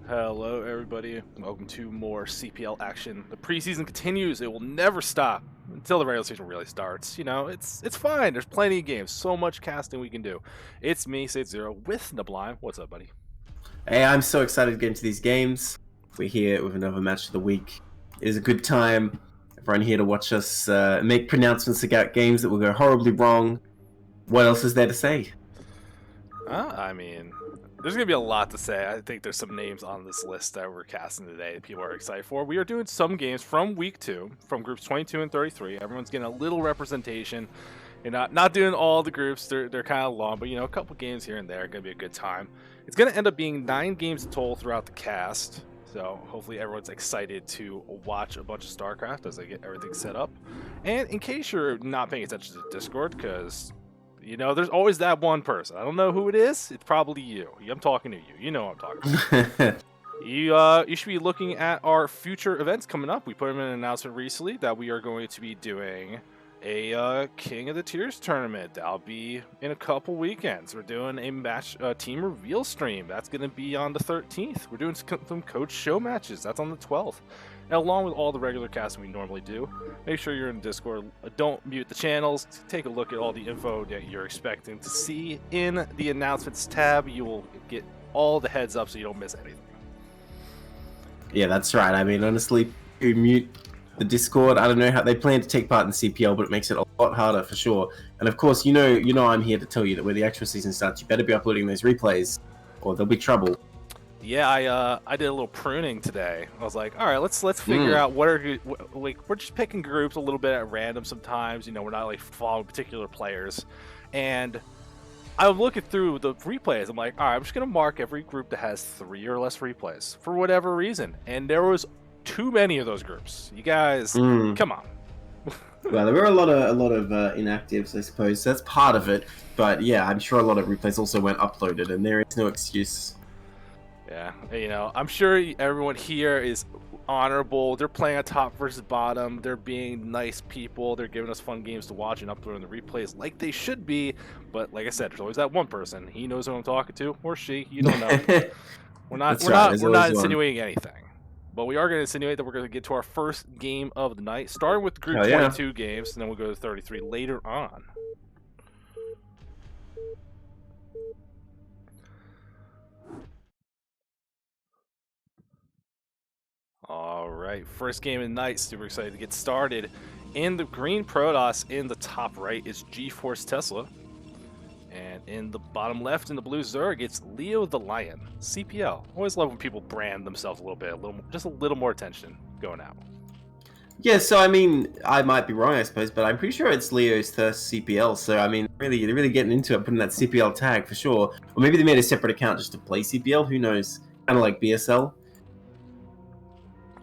Hello everybody, welcome to more CPL action. The preseason continues, it will never stop until the regular season really starts. You know, it's fine, there's plenty of games, so much casting we can do. It's me, Saetzero, with Neblime. What's up, buddy? Hey, I'm so excited to get into these games. We're here with another match of the week. It is a good time. Everyone here to watch us make pronouncements about games that will go horribly wrong. What else is there to say? I mean, there's going to be a lot to say. I think there's some names on this list that we're casting today that people are excited for. We are doing some games from week 2, from groups 22 and 33. Everyone's getting a little representation. You're not doing all the groups, they're kind of long, but you know, a couple games here and there are going to be a good time. It's going to end up being 9 games total throughout the cast, so hopefully everyone's excited to watch a bunch of StarCraft as I get everything set up. And in case you're not paying attention to Discord, because, you know, there's always that one person. I don't know who it is, it's probably you. I'm talking to you, you know what I'm talking about. You should be looking at our future events coming up. We put them in an announcement recently that we are going to be doing a King of the Tiers tournament. That'll be in a couple weekends. We're doing a match team reveal stream. That's going to be on the 13th. We're doing some coach show matches. That's on the 12th. And along with all the regular casting we normally do, make sure you're in Discord. Don't mute the channels. Take a look at all the info that you're expecting to see in the announcements tab. You will get all the heads up so you don't miss anything. Yeah, that's right. I mean, honestly, you mute the Discord. I don't know how they plan to take part in CPL, but it makes it a lot harder for sure. And of course, you know, I'm here to tell you that when the actual season starts, you better be uploading those replays, or there'll be trouble. Yeah, I did a little pruning today. I was like, all right, let's figure out like we're just picking groups a little bit at random sometimes. You know, we're not like following particular players, and I'm looking through the replays. I'm like, all right, I'm just gonna mark every group that has 3 or less replays for whatever reason, and there was too many of those groups. You guys, come on. Well, there were a lot of inactives, I suppose. So that's part of it. But yeah, I'm sure a lot of replays also weren't uploaded, and there is no excuse. Yeah, you know, I'm sure everyone here is honorable. They're playing a top versus bottom. They're being nice people. They're giving us fun games to watch and uploading the replays like they should be. But like I said, there's always that one person. He knows who I'm talking to, or she. You don't know. We're not insinuating anything. But we are going to insinuate that we're going to get to our first game of the night, starting with group 22 games, and then we'll go to 33 later on. All right, first game of the night. Super excited to get started. In the green Protoss, in the top right is GEFORCETESLA. And in the bottom left, in the blue Zerg, it's LEOTHELION, CPL. Always love when people brand themselves a little bit, just a little more attention going out. Yeah, so I mean, I might be wrong, I suppose, but I'm pretty sure it's Leo's first CPL. So I mean, they're really getting into it, putting that CPL tag for sure. Or maybe they made a separate account just to play CPL. Who knows? Kind of like BSL.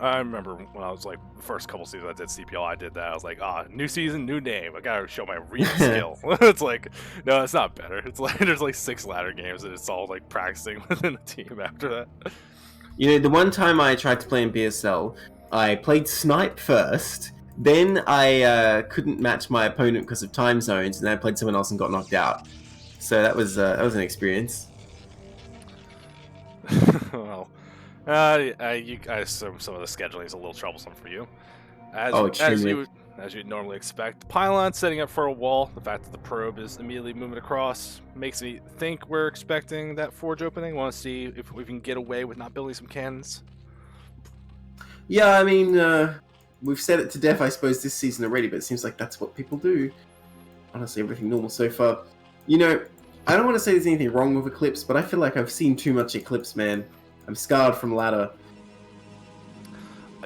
I remember when I was like the first couple seasons I did CPL, I did that. I was like, new season, new name. I gotta show my real skill. It's like, no, it's not better. It's like there's like 6 ladder games and it's all like practicing within the team after that. You know, the one time I tried to play in BSL, I played Snipe first. Then I couldn't match my opponent because of time zones, and then I played someone else and got knocked out. So that was an experience. Well. I assume some of the scheduling is a little troublesome for you. As you'd normally expect. Pylon setting up for a wall. The fact that the probe is immediately moving across makes me think we're expecting that forge opening. Want to see if we can get away with not building some cannons. Yeah, I mean, we've said it to death, I suppose, this season already, but it seems like that's what people do. Honestly, everything normal so far. You know, I don't want to say there's anything wrong with Eclipse, but I feel like I've seen too much Eclipse, man. I'm scarred from ladder.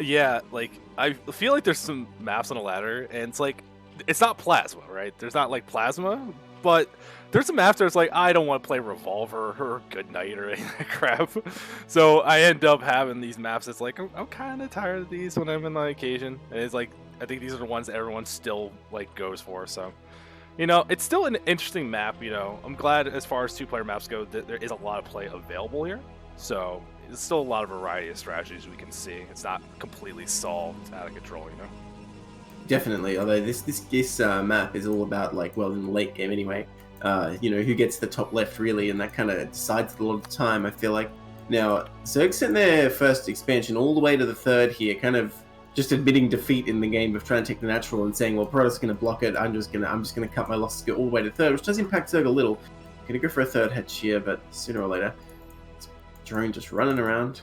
Yeah, like, I feel like there's some maps on a ladder, and it's like, it's not plasma, right? There's not like plasma, but there's some maps where it's like, I don't want to play Revolver or Goodnight or any of that crap. So I end up having these maps that's like, I'm kind of tired of these when I'm in on occasion. And it's like, I think these are the ones that everyone still like goes for, so. You know, it's still an interesting map, you know. I'm glad as far as 2-player maps go that there is a lot of play available here. So, there's still a lot of variety of strategies we can see. It's not completely solved, out of control, you know? Definitely, although this map is all about, like, well, in the late game anyway, you know, who gets the top left, really, and that kind of decides a lot of the time, I feel like. Now, Zerg sent their first expansion all the way to the third here, kind of just admitting defeat in the game of trying to take the natural and saying, well, Protoss going to block it. I'm just gonna cut my losses, go all the way to third, which does impact Zerg a little. Gonna go for a third hedge here, but sooner or later, drone just running around.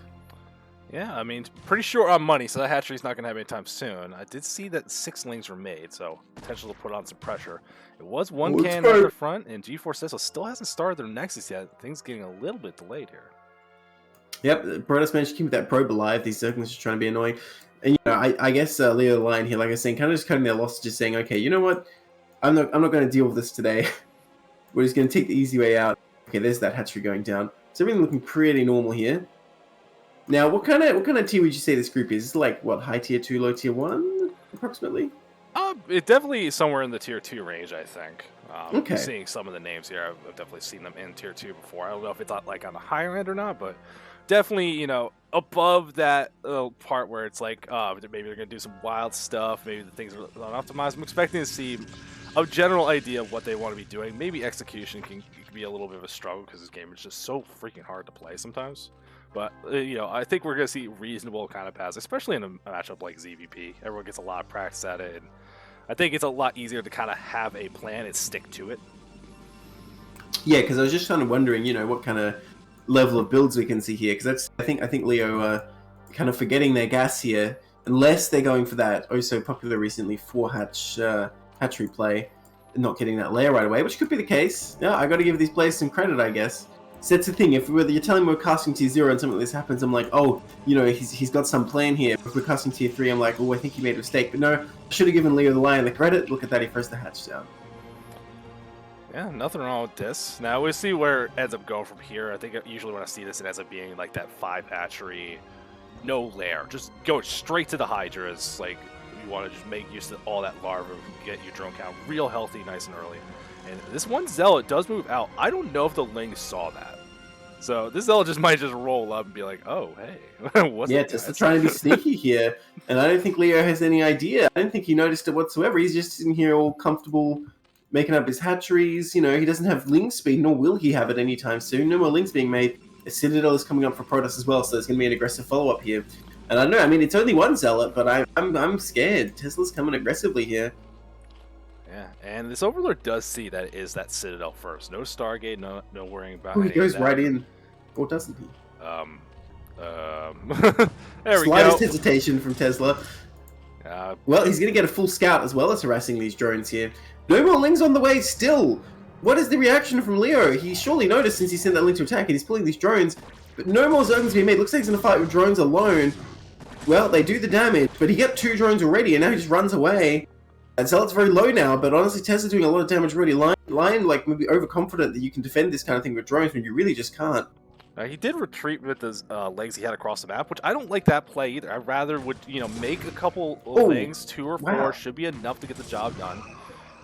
Yeah, I mean, pretty short on money, so that hatchery's not going to have any time soon. I did see that 6 lings were made, so potential to put on some pressure. It was one can at the front, and GEFORCETESLA still hasn't started their Nexus yet. Things getting a little bit delayed here. Yep, Protoss managed to keep that probe alive. These Zerglings are trying to be annoying. And, you know, I guess LEOTHELION here, like I was saying, kind of just cutting their losses, just saying, okay, you know what? I'm not going to deal with this today. We're just going to take the easy way out. Okay, there's that hatchery going down. So everything looking pretty normal here. Now, what kind of tier would you say this group is? Is it like, what, high tier 2, low tier 1, approximately? It definitely is somewhere in the tier 2 range, I think. Okay. Seeing some of the names here, I've definitely seen them in tier 2 before. I don't know if it's like on the higher end or not, but definitely, you know, above that part where it's like, maybe they're going to do some wild stuff, maybe the things are unoptimized. I'm expecting to see a general idea of what they want to be doing. Maybe execution can be a little bit of a struggle because this game is just so freaking hard to play sometimes. But, you know, I think we're going to see reasonable kind of paths, especially in a matchup like ZVP. Everyone gets a lot of practice at it, and I think it's a lot easier to kind of have a plan and stick to it. Yeah, because I was just kind of wondering, you know, what kind of level of builds we can see here, because that's I think Leo kind of forgetting their gas here, unless they're going for that so popular recently 4-hatch hatchery play, and not getting that layer right away, which could be the case. Yeah, I got to give these players some credit, I guess. So that's the thing, if you're telling me we're casting tier 0 and something like this happens, I'm like, oh, you know, he's got some plan here. If we're casting tier 3, I'm like, oh, I think he made a mistake. But no, I should have given LEOTHELION the credit. Look at that, he first the hatch down. Yeah, nothing wrong with this. Now, we'll see where it ends up going from here. I think usually when I see this, it ends up being like that 5 hatchery, no lair. Just go straight to the Hydras. Like, you want to just make use of all that larva, get your drone count real healthy, nice and early. And this one Zealot does move out. I don't know if the Ling saw that. So this Zealot just might just roll up and be like, oh, hey. What's yeah, just trying to be sneaky here. And I don't think Leo has any idea. I don't think he noticed it whatsoever. He's just sitting here all comfortable, making up his hatcheries. You know, he doesn't have Ling speed, nor will he have it anytime soon. No more Lings being made. A Citadel is coming up for Protoss as well, so there's going to be an aggressive follow-up here. And I don't know, I mean, it's only one Zealot, but I'm scared. Tesla's coming aggressively here. Yeah, and this Overlord does see that it is that Citadel first. No Stargate, no worrying about he goes right in. Or doesn't he? There we go. Slightest hesitation from Tesla. Well, he's going to get a full scout as well as harassing these drones here. No more Lings on the way still. What is the reaction from Leo? He surely noticed since he sent that Ling to attack and he's pulling these drones. But no more Zerglings being made. Looks like he's going to fight with drones alone. Well, they do the damage, but he got 2 drones already and now he just runs away. And Zealot's very low now, but honestly, Tesla's doing a lot of damage already. Lion, like, maybe overconfident that you can defend this kind of thing with drones when you really just can't. He did retreat with his legs he had across the map, which I don't like that play either. I rather would, you know, make a couple legs, 2 or 4, should be enough to get the job done.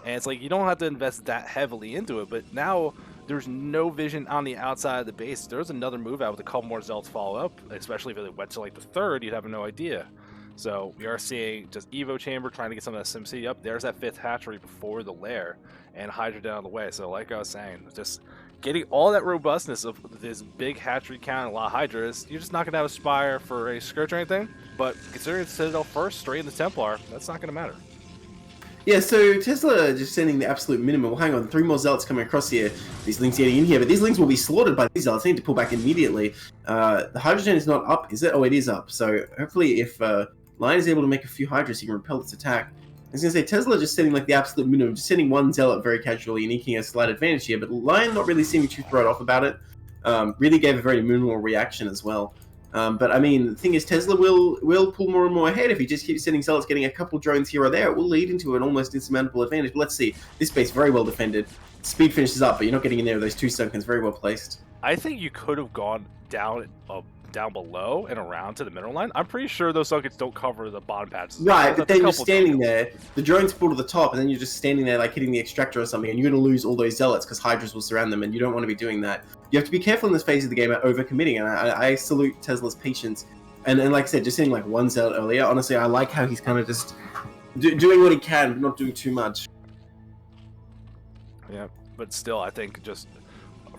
And it's like, you don't have to invest that heavily into it, but now there's no vision on the outside of the base. There's another move out with a couple more Zealots follow up, especially if it went to like the 3rd, you'd have no idea. So we are seeing just Evo Chamber trying to get some of that SimCity up. There's that 5th hatchery before the lair, and Hydra down the way. So like I was saying, just getting all that robustness of this big hatchery count and a lot of Hydras, you're just not going to have a Spire for a Scourge or anything. But considering it's Citadel first, straight in the Templar, that's not going to matter. Yeah, so Tesla just sending the absolute minimum. Well, hang on, 3 more Zealots coming across here. These Lings getting in here, but these Lings will be slaughtered by these Zealots. They need to pull back immediately. The Hydrogen is not up, is it? Oh, it is up. So hopefully if Lion is able to make a few Hydras, he can repel its attack. I was going to say, Tesla just setting like the absolute minimum, just sending 1 Zealot very casually and eking a slight advantage here, but Lion not really seeming too thrown off about it. Really gave a very minimal reaction as well. But I mean, the thing is, Tesla will pull more and more ahead if he just keeps sending Zealots, getting a couple drones here or there. It will lead into an almost insurmountable advantage. But let's see, this base very well defended. Speed finishes up, but you're not getting in there with those 2 Sunkens. Very well placed. I think you could have gone down below and around to the mineral line. I'm pretty sure those Sunkens don't cover the bottom patches. Right, but then you're standing there, the drones pull to the top, and then you're just standing there like hitting the extractor or something, and you're going to lose all those Zealots because Hydras will surround them, and you don't want to be doing that. You have to be careful in this phase of the game at overcommitting, and I salute Tesla's patience. And like I said, just sending like 1 Zealot earlier, honestly, I like how he's kind of just doing what he can, but not doing too much. Yeah, but still, I think just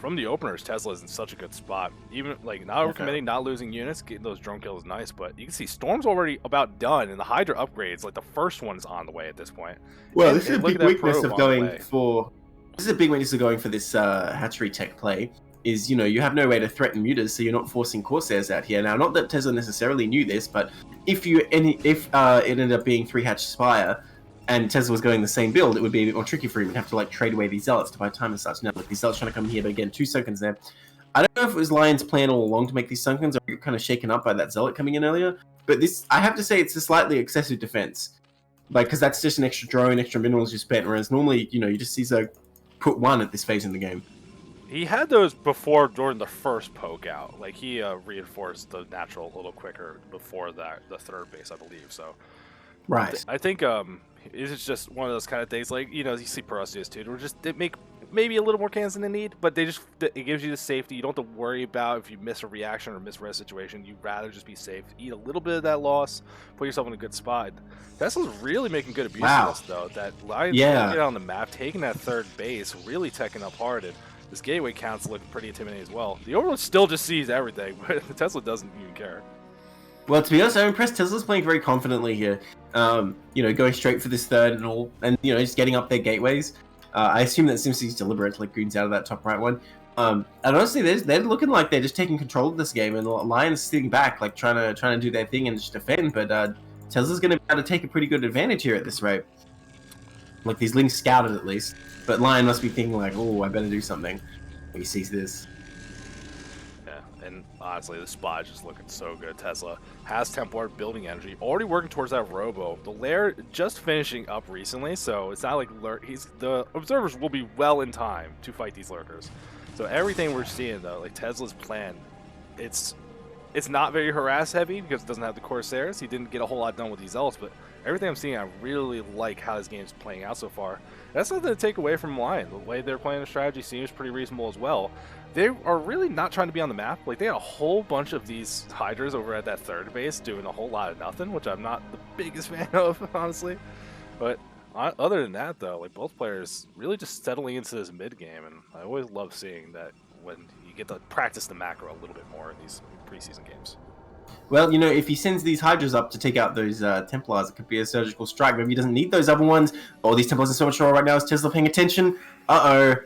from the openers, Tesla is in such a good spot. Even like not overcommitting, not losing units, getting those drone kills is nice. But you can see Storm's already about done, and the Hydra upgrades, like the first one's on the way at this point. Well, this is a big weakness of going for. This is a big weakness of going for this hatchery tech play. Is, you know, you have no way to threaten mutas, so you're not forcing Corsairs out here. Now, not that Tesla necessarily knew this, but if it ended up being 3-hatch Spire, and Tesla was going the same build, it would be a bit more tricky for him. He'd have to like trade away these Zealots to buy time and such. Now, look, these Zealots trying to come in here, but again, 2 Sunkens there. I don't know if it was Lion's plan all along to make these Sunkens, or kind of shaken up by that Zealot coming in earlier. But this, I have to say, it's a slightly excessive defense, like because that's just an extra drone, extra minerals you spent. Whereas normally, you know, you just see Zerg put 1 at this phase in the game. He had those before during the first poke out. Like he reinforced the natural a little quicker before that the 3rd base, I believe. So, right. I think it's just one of those kind of things. Like, you know, you see Preseason too. We're just they make maybe a little more cannons than they need, but it gives you the safety. You don't have to worry about if you miss a reaction or misread situation. You'd rather just be safe, eat a little bit of that loss, put yourself in a good spot. Tesla's really making good abuse of this though. That Lion's get on the map, taking that 3rd base, really teching up hard. And this gateway count's looking pretty intimidating as well. The Overlord still just sees everything, but the Tesla doesn't even care. Well, to be honest, I'm impressed. Tesla's playing very confidently here. You know, going straight for this 3rd and all, and you know, just getting up their gateways. I assume that Simpson's deliberate, like Goon's out of that top right one. And honestly, they're looking like they're just taking control of this game, and Lion's sitting back, like trying to do their thing and just defend. But Tesla's going to be able to take a pretty good advantage here at this rate. Like these Lings scouted at least. But Lion must be thinking like, oh, I better do something. He sees this. Yeah, and honestly, the spot is just looking so good. Tesla has Templar building energy, already working towards that Robo. The Lair just finishing up recently, so it's not like the observers will be well in time to fight these lurkers. So everything we're seeing though, like Tesla's plan, it's not very harass heavy because it doesn't have the Corsairs. He didn't get a whole lot done with these Zealots, but everything I'm seeing, I really like how this game's playing out so far. That's nothing to take away from Lion. The way they're playing the strategy seems pretty reasonable as well. They are really not trying to be on the map. Like, they had a whole bunch of these Hydras over at that 3rd base doing a whole lot of nothing, which I'm not the biggest fan of, honestly. But other than that, though, like, both players really just settling into this mid game, and I always love seeing that when you get to practice the macro a little bit more in these preseason games. Well, you know, if he sends these Hydras up to take out those Templars, it could be a surgical strike. Maybe he doesn't need those other ones. Oh, these Templars are so much stronger right now. Is Tesla paying attention? Uh-oh.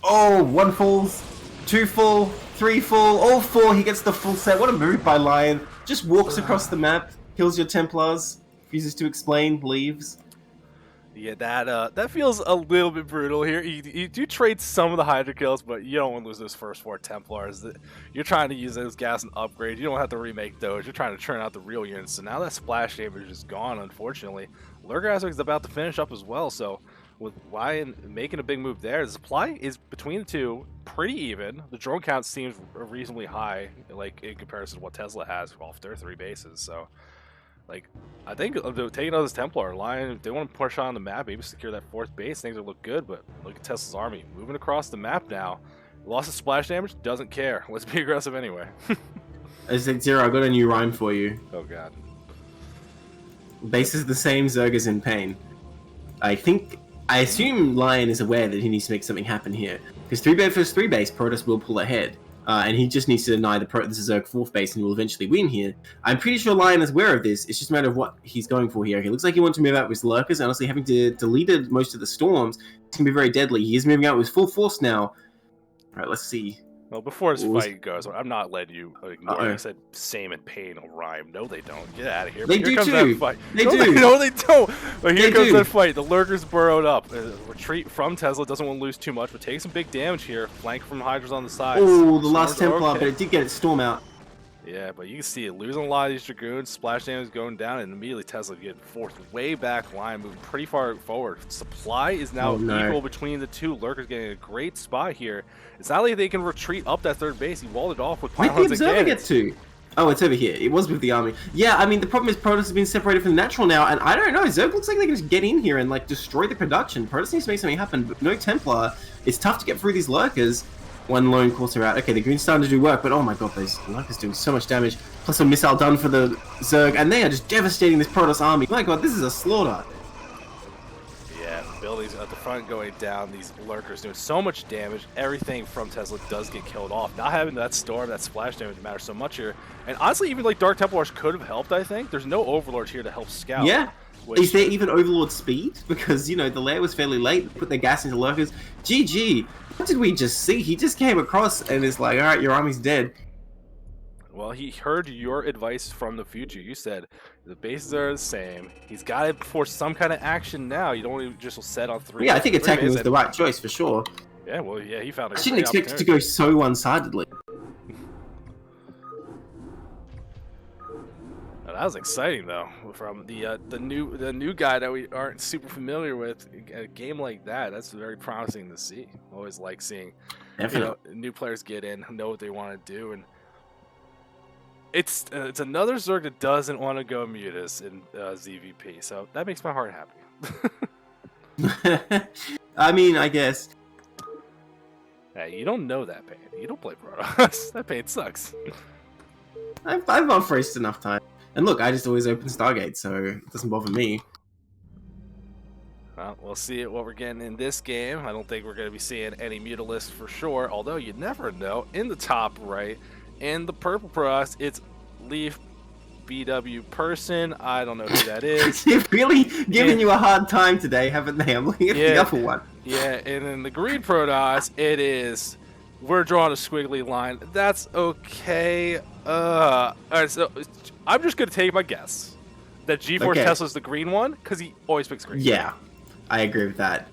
Oh, 1 falls, 2 full, 3 full, all 4. He gets the full set. What a move by Lion. Just walks across the map, kills your Templars, refuses to explain, leaves. Yeah, that feels a little bit brutal here. You do trade some of the Hydra kills, but you don't want to lose those first 4 Templars. You're trying to use those gas and upgrade. You don't have to remake those. You're trying to churn out the real units. So now that splash damage is gone, unfortunately. Lurker Aspect is about to finish up as well. So with Lion making a big move there, the supply is between the two pretty even. The drone count seems reasonably high, like in comparison to what Tesla has off their 3 bases. So, like, I think taking out this Templar, Lion, if they want to push on the map, maybe secure that 4th base, things will look good, but look at Tesla's army. Moving across the map now. Loss of splash damage, doesn't care. Let's be aggressive anyway. Saetzero, I got a new rhyme for you. Oh god. Base is the same, Zerg is in pain. I assume Lion is aware that he needs to make something happen here. Because 3 base versus 3 base, Protoss will pull ahead. And he just needs to deny the Zerg 4th base and will eventually win here. I'm pretty sure Lion is aware of this. It's just a matter of what he's going for here. He looks like he wants to move out with his lurkers. Honestly, having deleted most of the storms, it's going to be very deadly. He is moving out with full force now. Alright, let's see. Well, before this fight goes, I'm not letting you ignore. You said same and pain will rhyme. No, they don't. Get out of here. They but here do comes too. That fight. They no, do. No, they don't. But here comes do. that fight. The lurkers burrowed up. Retreat from Tesla. Doesn't want to lose too much, but takes some big damage here. Flank from Hydras on the sides. Oh, the last Templar, but it did get its storm out. Yeah, but you can see it losing a lot of these Dragoons. Splash damage going down, and immediately Tesla getting forced way back line, moving pretty far forward. Supply is now equal between the two. Lurkers getting a great spot here. It's not like they can retreat up that 3rd base. He walled it off with pylons again. Where'd the observer get to? Oh, it's over here. It was with the army. Yeah, I mean, the problem is Protoss has been separated from the natural now, and I don't know. Zerg looks like they can just get in here and, like, destroy the production. Protoss needs to make something happen, but no Templar. It's tough to get through these Lurkers. 1 lone Corsair out. Okay, the Goon's starting to do work, but oh my god, those Lurkers doing so much damage. Plus a missile done for the Zerg, and they are just devastating this Protoss army. My god, this is a slaughter. Yeah, building Zerglings at the front going down, these lurkers doing so much damage. Everything from Tesla does get killed off. Not having that storm, that splash damage matters so much here. And honestly, even like Dark Templars could have helped, I think. There's no Overlord here to help scout. Yeah. Is there even Overlord speed? Because, you know, the lair was fairly late, put their gas into lurkers. GG, what did we just see? He just came across and is like, alright, your army's dead. Well, he heard your advice from the future. You said the bases are the same. He's got to force some kind of action now. You don't want to just set on 3. Yeah, I think attacking was the right choice for sure. Yeah, well, yeah, he found a I shouldn't expect it to go so one-sidedly. That was exciting though, from the new guy that we aren't super familiar with. A game like that, that's very promising to see. Always like seeing, new players get in, know what they want to do, and it's another Zerg that doesn't want to go Mutus in ZVP, so that makes my heart happy. I mean, I guess. Hey, you don't know that pain. You don't play Protoss. That pain sucks. I've off-raced enough time. And look, I just always open Stargate, so it doesn't bother me. Well, we'll see what we're getting in this game. I don't think we're going to be seeing any Mutalisks for sure, although you never know. In the top right, in the purple Protoss, it's Leaf BW Person. I don't know who that is. They've really given you a hard time today, haven't they? I'm looking at the other one. Yeah, and in the green Protoss, it is... We're drawing a squiggly line. That's okay. Alright, so I'm just gonna take my guess that GeForceTesla's the green one because he always picks green. Yeah, I agree with that.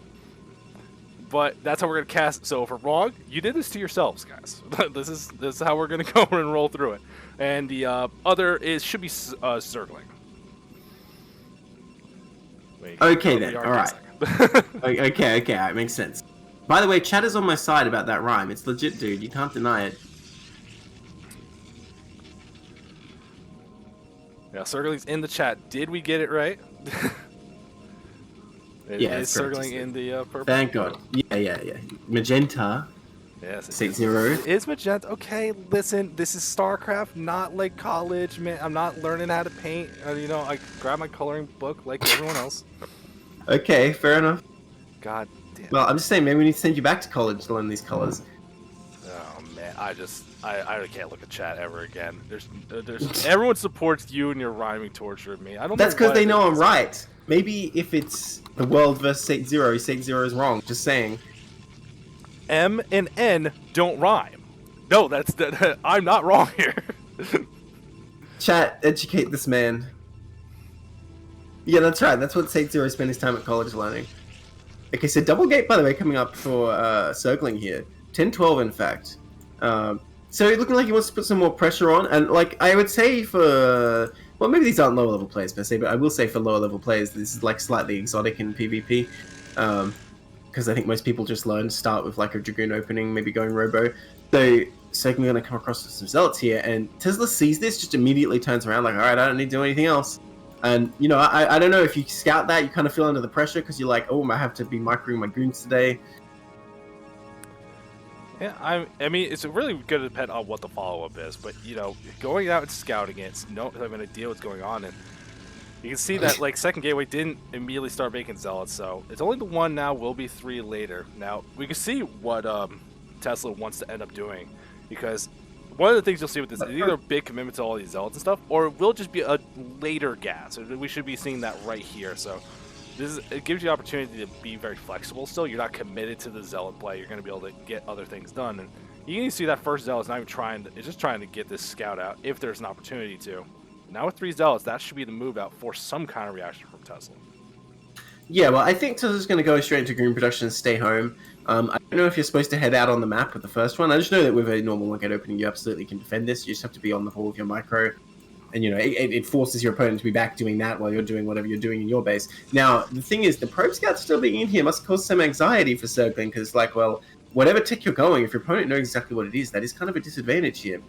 But that's how we're gonna cast. So if we're wrong, you did this to yourselves, guys. this is how we're gonna go and roll through it. And the other should be Zergling. Okay then. All right. okay. It makes sense. By the way, chat is on my side about that rhyme. It's legit, dude. You can't deny it. Yeah, Zergling's in the chat. Did we get it right? It is Zergling in the purple. Thank God. Yeah. Magenta. Yes. Saetzero. It is magenta. Okay, listen. This is StarCraft, not like college, man. I'm not learning how to paint. I grab my coloring book like everyone else. Okay, fair enough. God damn. Well, I'm just saying, maybe we need to send you back to college to learn these colors. Oh man, I can't look at chat ever again. There's everyone supports you and your rhyming torture of me. I don't. That's because they know I'm right. Maybe if it's the world versus Saetzero, Saetzero is wrong. Just saying. M and N don't rhyme. No, I'm not wrong here. Chat, educate this man. Yeah, that's right. That's what Saetzero spent his time at college learning. Okay, so double gate, by the way, coming up for Circling here. 10-12, in fact. So looking like he wants to put some more pressure on, and like I would say for, well, maybe these aren't lower level players per se, but I will say for lower level players, this is like slightly exotic in PvP, because I think most people just learn to start with like a Dragoon opening, maybe going Robo. So Circling going to come across with some Zealots here, and Tesla sees this, just immediately turns around like, all right, I don't need to do anything else. And I don't know if you scout that, you kind of feel under the pressure because you're like, oh, I have to be microing my goons today. Yeah, I mean, it's really going to depend on what the follow-up is, but, going out and scouting it, having a idea what's going on, and you can see that, like, second gateway didn't immediately start making Zealots, so it's only the 1 now, will be 3 later. Now, we can see what Tesla wants to end up doing, because one of the things you'll see with this is either a big commitment to all these Zealots and stuff, or it will just be a later gas. We should be seeing that right here, so it gives you the opportunity to be very flexible still. You're not committed to the Zealot play. You're going to be able to get other things done. And you can see that first Zealot's not even trying it's just trying to get this scout out if there's an opportunity to. Now with 3 Zealots, that should be the move out for some kind of reaction from Tesla. Yeah, well, I think Tesla's going to go straight into green production and stay home. I don't know if you're supposed to head out on the map with the first one. I just know that with a normal one-gate opening, you absolutely can defend this. You just have to be on the ball with your micro. And, it forces your opponent to be back doing that while you're doing whatever you're doing in your base. Now, the thing is, the probe scouts still being in here must cause some anxiety for Circling, because it's like, well, whatever tick you're going, if your opponent knows exactly what it is, that is kind of a disadvantage here.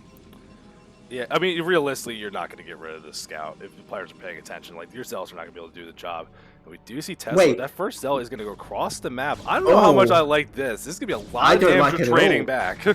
Yeah, I mean, realistically, you're not going to get rid of the scout if the players are paying attention. Like, your Zealots are not going to be able to do the job. And we do see Tesla. Wait. That first Zealot is going to go across the map. I don't know how much I like this. This is going to be a lot of damage for trading back.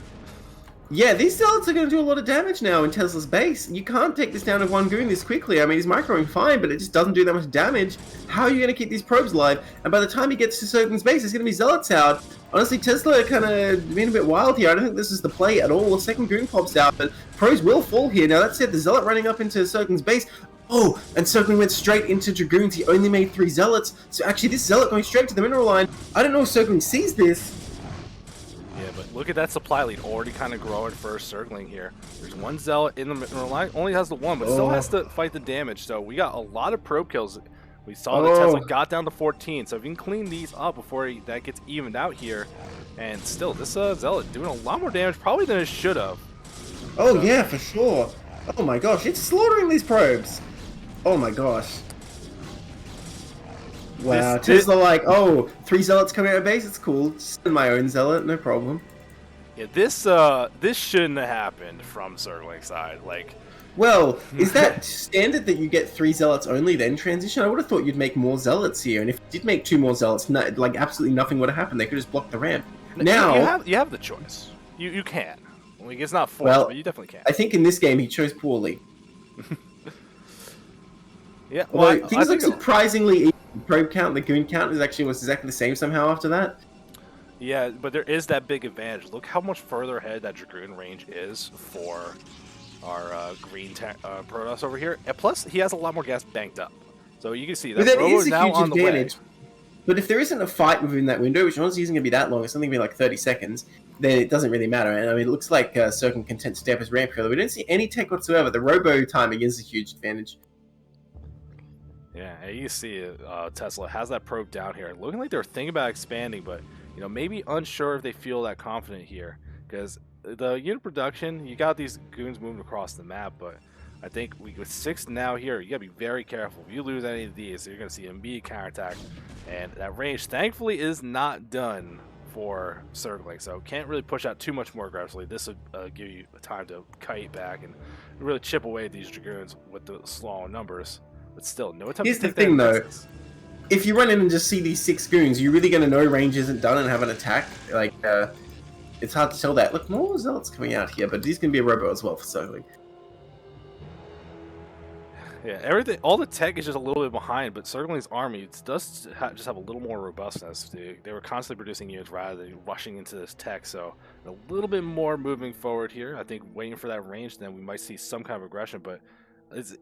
Yeah, these zealots are going to do a lot of damage now in Tesla's base. You can't take this down with one goon this quickly. I mean, he's microing fine, but it just doesn't do that much damage. How are you going to keep these probes alive? And by the time he gets to Circling's base, there's going to be zealots out. Honestly, Tesla kind of being a bit wild here. I don't think this is the play at all. The second goon pops out, but probes will fall here. Now, that said, the zealot running up into Circling's base. Oh, and Circling went straight into Dragoons. He only made 3 zealots. So actually, this zealot going straight to the mineral line. I don't know if Circling sees this. Yeah, but look at that supply lead already kind of growing for Circling here. There's one zealot in the mineral line, only has the one, but still has to fight the damage. So we got a lot of probe kills. We saw that Tesla got down to 14, so if you can clean these up before that gets evened out here, and still, this zealot doing a lot more damage probably than it should have. Oh yeah, for sure. Oh my gosh, it's slaughtering these probes. Oh my gosh. Wow, Tesla like, oh, 3 zealots coming out of base, it's cool. Send my own zealot, no problem. Yeah, this shouldn't have happened from Circling side. Like, well, is that standard that you get 3 zealots only then transition? I would have thought you'd make more zealots here, and if you did make 2 more zealots, like absolutely nothing would have happened. They could just block the ramp. Now you have the choice. You can. Like, it's not forced, but you definitely can. I think in this game he chose poorly. Yeah, well, things look surprisingly easy. Probe count, the goon count was exactly the same somehow after that. Yeah, but there is that big advantage. Look how much further ahead that Dragoon range is for our green Protoss over here. And plus, he has a lot more gas banked up. So you can see that Robo is now on the way. But if there isn't a fight within that window, which honestly isn't going to be that long, it's only going to be like 30 seconds, then it doesn't really matter. And I mean, it looks like Circling content to stay up his ramp here. We don't see any tech whatsoever. The Robo timing is a huge advantage. Yeah, you see Tesla has that probe down here. Looking like they're thinking about expanding, but you know, maybe unsure if they feel that confident here. Because the unit production, you got these goons moving across the map, but I think with 6 now here, you gotta be very careful. If you lose any of these, you're gonna see a immediate counterattack. And that range, thankfully, is not done for Circling, so can't really push out too much more aggressively. This would give you time to kite back and really chip away at these Dragoons with the slow numbers. But still, no attempt. Here's the thing, though. If you run in and just see these 6 goons, you're really going to know range isn't done and have an attack. Like, it's hard to tell that. Look, more zealots coming out here, but he's going to be a Robo as well for Circling. Yeah, everything, all the tech is just a little bit behind, but Circling's army does just have a little more robustness. They were constantly producing units rather than rushing into this tech, so a little bit more moving forward here. I think waiting for that range, then we might see some kind of aggression, but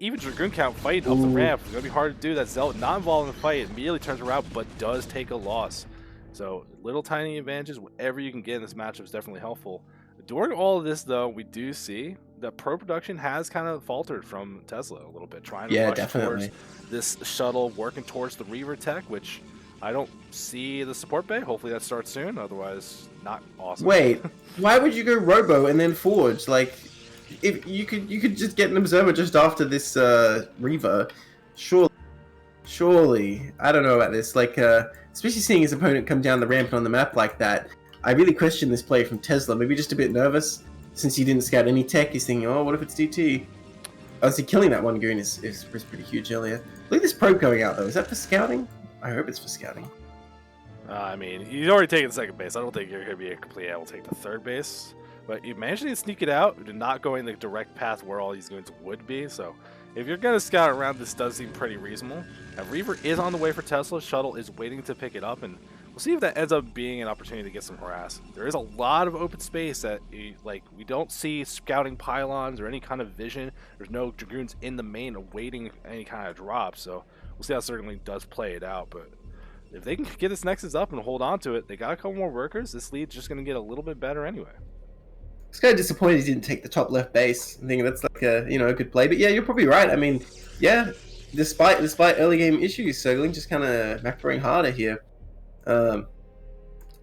even Dragoon count fighting up the ramp, it's going to be hard to do. That Zealot not involved in the fight immediately turns around, but does take a loss. So little tiny advantages, whatever you can get in this matchup is definitely helpful. During all of this, though, we do see that pro production has kind of faltered from Tesla a little bit, trying to rush towards this shuttle, working towards the Reaver tech, which I don't see the support bay. Hopefully that starts soon, otherwise not awesome. Wait, why would you go Robo and then Forge? Like, if you could just get an Observer just after this Reaver, surely. I don't know about this. Like, especially seeing his opponent come down the ramp on the map like that, I really question this play from Tesla. Maybe just a bit nervous since he didn't scout any tech. He's thinking, oh, what if it's DT? Obviously, killing that one goon is pretty huge earlier. Look at this probe going out though. Is that for scouting? I hope it's for scouting. I mean, he's already taken the second base. I don't think you're going to be completely able to take the third base. But you managed to sneak it out, not going the direct path where all these goons would be. So if you're going to scout around, this does seem pretty reasonable. Now, Reaver is on the way for Tesla. Shuttle is waiting to pick it up, and we'll see if that ends up being an opportunity to get some harass. There is a lot of open space that, like, we don't see scouting pylons or any kind of vision. There's no Dragoons in the main awaiting any kind of drop. So we'll see how SIRGLING does play it out. But if they can get this Nexus up and hold on to it, they got a couple more workers. This lead's just going to get a little bit better anyway. I was kind of disappointed he didn't take the top left base. I think that's like a a good play. But yeah, you're probably right. I mean, yeah, despite early game issues, SIRGLING just kind of macroing harder here. And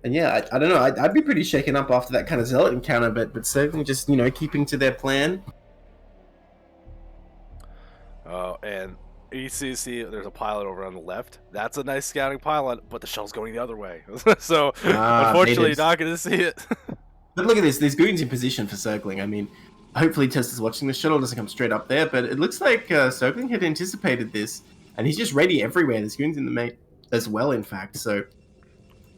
yeah, I don't know. I'd be pretty shaken up after that kind of Zealot encounter, but SIRGLING just keeping to their plan. Oh, and you see there's a pilot over on the left. That's a nice scouting pilot, but the shell's going the other way. So unfortunately, you're not going to see it. But look at this. There's goons in position for SIRGLING. I mean, hopefully Tesla's watching. The shuttle doesn't come straight up there, but it looks like SIRGLING had anticipated this, and he's just ready everywhere. There's goons in the mate as well, in fact. So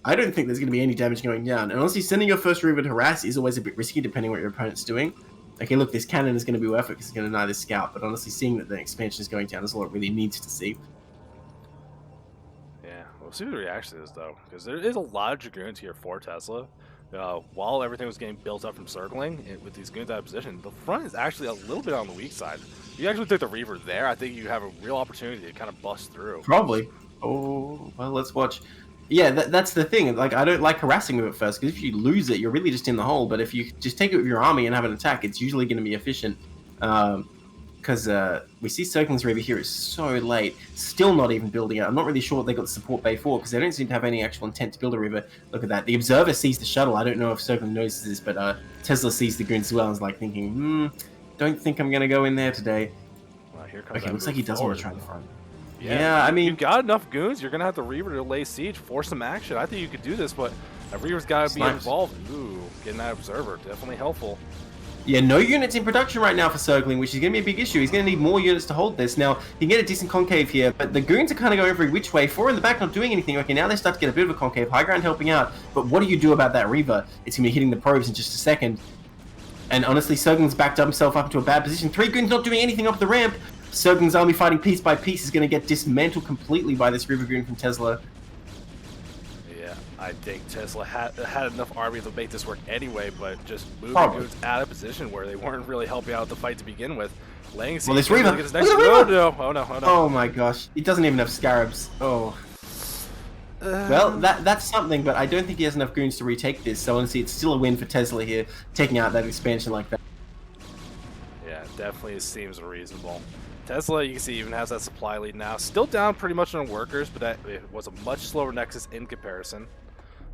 I don't think there's going to be any damage going down. And honestly, sending your first Reaver to harass is always a bit risky depending on what your opponent's doing. Okay, look, this cannon is going to be worth it because it's going to deny this scout, but honestly, seeing that the expansion is going down is all it really needs to see. Yeah, we'll see what the reaction is, though, because there is a lot of Dragoons here for Tesla. While everything was getting built up from circling with these goons out of position, the front is actually a little bit on the weak side. If you actually took the Reaver there, I think you have a real opportunity to kind of bust through. Probably. Oh, well, let's watch. Yeah, that's the thing. Like, I don't like harassing with it first, because if you lose it, you're really just in the hole. But if you just take it with your army and have an attack, it's usually going to be efficient. Because we see Circling's Reaver here is so late, still not even building it. I'm not really sure what they got the support bay for, because they don't seem to have any actual intent to build a Reaver. Look at that. The Observer sees the shuttle. I don't know if Circling notices this, but Tesla sees the goons as well and is like thinking, don't think I'm going to go in there today. Well, here comes okay, looks like he does want to try the front. Yeah, I mean, you've got enough goons. You're gonna have the Reaver to lay siege, force some action. I think you could do this, but a Reaver's got to be involved. Ooh, getting that Observer, definitely helpful. Yeah, no units in production right now for Circling, which is going to be a big issue. He's going to need more units to hold this. Now, he can get a decent concave here, but the goons are kind of going every which way. 4 in the back not doing anything. Okay, now they start to get a bit of a concave. High ground helping out, but what do you do about that Reaver? It's going to be hitting the probes in just a second. And honestly, Circling's backed himself up into a bad position. 3 goons not doing anything up the ramp. Circling's army fighting piece by piece is going to get dismantled completely by this Reaver goon from Tesla. Yeah, I think Tesla had enough army to make this work anyway, but just moving goons out of position where they weren't really helping out the fight to begin with. Laying siege. Well, this Reaver. Oh no. Oh my gosh, he doesn't even have scarabs. Oh. Well, that's something, but I don't think he has enough goons to retake this. So honestly, it's still a win for Tesla here, taking out that expansion like that. Yeah, definitely seems reasonable. Tesla, you can see, even has that supply lead now. Still down pretty much on workers, but it was a much slower Nexus in comparison.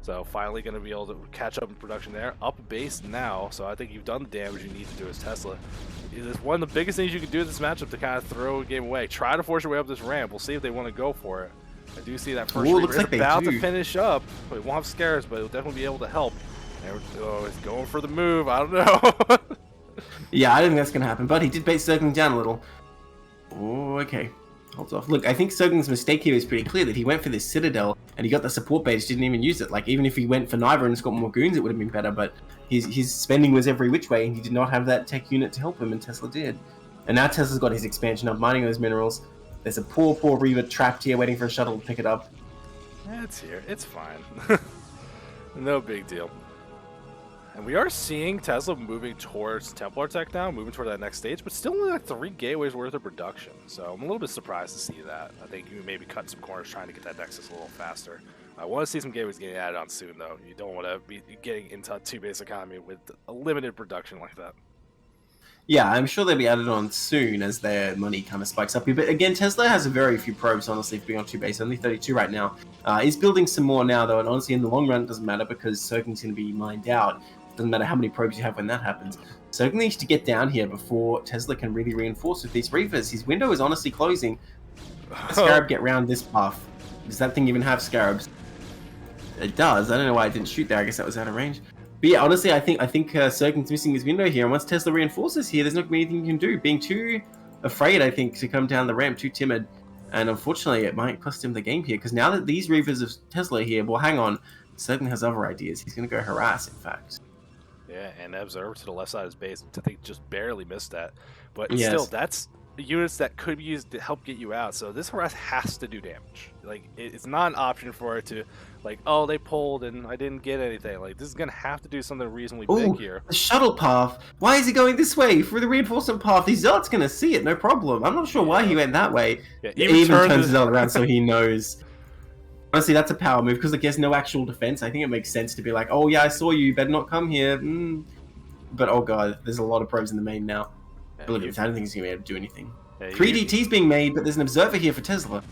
So finally going to be able to catch up in production there. Up base now, so I think you've done the damage you need to do as Tesla. It is one of the biggest things you can do in this matchup to kind of throw a game away. Try to force your way up this ramp. We'll see if they want to go for it. I do see that first Reaver is about to finish up. It won't have scares, but it'll definitely be able to help. Oh, he's going for the move. I don't know. Yeah, I don't think that's going to happen, but he did bait Circling down a little. Oh, okay. Holds off. Look, I think Circling's mistake here is pretty clear that he went for this Citadel and he got the support base, didn't even use it. Like, even if he went for neither and got more goons, it would have been better, but his spending was every which way and he did not have that tech unit to help him, and Tesla did. And now Tesla's got his expansion up, mining those minerals. There's a poor Reaver trapped here waiting for a shuttle to pick it up. Yeah, it's here. It's fine. No big deal. And we are seeing Tesla moving towards Templar Tech now, moving toward that next stage, but still only like 3 gateways worth of production. So I'm a little bit surprised to see that. I think you maybe cut some corners trying to get that Nexus a little faster. I want to see some gateways getting added on soon, though. You don't want to be getting into a 2-base economy with a limited production like that. Yeah, I'm sure they'll be added on soon as their money kind of spikes up here. But again, Tesla has a very few probes, honestly, for being on 2-base. Only 32 right now. He's building some more now, though, and honestly, in the long run, it doesn't matter because Circling's going to be mined out. Doesn't matter how many probes you have when that happens. Circling needs to get down here before Tesla can really reinforce with these Reavers. His window is honestly closing. A Scarab get round this path. Does that thing even have Scarabs? It does. I don't know why I didn't shoot there. I guess that was out of range. But yeah, honestly, I think Circling's missing his window here. And once Tesla reinforces here, there's not going to be anything you can do. Being too afraid, I think, to come down the ramp, too timid. And unfortunately, it might cost him the game here. Because now that these Reavers of Tesla are here, well, hang on. Circling has other ideas. He's going to go harass, in fact. Yeah, and Observer to the left side of his base. I think just barely missed that. But still, that's units that could be used to help get you out. So this harass has to do damage. Like, it's not an option for it to, like, oh, they pulled and I didn't get anything. Like, this is going to have to do something reasonably big here. The shuttle path. Why is he going this way? For the reinforcement path, the Zealot's going to see it, no problem. I'm not sure why he went that way. Yeah, he even turns his Zealot around so he knows. Honestly, that's a power move because like, there's no actual defense. I think it makes sense to be like, oh yeah, I saw you, better not come here. But oh god, there's a lot of probes in the main now. Yeah, I don't think he's going to be able to do anything. Yeah, 3 DTs being made, but there's an Observer here for Tesla.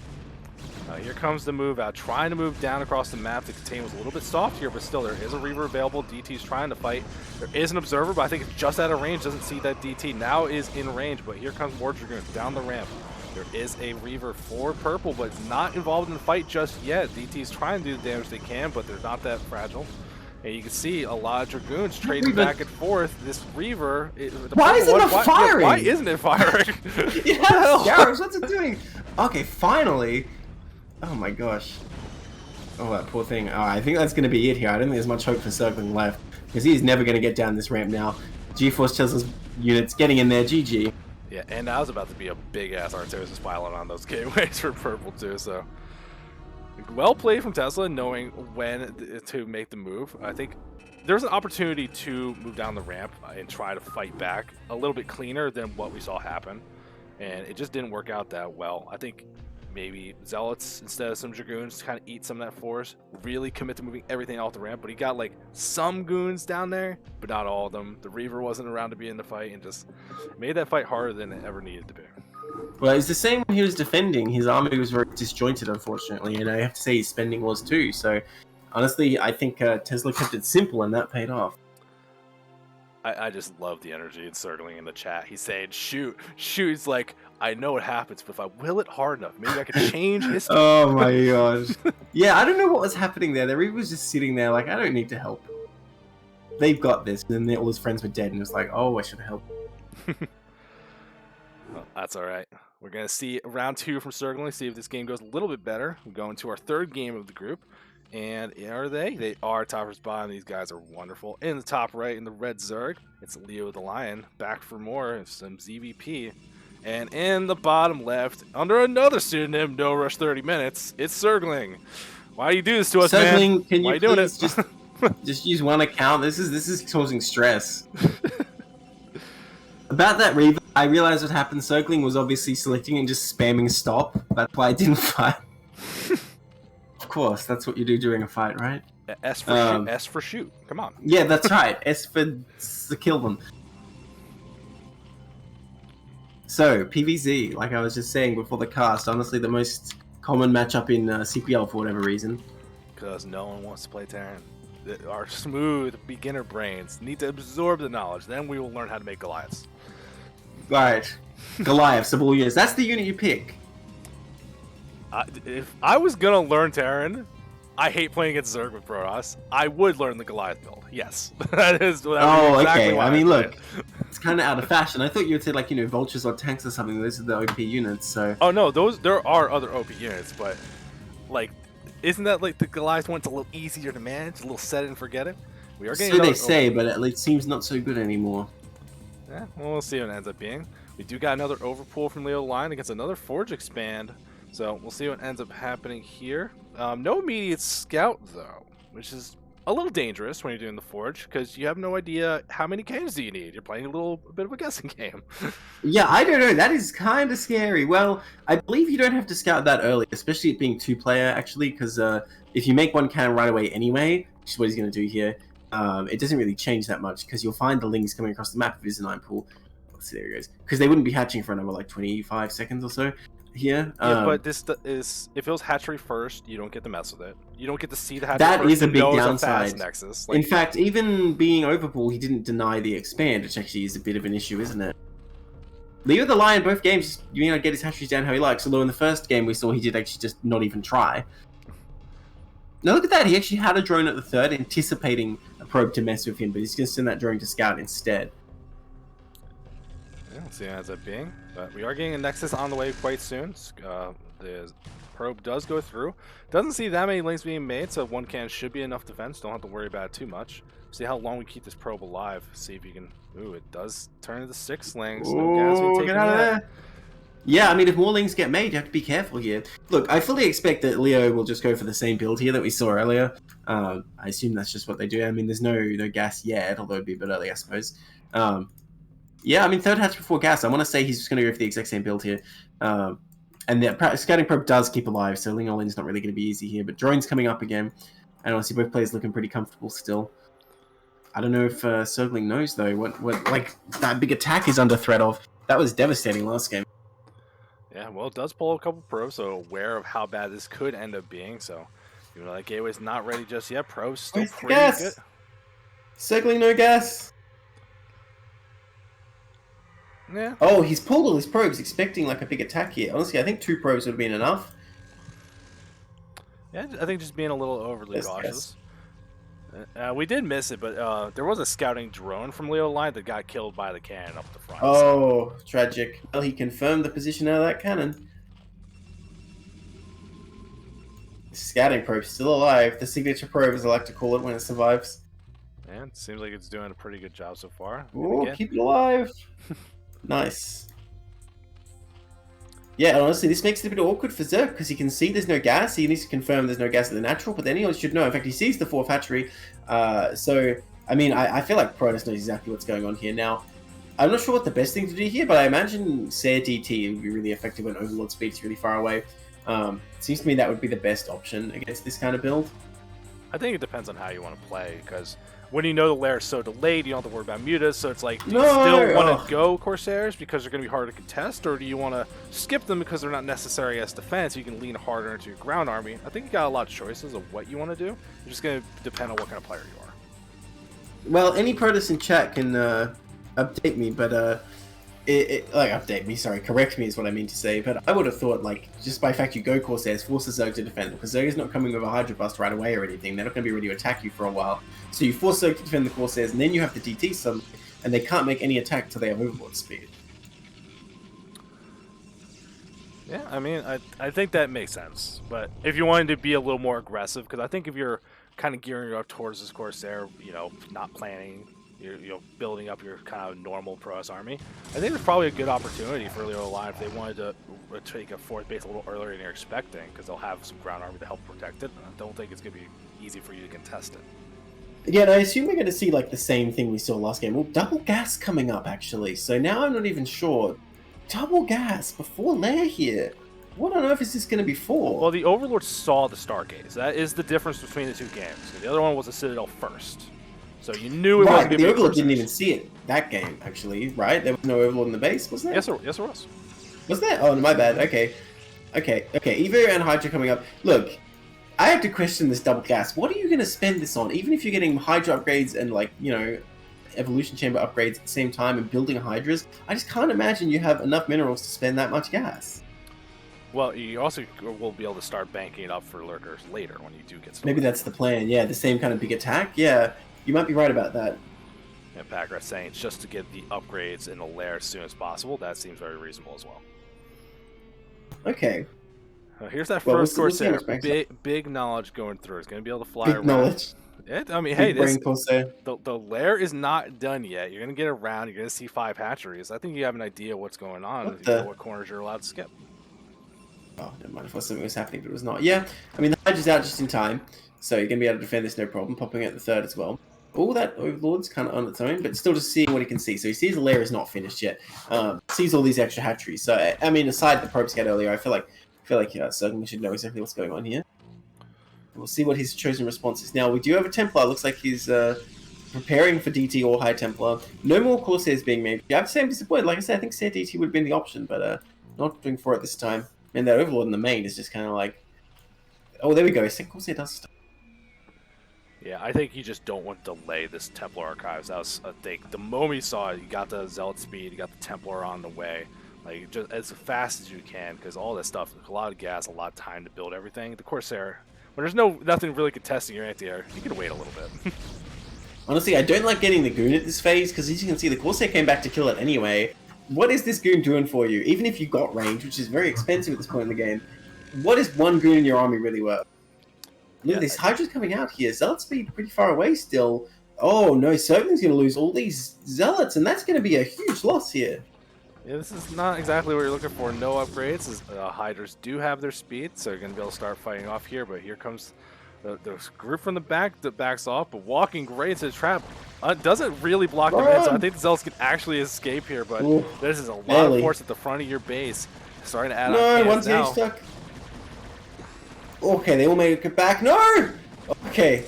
Here comes the move out, trying to move down across the map. The contain was a little bit soft here, but still there is a Reaver available. DT's trying to fight. There is an Observer, but I think it's just out of range. Doesn't see that DT. Now is in range, but here comes more Dragoons down the ramp. There is a Reaver for purple, but it's not involved in the fight just yet. DT's trying to do the damage they can, but they're not that fragile. And you can see a lot of Dragoons trading back and forth. This Reaver... Why isn't it firing? Why isn't it firing? Yeah, Scarabs, what's it doing? Okay, finally. Oh my gosh. Oh, that poor thing. Oh, I think that's going to be it here. I don't think there's much hope for Circling left, because he's never going to get down this ramp now. GeForceTesla's units getting in there. GG. Yeah, and that was about to be a big-ass Artosis pylon on those gateways for purple, too, so... Well played from Tesla, knowing when to make the move. I think there's an opportunity to move down the ramp and try to fight back a little bit cleaner than what we saw happen. And it just didn't work out that well. I think maybe Zealots, instead of some Dragoons, kind of eat some of that force, really commit to moving everything off the ramp. But he got like some goons down there, but not all of them. The Reaver wasn't around to be in the fight and just made that fight harder than it ever needed to be. Well, it's the same when he was defending. His army was very disjointed, unfortunately, and I have to say his spending was too. So, honestly, I think Tesla kept it simple, and that paid off. I just love the energy in Circling in the chat. He's saying, shoot. He's like, I know what happens, but if I will it hard enough, maybe I can change history. Oh my gosh. Yeah, I don't know what was happening there. The Reaver was just sitting there like, I don't need to help. They've got this. And then all his friends were dead, and it was like, oh, I should help. Well, that's all right. We're going to see round 2 from Circling, see if this game goes a little bit better. We go into our 3rd game of the group. And are they? They are toppers bottom. These guys are wonderful. In the top right, in the red Zerg, it's LEOTHELION. Back for more, some ZVP. And in the bottom left, under another pseudonym, No Rush 30 Minutes, it's Circling. Why do you do this to us, Circling, man? can Why you doing it? just use one account? This is causing stress. About that Reaver, I realized what happened. Circling was obviously selecting and just spamming stop. That's why I didn't fight. Of course, that's what you do during a fight, right? S for shoot. S for shoot. Come on. Yeah, that's right. S for to kill them. So, PvZ, like I was just saying before the cast, honestly the most common matchup in CPL for whatever reason. Because no one wants to play Terran. Our smooth beginner brains need to absorb the knowledge. Then we will learn how to make Goliaths. Right. Goliath, Sabul units. That's the unit you pick. If I was going to learn Terran, I hate playing against Zerg with Protoss. I would learn the Goliath build. Yes. That is exactly okay. why I mean, look, it's kind of out of fashion. I thought you would say, like, you know, vultures or tanks or something. Those are the OP units, so... Oh, no, there are other OP units, but, like, isn't that, like, the Goliath one's a little easier to manage? A little set it and forget it? We are getting so they say, but it seems not so good anymore. Yeah, well, we'll see what it ends up being. We do got another overpull from LEOTHELION against another Forge expand. So we'll see what ends up happening here. No immediate scout, though, which is a little dangerous when you're doing the Forge, because you have no idea how many games do you need. You're playing a bit of a guessing game. Yeah, I don't know. That is kind of scary. Well, I believe you don't have to scout that early, especially it being 2-player, actually, because if you make one cannon right away anyway, which is what he's going to do here, it doesn't really change that much, because you'll find the lings coming across the map if it's a 9 pool. Let's see, there he goes. Because they wouldn't be hatching for another, like, 25 seconds or so. Here, yeah, but this is if it was hatchery first, you don't get to mess with it. You don't get to see the hatchery that first. Is a big downside. Nexus. In fact, even being overpull, he didn't deny the expand, which actually is a bit of an issue, isn't it? LEOTHELION, both games, you know, get his hatcheries down how he likes. Although in the first game we saw he did actually just not even try. Now look at that, he actually had a drone at the 3rd, anticipating a probe to mess with him, but he's going to send that drone to scout instead. Yeah, let's see how it ends up being. But we are getting a Nexus on the way quite soon. The probe does go through. Doesn't see that many links being made, so 1 cannon should be enough defense. Don't have to worry about it too much. See how long we keep this probe alive. See if you can... Ooh, it does turn into 6 lings. No gas being taken get out of there. Yeah, I mean, if more lings get made, you have to be careful here. Look, I fully expect that Leo will just go for the same build here that we saw earlier. I assume that's just what they do. I mean, there's no gas yet, although it'd be a bit early, I suppose. Yeah, I mean, 3rd hatch before gas. I want to say he's just going to go for the exact same build here. And the scouting probe does keep alive, so Ling all-in is not really going to be easy here. But drone's coming up again. And honestly, both players looking pretty comfortable still. I don't know if SIRGLING knows, though, what like that big attack is under threat of. That was devastating last game. Yeah, well, it does pull a couple probes, so aware of how bad this could end up being. So, even though that gateway's not ready just yet, probes still pretty good. SIRGLING, no gas. Yeah. Oh, he's pulled all his probes, expecting like a big attack here. Honestly, I think 2 probes would have been enough. Yeah, I think just being a little overly cautious. We did miss it, but there was a scouting drone from LEOTHELION that got killed by the cannon up the front. Oh, so. Tragic. Well, he confirmed the position out of that cannon. Scouting probe still alive. The signature probe, as I like to call it, when it survives. And it seems like it's doing a pretty good job so far. Oh, keep it alive. Nice. Yeah, honestly, this makes it a bit awkward for Zerg because he can see there's no gas. He needs to confirm there's no gas at the natural, but then he should know. In fact, he sees the 4th hatchery. So, I mean, I feel like Protoss knows exactly what's going on here now. I'm not sure what the best thing to do here, but I imagine Sair DT would be really effective when Overlord speed is really far away. Seems to me that would be the best option against this kind of build. I think it depends on how you want to play, because when you know the lair is so delayed, you don't have to worry about mutas, so it's like, do you still want to go Corsairs because they're going to be harder to contest, or do you want to skip them because they're not necessary as defense, you can lean harder into your ground army? I think you got a lot of choices of what you want to do. It's just going to depend on what kind of player you are. Well, any Protoss in chat can update me, but correct me is what I mean to say, but I would have thought, like, just by fact you go Corsairs, force the Zerg to defend, because Zerg is not coming with a Hydra Bust right away or anything, they're not going to be ready to attack you for a while, so you force Zerg to defend the Corsairs, and then you have to DT some, and they can't make any attack until they have Overlord speed. Yeah, I mean, I think that makes sense, but if you wanted to be a little more aggressive, because I think if you're kind of gearing up towards this Corsair, you know, not planning, you're building up your kind of normal Protoss army, I think there's probably a good opportunity for LEOTHELION if they wanted to take a 4th base a little earlier than you're expecting, because they'll have some ground army to help protect it. I don't think it's going to be easy for you to contest it. Yeah, and I assume we're going to see, like, the same thing we saw last game. Well, double gas coming up, actually, so now I'm not even sure. Double gas before lair here. What on earth is this going to be for? Well, the Overlord saw the Stargaze. That is the difference between the two games. The other one was a Citadel first. So you knew it wasn't going to be the Overlord didn't even see it that game, actually, right? There was no Overlord in the base, was there? Yes, there was. Was there? Oh, my bad. Okay. Evo and Hydra coming up. Look, I have to question this double gas. What are you going to spend this on? Even if you're getting Hydra upgrades and, like, you know, Evolution Chamber upgrades at the same time and building Hydras, I just can't imagine you have enough minerals to spend that much gas. Well, you also will be able to start banking it up for lurkers later when you do get started. Maybe that's the plan, yeah. The same kind of big attack? Yeah, you might be right about that. And Packrat's saying it's just to get the upgrades in the lair as soon as possible. That seems very reasonable as well. Okay. Here's that first Corsair. Big knowledge going through. It's going to be able to fly around. Knowledge. I mean, hey, the lair is not done yet. You're going to get around. You're going to see 5 hatcheries. I think you have an idea what's going on. What corners you're allowed to skip. Oh, never mind. I thought something was happening, but it was not. Yeah, I mean, the Hydra's out just in time, so you're going to be able to defend this no problem, popping out the 3rd as well. All that Overlord's kind of on its own, but still just seeing what he can see. So he sees the lair is not finished yet. Sees all these extra hatcheries. So, I mean, aside the probe scout earlier, I feel like SIRGLING should know exactly what's going on here. We'll see what his chosen response is. Now, we do have a Templar. Looks like he's preparing for DT or High Templar. No more Corsairs being made. Yeah, I'm disappointed. Like I said, I think Sair DT would have been the option, but not doing for it this time. And that Overlord in the main is just kind of like... Oh, there we go. Corsair does stuff. Yeah, I think you just don't want to delay this Templar Archives. That was a thing. The moment you saw it, you got the Zealot speed, you got the Templar on the way. Like, just as fast as you can, because all this stuff, a lot of gas, a lot of time to build everything. The Corsair, when there's nothing really contesting your anti-air, you can wait a little bit. Honestly, I don't like getting the Goon at this phase, because as you can see, the Corsair came back to kill it anyway. What is this Goon doing for you? Even if you got range, which is very expensive at this point in the game, what is one Goon in your army really worth? Look at this, Hydra's coming out here. Zealot speed pretty far away still. Oh no, SIRGLING's going to lose all these Zealots, and that's going to be a huge loss here. Yeah, this is not exactly what you're looking for. No upgrades. Hydras do have their speed, so you're going to be able to start fighting off here, but here comes the group from the back that backs off, but walking right into the trap. Doesn't really block them in, so I think the Zealots can actually escape here, but this is a lot of force at the front of your base. Starting to add on one's getting stuck. Okay, they all made it back. No! Okay.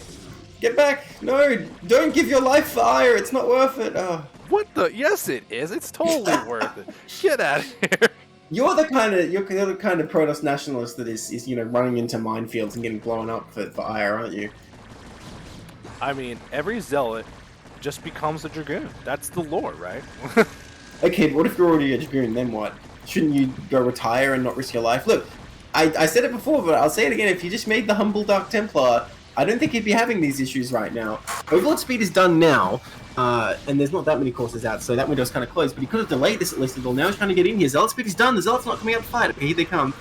Get back. No, don't give your life for ire. It's not worth it. Oh. What the? Yes, it is. It's totally worth it. Get out of here. You're the kind of Protoss nationalist that is running into minefields and getting blown up for ire, aren't you? I mean, every Zealot just becomes a Dragoon. That's the lore, right? Okay, but what if you're already a Dragoon, then what? Shouldn't you go retire and not risk your life? Look, I said it before, but I'll say it again. If you just made the humble Dark Templar, I don't think you'd be having these issues right now. Overlord speed is done now, and there's not that many courses out, so that window's kind of closed. But he could have delayed this at least a little. Now he's trying to get in here. Zealot speed is done. The Zealot's not coming out to fight. Okay, here they come.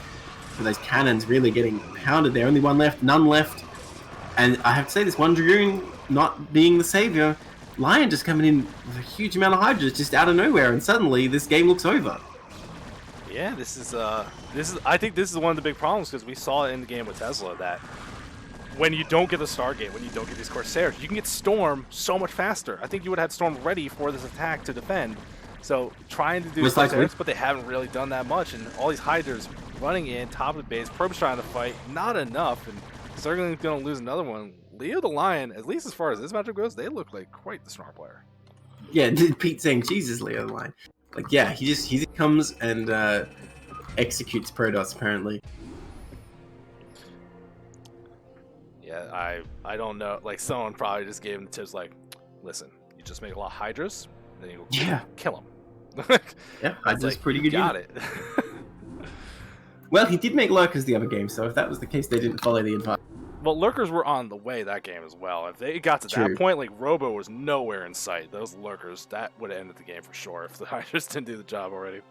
But those cannons really getting pounded there. Only one left, none left. And I have to say, this one Dragoon not being the savior, Lion just coming in with a huge amount of Hydras just out of nowhere, and suddenly this game looks over. Yeah, this is I think this is one of the big problems, because we saw it in the game with Tesla that when you don't get the Stargate, when you don't get these Corsairs, you can get Storm so much faster. I think you would have had Storm ready for this attack to defend. So trying to do Corsairs, but they haven't really done that much, and all these Hydras running in, top of the base, Probe's trying to fight, not enough, and Zergling's going to lose another one. Leo the Lion, at least as far as this matchup goes, they look like quite the strong player. Yeah, Pete saying, Jesus, Leo the Lion. Like, yeah, he just comes and executes Protoss, apparently. Yeah, I don't know. Like, someone probably just gave him the tips, like, listen, you just make a lot of Hydras, then you go kill them. Yeah, Hydra's like, pretty good. Got it. Well, he did make Lurkers the other game, so if that was the case, they didn't follow the advice. Well, Lurkers were on the way that game as well. If they got to that point, like, Robo was nowhere in sight. Those Lurkers, that would have ended the game for sure if the Hydras didn't do the job already.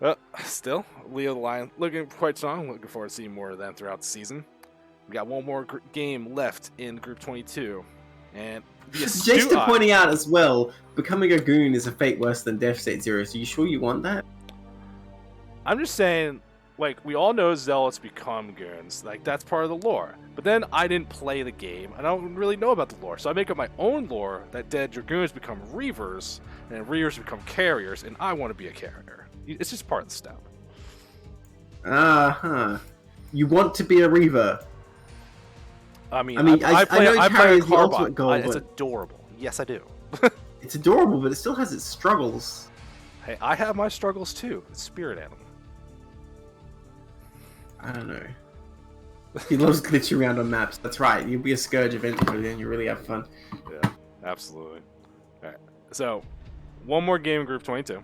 But still, Leo the Lion looking quite strong. Looking forward to seeing more of them throughout the season. We got one more game left in Group 22. And Jason pointing out as well, becoming a goon is a fate worse than death, Saetzero. So you sure you want that? I'm just saying, like, we all know Zealots become goons. Like, that's part of the lore. But then I didn't play the game. I don't really know about the lore. So I make up my own lore that dead Dragoons become Reavers, and Reavers become carriers, and I want to be a carrier. It's just part of the step. You want to be a Reaver? I play a Carbot. It's adorable. Yes, I do. It's adorable, but it still has its struggles. Hey, I have my struggles too. It's spirit animal. I don't know. He loves glitching around on maps. That's right. You'll be a Scourge eventually, and you really have fun. Yeah, absolutely. All right. So, one more game in Group 22.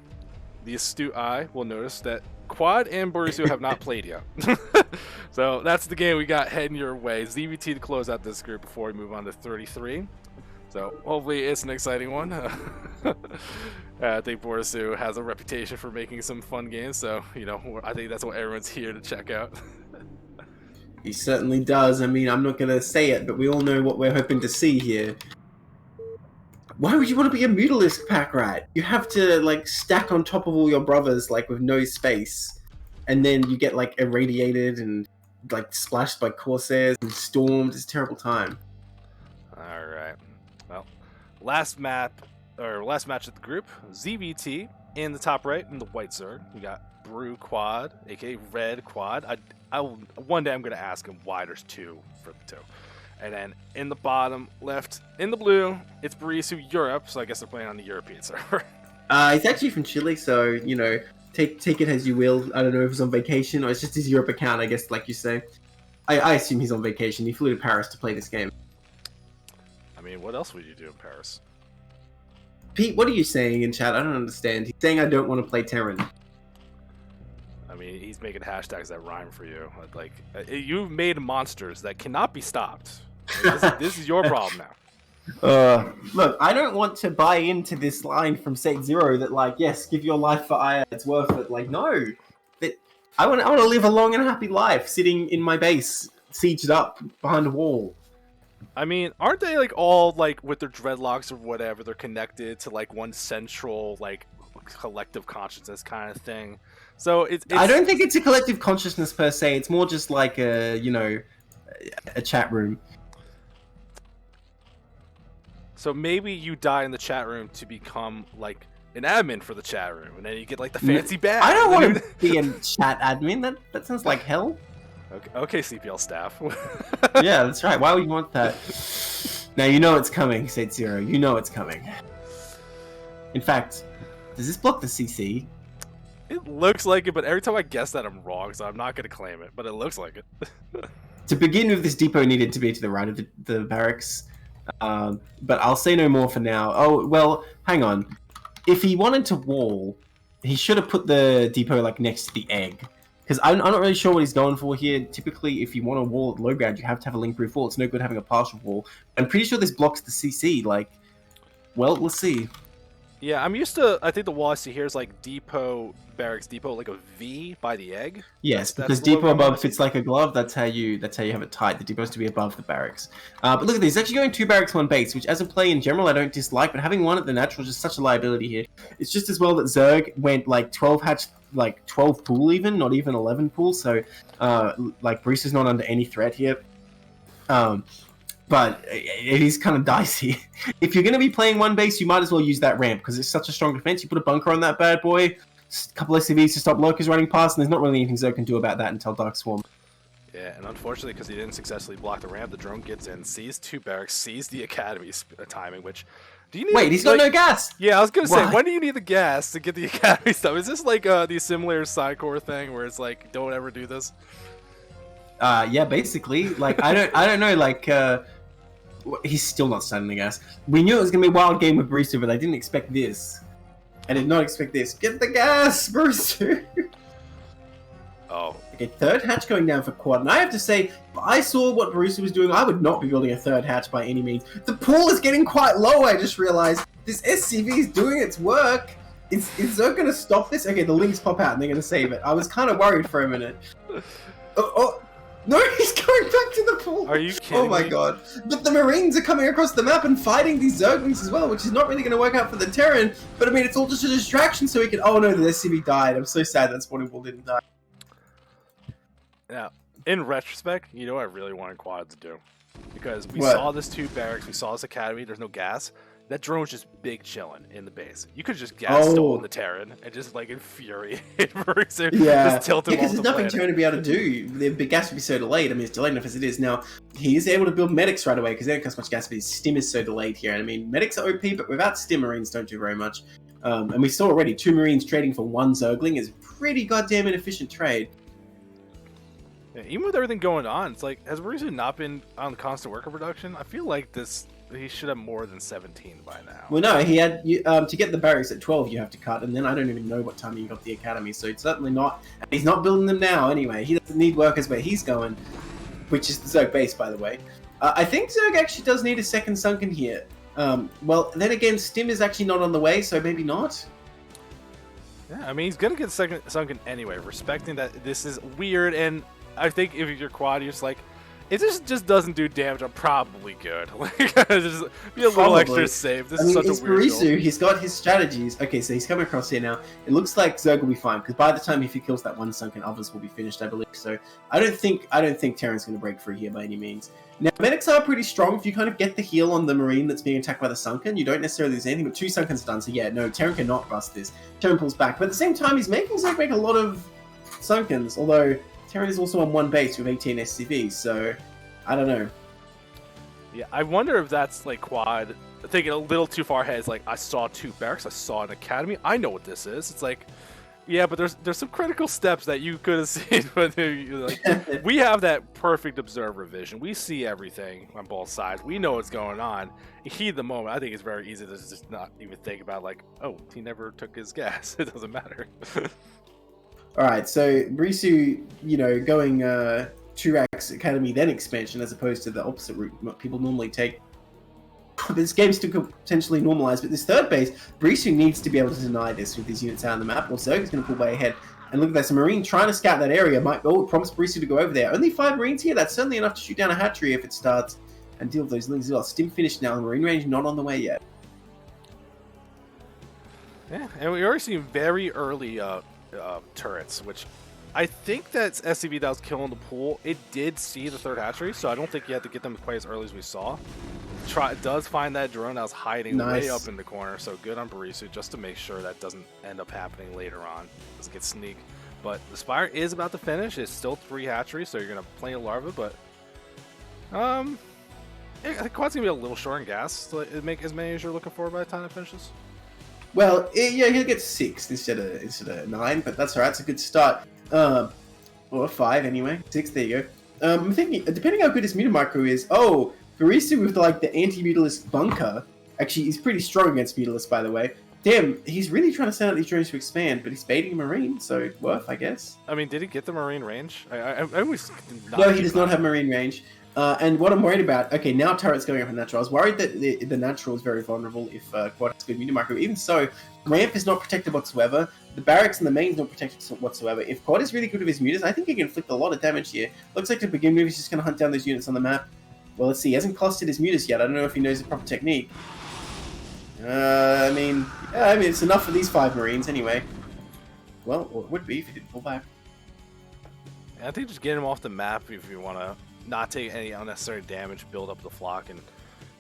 The astute eye will notice that Quad and Borisu have not played yet. So that's the game we got heading your way. ZVT to close out this group before we move on to 33. So hopefully it's an exciting one. I think Borisu has a reputation for making some fun games, so I think that's what everyone's here to check out. He certainly does. I mean, I'm not going to say it, but we all know what we're hoping to see here. Why would you want to be a Mutalisk pack rat? You have to, like, stack on top of all your brothers, like, with no space. And then you get, like, irradiated and, like, splashed by Corsairs and stormed. It's a terrible time. Alright. Well, last match of the group, ZVT in the top right in the white Zerg. We got BROWNMAMBA, aka RED.QUAD. One day I'm going to ask him why there's two for the two. And then in the bottom left, in the blue, it's Borisu Europe, so I guess they're playing on the European server. He's actually from Chile, so, take it as you will. I don't know if he's on vacation or it's just his Europe account, I guess, like you say. I assume he's on vacation. He flew to Paris to play this game. I mean, what else would you do in Paris? Pete, what are you saying in chat? I don't understand. He's saying I don't want to play Terran. I mean, he's making hashtags that rhyme for you. Like, you've made monsters that cannot be stopped. This is your problem now. Look, I don't want to buy into this line from Saetzero that, like, yes, give your life for Aya, it's worth it. Like, no. I want to live a long and happy life sitting in my base, sieged up behind a wall. I mean, aren't they, like, all, like, with their dreadlocks or whatever, they're connected to, like, one central, like, collective consciousness kind of thing? So it's I don't think it's a collective consciousness per se. It's more just like a chat room. So maybe you die in the chat room to become like an admin for the chat room, and then you get like the fancy badge. I don't want to be a chat admin. That sounds like hell. Okay, CPL staff. Yeah, that's right. Why would you want that? Now you know it's coming, Saetzero. You know it's coming. In fact, does this block the CC? It looks like it, but every time I guess that I'm wrong, so I'm not going to claim it, but it looks like it. To begin with, this depot needed to be to the right of the barracks, but I'll say no more for now. Oh, well, hang on. If he wanted to wall, he should have put the depot, like, next to the egg. Because I'm not really sure what he's going for here. Typically, if you want to wall at low ground, you have to have a link-proof wall. It's no good having a partial wall. I'm pretty sure this blocks the CC, like, well, we'll see. Yeah, I'm used to. I think the wall I see here is like depot, barracks depot, like a V by the egg. Yes, That's because the logo depot I'm above used to. fits like a glove. That's how you have it tight. The depot's to be above the barracks. But look at this. It's actually going 2 barracks, 1 base, which as a play in general I don't dislike. But having one at the natural is just such a liability here. It's just as well that Zerg went like 12 hatch, like 12 pool even, not even 11 pool. So like Bruce is not under any threat here. But it is kind of dicey. If you're going to be playing 1 base, you might as well use that ramp because it's such a strong defense. You put a bunker on that bad boy, a couple SCVs to stop lurkers running past, and there's not really anything Zerg can do about that until Dark Swarm. Yeah, and unfortunately, because he didn't successfully block the ramp, the drone gets in, sees 2 barracks, sees the academy's timing, which... Do you need, Wait, he's got no gas! Yeah, I was going to say, Why? when do you need the gas to get the academy stuff? Is this like the similar Sidecore thing where it's like, don't ever do this? Yeah, basically. Like, I don't know, like... he's still not starting the gas. We knew it was going to be a wild game with Borisu, but I didn't expect this. I did not expect this. Get the gas, Borisu! Oh. Okay, 3rd hatch going down for quad. And I have to say, if I saw what Borisu was doing, I would not be building a 3rd hatch by any means. The pool is getting quite low, I just realized. This SCV is doing its work. Is Zerg going to stop this? Okay, the links pop out and they're going to save it. I was kind of worried for a minute. Oh, no, he's going back to the pool. Are you kidding Oh my me? god. But the Marines are coming across the map and fighting these Zerglings as well, which is not really going to work out for the Terran. But I mean, it's all just a distraction so he can... Oh no, the SCV died. I'm so sad that Spawning Bull didn't die. Now, in retrospect, you know what I really wanted Quad to do? Because we What? saw this 2 barracks, we saw this academy, there's no gas. That drone's just big chilling in the base. You could just gas stolen the Terran and just like infuriate Borisu. Yeah, Just tilt him because off there's the nothing planet. Terran to be able to do. The gas would be so delayed. I mean, it's delayed enough as it is. Now, he is able to build medics right away because they don't cost much gas, but his stim is so delayed here. And I mean, medics are OP, but without stim, Marines don't do very much. And we saw already 2 Marines trading for 1 Zergling is a pretty goddamn inefficient trade. Yeah, even with everything going on, it's like, has Borisu not been on the constant worker production? I feel like he should have more than 17 by now. Well, no, he had to get the barracks at 12. You have to cut, and then I don't even know what time he got the academy. So it's certainly not. He's not building them now anyway. He doesn't need workers where he's going, which is the Zerg base, by the way. I think Zerg actually does need a 2nd sunken here. Well, then again, stim is actually not on the way, so maybe not. Yeah, I mean, he's gonna get sunken anyway, respecting that this is weird, and I think if you're Quad, you're just like, if this just doesn't do damage, I'm probably good. Like, just be a little extra safe. This is such a weird Borisu, goal. he's got his strategies. Okay, so he's coming across here now. It looks like Zerg will be fine, because by the time if he kills that 1 sunken, others will be finished, I believe. So I don't think Terran's going to break free here by any means. Now, medics are pretty strong. If you kind of get the heal on the Marine that's being attacked by the sunken, you don't necessarily lose anything, but 2 sunkens are done. So yeah, no, Terran cannot bust this. Terran pulls back, but at the same time, he's making Zerg make a lot of sunkens, although Terran is also on 1 base with 18 SCVs, so I don't know. Yeah, I wonder if that's like Quad thinking a little too far ahead. It's like, I saw 2 barracks, I saw an academy, I know what this is. It's like, yeah, but there's some critical steps that you could have seen. But like, we have that perfect observer vision. We see everything on both sides. We know what's going on. Heat of the moment, I think it's very easy to just not even think about like, oh, he never took his gas. It doesn't matter. Alright, so Borisu, going 2 racks academy then expansion as opposed to the opposite route what people normally take. This game still could potentially normalize, but this 3rd base, Borisu needs to be able to deny this with these units out on the map, or Zerg is going to pull way ahead. And look at that, so Marine trying to scout that area might promise Borisu to go over there. Only 5 Marines here, that's certainly enough to shoot down a hatchery if it starts and deal with those links as well. Stim finished now, Marine range not on the way yet. Yeah, and we already seen very early turrets, which I think that SCV that was killing the pool, it did see the 3rd hatchery, so I don't think you had to get them quite as early as we saw. It does find that drone that was hiding way up in the corner, so good on Borisu just to make sure that doesn't end up happening later on. Doesn't get sneak. But the Spire is about to finish. It's still 3 hatcheries, so you're going to play a larva, but I think Quad's going to be a little short in gas to make as many as you're looking for by the time it finishes. Well, yeah, he'll get 6 instead of 9, but that's alright, it's a good start. Or 5 anyway. 6, there you go. I'm thinking, depending how good his Mutamicro is, Borisu with like the anti-mutalist bunker, actually he's pretty strong against mutalists, by the way. Damn, he's really trying to send out these drones to expand, but he's baiting a Marine, so worth, I guess. I mean, did he get the Marine range? I always No, he does not have Marine range. And what I'm worried about, okay, now turret's going up in natural. I was worried that the natural is very vulnerable if Quad has good meter micro. Even so, ramp is not protected whatsoever. The barracks and the main's not protected whatsoever. If Quad is really good with his mutas, I think he can inflict a lot of damage here. Looks like to begin with, he's just going to hunt down those units on the map. Well, let's see. He hasn't clustered his mutas yet. I don't know if he knows the proper technique. I mean, it's enough for these 5 Marines anyway. Well, it would be if he didn't pull back. I think just get him off the map if you want to not take any unnecessary damage, build up the flock, and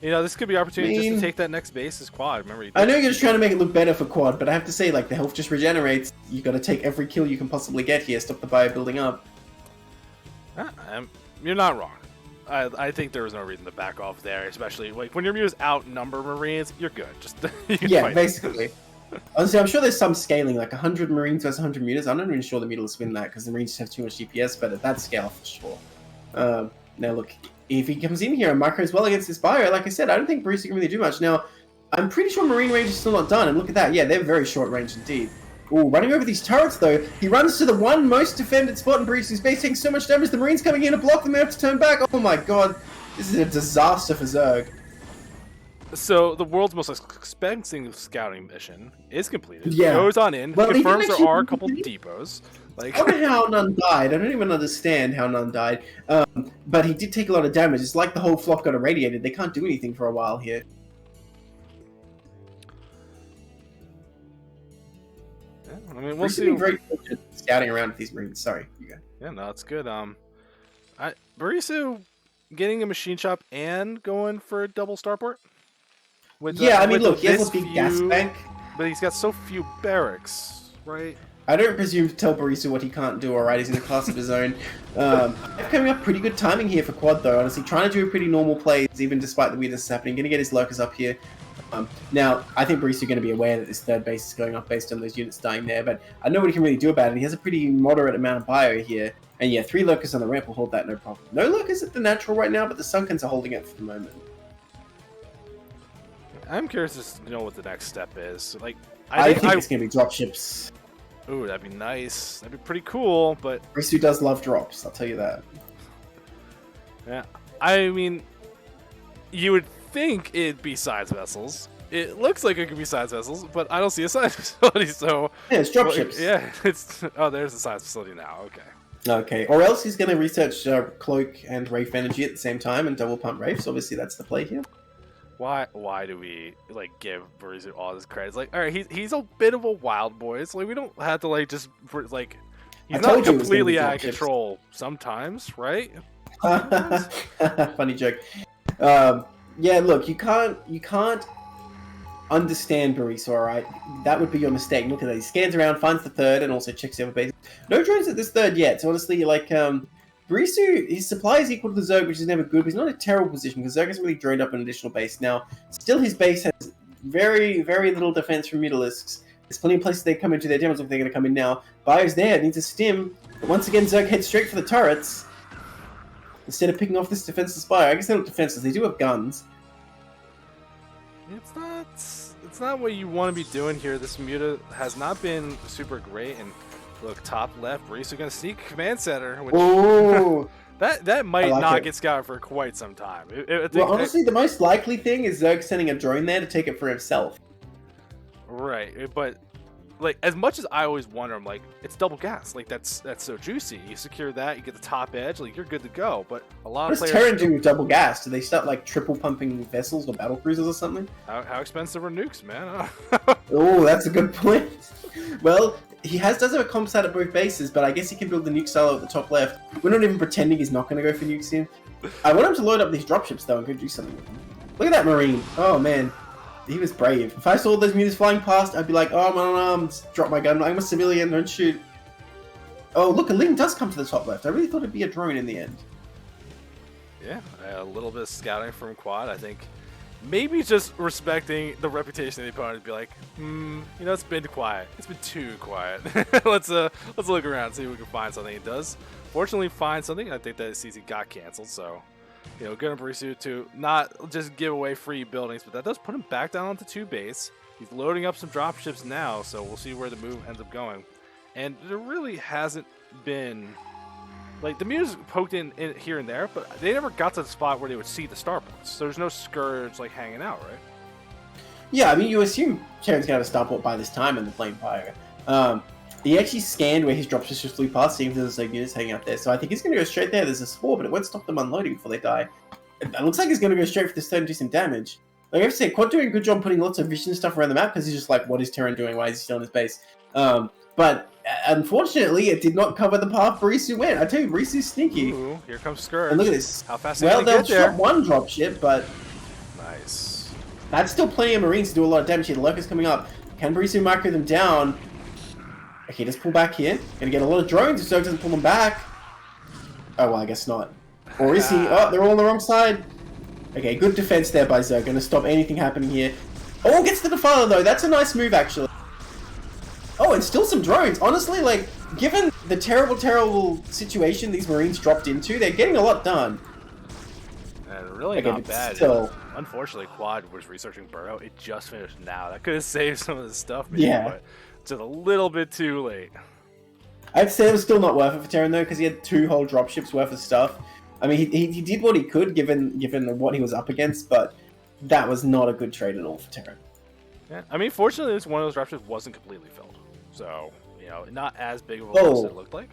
this could be an opportunity just to take that next base as Quad. Remember, I know you're just trying to make it look better for Quad, but I have to say, like, the health just regenerates. You got to take every kill you can possibly get here. Stop the bio building up. You're not wrong. I think there was no reason to back off there, especially like when your mutas outnumber Marines. You're good. Just yeah, basically. Honestly, I'm sure there's some scaling, like 100 Marines versus 100 mutas. I'm not even sure the mutas win that because the Marines just have too much DPS, but at that scale, for sure. Now, look, if he comes in here and micros well against this bio, like I said, I don't think Borisu can really do much. Now, I'm pretty sure Marine range is still not done, and look at that. Yeah, they're very short range indeed. Ooh, running over these turrets, though. He runs to the one most defended spot in Borisu's base, taking so much damage. The Marines coming in to block them, they have to turn back. Oh my god. This is a disaster for Zerg. So, the world's most expensive scouting mission is completed. Yeah. Goes on in, well, confirms there are a couple depots. Like, I don't know how none died. I don't even understand how none died. But he did take a lot of damage. It's like the whole flock got irradiated. They can't do anything for a while here. Yeah, I mean, we'll see. Very good scouting around with these Marines. Sorry, you go. Yeah, no, it's good. Borisu getting a machine shop and going for a double starport. I mean, look, he has a big gas bank, but he's got so few barracks, right? I don't presume to tell Borisu what he can't do, alright? He's in a class of his own. They're coming up pretty good timing here for Quad, though, honestly. Trying to do pretty normal plays, even despite the weirdness happening. Going to get his lurkers up here. Now, I think Borisu is going to be aware that this third base is going up based on those units dying there, but I know what he can really do about it. He has a pretty moderate amount of bio here. And yeah, 3 lurkers on the ramp will hold that no problem. No lurkers at the natural right now, but the Sunkens are holding it for the moment. I'm curious to know what the next step is. Like, I think it's going to be dropships. Ooh, that'd be nice. That'd be pretty cool, but... Borisu does love drops, I'll tell you that. Yeah, I mean, you would think it'd be sides vessels. It looks like it could be sides vessels, but I don't see a sides facility, so... Yeah, it's dropships. Yeah, it's... Oh, there's the sides facility now, okay. Okay, or else he's going to research Cloak and Wraith Energy at the same time and double pump Wraiths. Obviously, that's the play here. Why do we like give Borisu all this credit? It's like, all right, he's a bit of a wild boy. It's like we don't have to like just like he's not completely out of control sometimes, right? Funny joke. Yeah, look, you can't understand Borisu, alright? That would be your mistake. Look at that. He scans around, finds the third, and also checks the other bases. No drones at this third yet, so honestly, like, Borisu, his supply is equal to the Zerg, which is never good, but he's not in a terrible position, because Zerg has really droned up an additional base. Now, still his base has very, very little defense from Mutalisks. There's plenty of places they come into. Their demos if they're going to come in now. Bio's there, needs a stim. But once again, Zerg heads straight for the turrets. Instead of picking off this defenseless Bio. I guess they're not defenseless, they do have guns. It's not what you want to be doing here. This Muta has not been super great, and look, top left, Borisu gonna sneak command center, which that might not get scouted for quite some time. Well, honestly, the most likely thing is Zerg sending a drone there to take it for himself. Right, but like as much as I always wonder, I'm like, it's double gas. Like that's so juicy. You secure that, you get the top edge, like you're good to go. But a lot of players. What does Terran do with double gas? Do they start like triple pumping vessels or battle cruisers or something? How expensive are nukes, man? Oh, that's a good point. Well, he does have a comp set at both bases, but I guess he can build the nuke silo at the top left. We're not even pretending he's not going to go for nukes here. I want him to load up these dropships though and go do something with them. Look at that Marine. Oh man. He was brave. If I saw those mutas flying past, I'd be like, oh, I'm unarmed, drop my gun. I'm a civilian, don't shoot. Oh, look, a Ling does come to the top left. I really thought it'd be a drone in the end. Yeah, a little bit of scouting from Quad. I think maybe just respecting the reputation of the opponent to be like, it's been quiet. It's been too quiet. let's look around and see if we can find something. It does. Fortunately, find something. I think that CC got canceled, so... good on Borisu to not just give away free buildings, but that does put him back down onto 2 base. He's loading up some dropships now, so we'll see where the move ends up going. And there really hasn't been Like, the Muse poked in here and there, but they never got to the spot where they would see the starports. So there's no Scourge, like, hanging out, right? Yeah, I mean, you assume Terran's going to have a starport by this time in the Flame Fire. He actually scanned where his dropships just flew past, seeing there's like units hanging out there. So I think he's going to go straight there. There's a spore, but it won't stop them unloading before they die. It looks like he's going to go straight for this turn and do some damage. Like I have to say, Quad doing a good job putting lots of vision stuff around the map, because he's just like, what is Terran doing? Why is he still on his base? But unfortunately, it did not cover the path Borisu went. I tell you, Borisu's sneaky. Ooh, here comes Scourge. And look at this. How fast Well, they they'll get there? shot one dropship, but Nice. that's still plenty of Marines to do a lot of damage here. The Lurker's coming up. Can Borisu micro them down? Okay, just pull back here. Gonna get a lot of drones if Zerg doesn't pull them back. Oh, well, I guess not. Or is he? Oh, they're all on the wrong side. Okay, good defense there by Zerg. Gonna stop anything happening here. Oh, gets the Defiler, though. That's a nice move, actually. Oh, and still some drones. Honestly, like, given the terrible, terrible situation these Marines dropped into, they're getting a lot done. And really Okay, not but bad. still. Unfortunately, Quad was researching Burrow. It just finished now. That could have saved some of the stuff, maybe, Yeah. but just a little bit too late. I'd say it was still not worth it for Terran, though, because he had 2 whole dropships worth of stuff. I mean, he did what he could, given what he was up against, but that was not a good trade at all for Terran. Yeah, I mean, fortunately, this one of those dropships wasn't completely filled. So, you know, not as big of a loss as it looked like.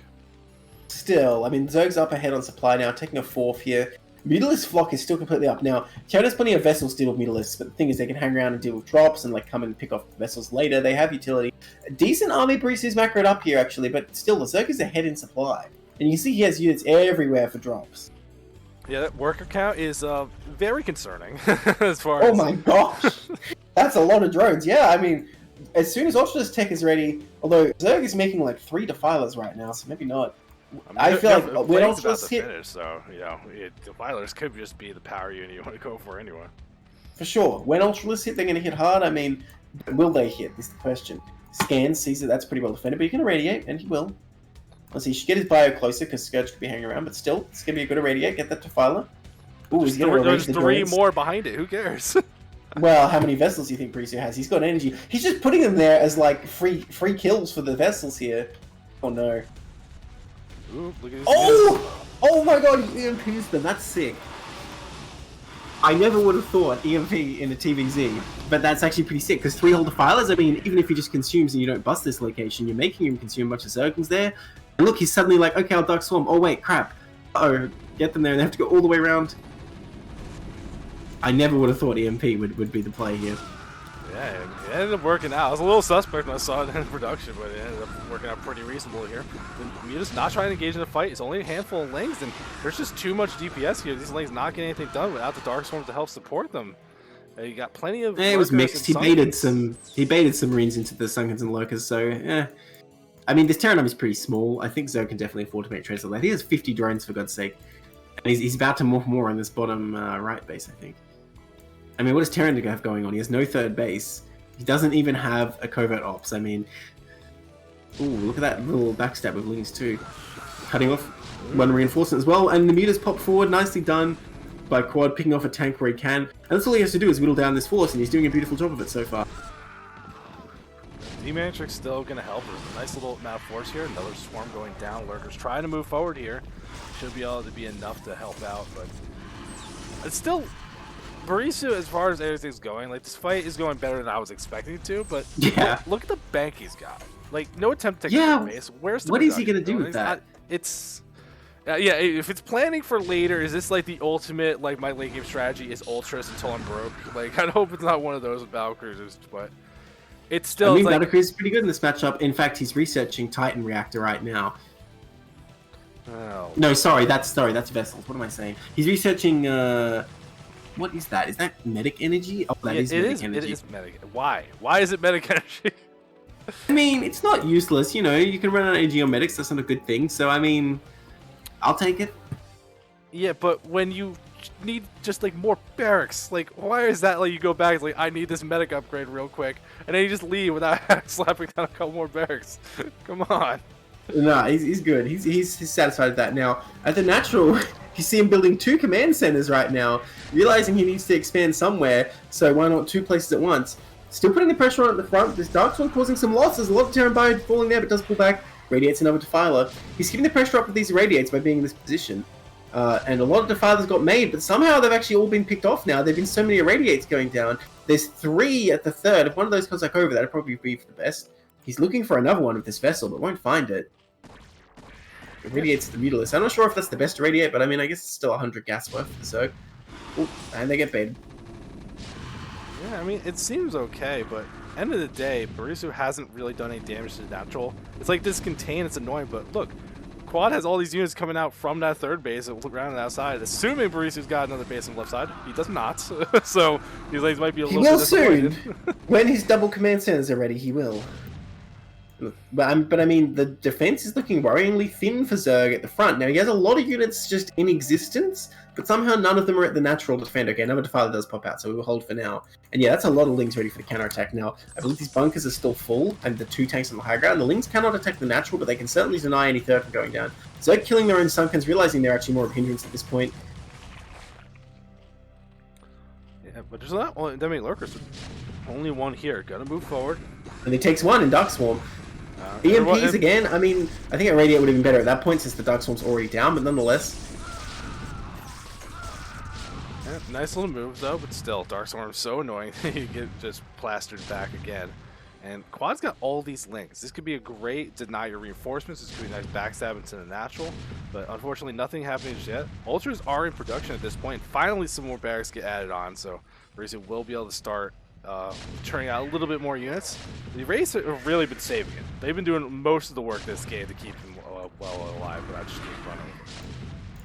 Still, I mean, Zerg's up ahead on supply now, taking a 4th here. Mutalisk flock is still completely up now. Terran has plenty of vessels to deal with Mutalisks, but the thing is, they can hang around and deal with drops and like come and pick off vessels later. They have utility. A decent army Breeze is macroed up here actually, but still, the Zerg is ahead in supply, and you see he has units everywhere for drops. Yeah, that worker count is very concerning as far as. Oh my gosh, that's a lot of drones. Yeah, I mean, as soon as Ultra's tech is ready, although Zerg is making like 3 Defilers right now, so maybe not. I feel like when Ultra's hit, finish, so you know, Defilers could just be the power unit you want to go for anyway. For sure, when Ultra's hit, they're going to hit hard. I mean, will they hit? Is the question. Scan sees that that's pretty well defended, but he can irradiate, and he will. Let's see, he should get his bio closer because Scourge could be hanging around, but still, it's going to be a good irradiate. Get that Defiler. Ooh, he's going to There's the 3 drones. more behind it. Who cares? Well, how many vessels do you think Borisu has? He's got energy. He's just putting them there as like free kills for the vessels here. Oh no. Ooh, look at this. Oh my god, he EMPs them. That's sick. I never would have thought EMP in a TVZ, but that's actually pretty sick because 3 whole Defilers, I mean, even if he just consumes and you don't bust this location, you're making him consume a bunch of Zerglings there. And look, he's suddenly like, okay, I'll Dark Swarm. Oh wait, crap. Uh-oh, get them there and they have to go all the way around. I never would have thought EMP would be the play here. Yeah, it ended up working out. I was a little suspect when I saw it in production, but it ended up working out pretty reasonable here. We're just not trying to engage in the fight. It's only a handful of lanes, and there's just too much DPS here. These lanes not getting anything done without the Dark Swarm to help support them. You got plenty of. Yeah, it was mixed. He baited some Marines into the Sunkens and Lurkers, so yeah. I mean, this Terran army is pretty small. I think Zerg can definitely afford to make trades like that. He has 50 drones, for God's sake. And he's about to morph more on this bottom right base, I think. I mean, what does Terran have going on? He has no 3rd base. He doesn't even have a covert ops. I mean, ooh, look at that little backstab of Lings too. Cutting off one reinforcement as well. And the Mutas pop forward. Nicely done by Quad, picking off a tank where he can. And that's all he has to do is whittle down this force, and he's doing a beautiful job of it so far. D-Matrix still going to help. There's a nice little amount of force here. Another swarm going down. Lurkers trying to move forward here. Should be able to be enough to help out, but it's still Borisu, as far as everything's going, like, this fight is going better than I was expecting it to, but yeah, look at the bank he's got. Like, no attempt to take the base. Where's the what is he going to do with that? Yeah, if it's planning for later, is this like the ultimate, like, my late game strategy is Ultras until I'm broke? Like, I hope it's not one of those with Battlecruisers, but it's still. I mean, like, Battlecruiser is pretty good in this matchup. In fact, he's researching Titan Reactor right now. Oh. No, sorry, that's Vessels. What am I saying? He's researching. What is that? Is that medic energy? Oh, that is medic energy. It is medic. Why? Why is it medic energy? I mean, it's not useless. You know, you can run out of energy on medics. That's not a good thing. So, I mean, I'll take it. Yeah, but when you need just like more barracks, like, why is that? Like, you go back, like, I need this medic upgrade real quick, and then you just leave without slapping down a couple more barracks. Come on. No, he's good. He's satisfied with that. Now, at the natural, you see him building 2 command centers right now, realizing he needs to expand somewhere, so why not 2 places at once? Still putting the pressure on at the front. This Dark Swarm causing some losses. A lot of Terran Bio falling there, but does pull back. Radiates another Defiler. He's keeping the pressure up with these Radiates by being in this position. And a lot of Defilers got made, but somehow they've actually all been picked off now. There have been so many Irradiates going down. There's 3 at the third. If one of those comes back over, that'd probably be for the best. He's looking for another one with this vessel, but won't find it. Irradiates the Mutalist. I'm not sure if that's the best Irradiate, but I mean, I guess it's still 100 gas worth for Zerg. Ooh, and they get baited. Yeah, I mean, it seems okay, but end of the day, Borisu hasn't really done any damage to the natural. It's like this contain, it's annoying, but look, Quad has all these units coming out from that third base and around the outside, assuming Borisu's got another base on the left side. He does not, so these lanes might be a little bit disappointed. He will soon! When his double command centers are ready, he will. But I mean, the defense is looking worryingly thin for Zerg at the front. Now, he has a lot of units just in existence, but somehow none of them are at the natural to defend. Okay, another Defiler does pop out, so we will hold for now. And yeah, that's a lot of Lings ready for the counterattack now. I believe these bunkers are still full, and the 2 tanks on the high ground. The Lings cannot attack the natural, but they can certainly deny any third from going down. Zerg killing their own Sunkens, realizing they're actually more of a hindrance at this point. Yeah, but there's not that many lurkers. Only one here. Gonna move forward. And he takes one in Dark Swarm. EMPs again. I mean, I think a Radiate would have been better at that point since the Dark Swarm's already down, but nonetheless. Yeah, nice little moves though, but still, Dark Swarm's so annoying. You get just plastered back again. And Quad's got all these links. This could be a great deny your reinforcements. This could be a nice backstab into the natural, but unfortunately nothing happening just yet. Ultras are in production at this point. Finally, some more barracks get added on, so Borisu will be able to start turning out a little bit more units. The Rays have really been saving it. They've been doing most of the work this game to keep him well alive, but I just keep running.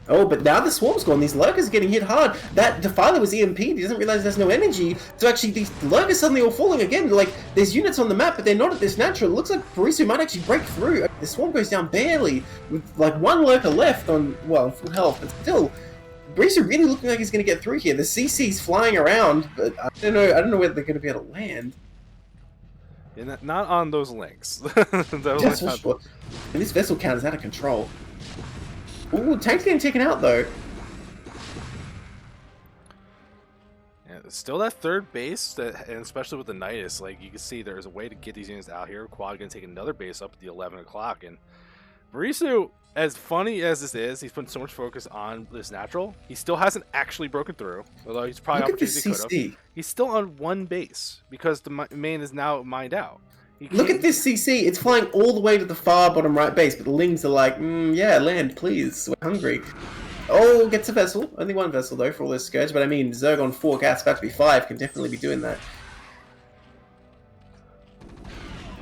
Oh, but now the Swarm's gone. These Lurkers are getting hit hard. That Defiler was EMP'd. He doesn't realize there's no energy. So actually, these Lurkers suddenly all falling again. Like, there's units on the map, but they're not at this natural. It looks like Borisu might actually break through. The Swarm goes down barely, with like 1 Lurker left on, well, full health, but still, Borisu really looking like he's going to get through here. The CC's flying around, but I don't know whether they're going to be able to land. Yeah, not on those links. That's for sure. And this vessel count is out of control. Ooh, tank's getting taken out though. Yeah, still that third base, and especially with the Nidus, like you can see there's a way to get these units out here. Quad going to take another base up at the 11 o'clock, and Borisu, as funny as this is, he's putting so much focus on this natural. He still hasn't actually broken through, although he's probably opportunity could have. He's still on 1 base because the main is now mined out. Look at this CC. It's flying all the way to the far bottom right base, but the Lings are like, yeah, land, please. We're hungry. Oh, gets a vessel. Only 1 vessel, though, for all this Scourge. But I mean, Zerg on 4 gas, about to be 5, can definitely be doing that.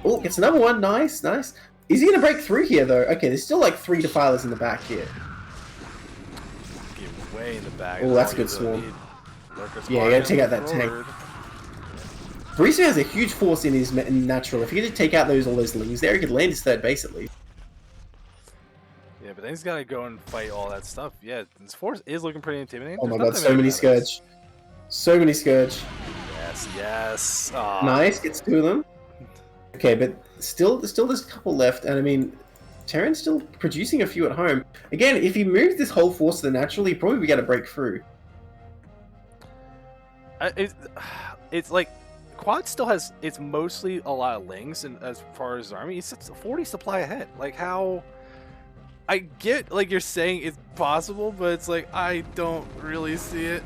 Oh, gets another one. Nice, nice. Is he going to break through here, though? Okay, there's still like 3 Defilers in the back here. Get way in the back. Oh, that's a good Swarm. Yeah, you got to take out that tank. Borisu has a huge force in his natural. If he could just take out all those Lings there, he could land his 3rd base at least. Yeah, but then he's got to go and fight all that stuff. Yeah, this force is looking pretty intimidating. Oh my god, so many Scourge. So many Scourge. Yes, yes. Nice, gets 2 of them. Okay, but still there's a couple left, and I mean, Terran's still producing a few at home. Again, if he moves this whole force to the natural, he'd probably be able to break through. It's like, Quad still has, it's mostly a lot of Lings, and as far as army, he's 40 supply ahead. Like, how, I get, like, you're saying it's possible, but it's like, I don't really see it.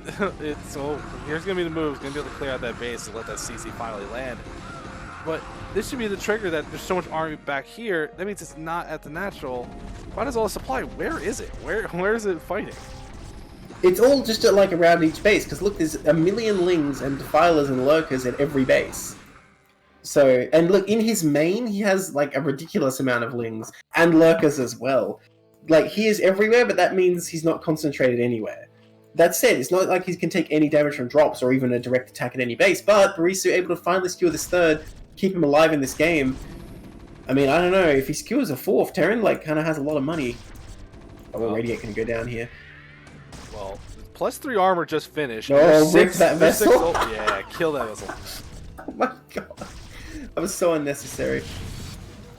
So, here's gonna be the move. He's gonna be able to clear out that base and let that CC finally land. But this should be the trigger that there's so much army back here. That means it's not at the natural. Quad has all the supply. Where is it? Where is it fighting? It's all just like around each base, because look, there's a million Lings and Defilers and Lurkers at every base. So, and look, in his main, he has like a ridiculous amount of Lings and Lurkers as well. Like, he is everywhere, but that means he's not concentrated anywhere. That said, it's not like he can take any damage from drops or even a direct attack at any base, but Borisu able to finally secure this 3rd, keep him alive in this game. I mean, I don't know, if he secures a 4th, Terran, like, kind of has a lot of money. Oh, Radiate can go down here. Well, +3 armor just finished. Oh, rip that vessel? Yeah, kill that vessel. Oh my god. That was so unnecessary.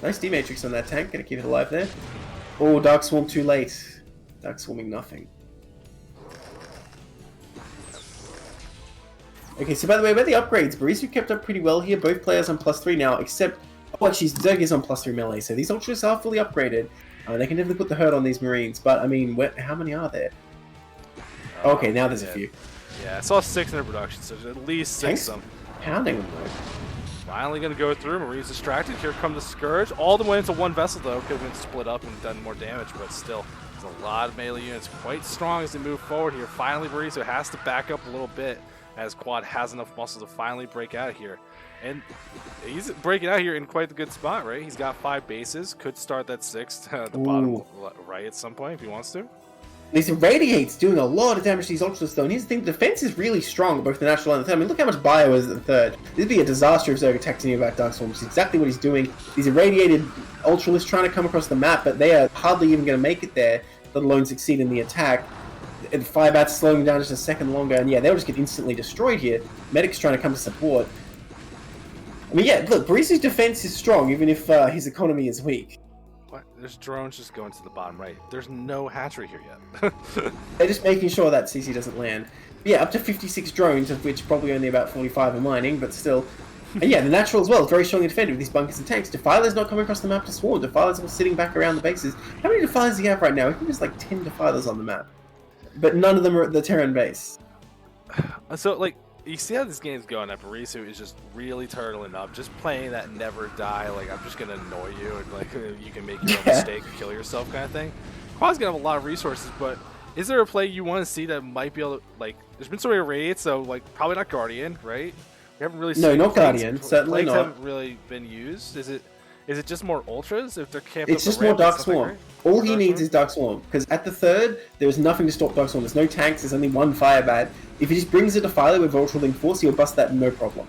Nice D-Matrix on that tank, gonna keep it alive there. Oh, Dark Swarm too late. Dark Swarming nothing. Okay, so by the way, about the upgrades, Borisu kept up pretty well here. Both players on +3 now, except Well, actually, Zerg is on +3 melee, so these Ultras are fully upgraded. They can definitely put the hurt on these Marines, but I mean, how many are there? Okay, now there's a few. Yeah, I saw 6 in the production, so there's at least 6 of them. Pounding them, though. Finally going to go through. Marines distracted. Here comes the Scourge. All the way into one vessel, though. Could have been split up and done more damage, but still, there's a lot of melee units. Quite strong as they move forward here. Finally, Borisu has to back up a little bit as Quad has enough muscle to finally break out of here. And he's breaking out here in quite a good spot, right? He's got 5 bases. Could start that 6th at the bottom right at some point if he wants to. These Irradiate's doing a lot of damage to these Ultras, though. And here's the thing, the defense is really strong, both the National and the 3rd. I mean, look how much bio is at the 3rd. This would be a disaster if Zerg attacked any of that Dark Storm, which is exactly what he's doing. These Irradiated Ultralists trying to come across the map, but they are hardly even going to make it there, let alone succeed in the attack. And Firebat's slowing down just a second longer, and yeah, they'll just get instantly destroyed here. Medic's trying to come to support. I mean, yeah, look, Borisu's defense is strong, even if his economy is weak. What? There's drones just going to the bottom right. There's no hatchery here yet. They're just making sure that CC doesn't land. But yeah, up to 56 drones, of which probably only about 45 are mining, but still. And yeah, the Natural as well, very strongly defended with these bunkers and tanks. Defiler's not coming across the map to swarm. Defiler's all sitting back around the bases. How many Defilers do you have right now? I think there's like 10 Defilers on the map. But none of them are at the Terran base. So, like, you see how this game's going, that Borisu is just really turtling up, just playing that never die, like, I'm just going to annoy you, and, like, you can make your own mistake and kill yourself kind of thing. Quad's going to have a lot of resources, but is there a play you want to see that might be able to, like, there's been so many raids, so, like, probably not Guardian, right? We haven't really seen No, not Guardian, certainly not. Haven't really been used. Is it just more Ultras if they're camping? It's just more Dark Swarm. All he needs is Dark Swarm, because at the 3rd, there was nothing to stop Dark Swarm. There's no tanks, there's only one Firebat. If he just brings a Defiler with Ultralink Force, he'll bust that no problem.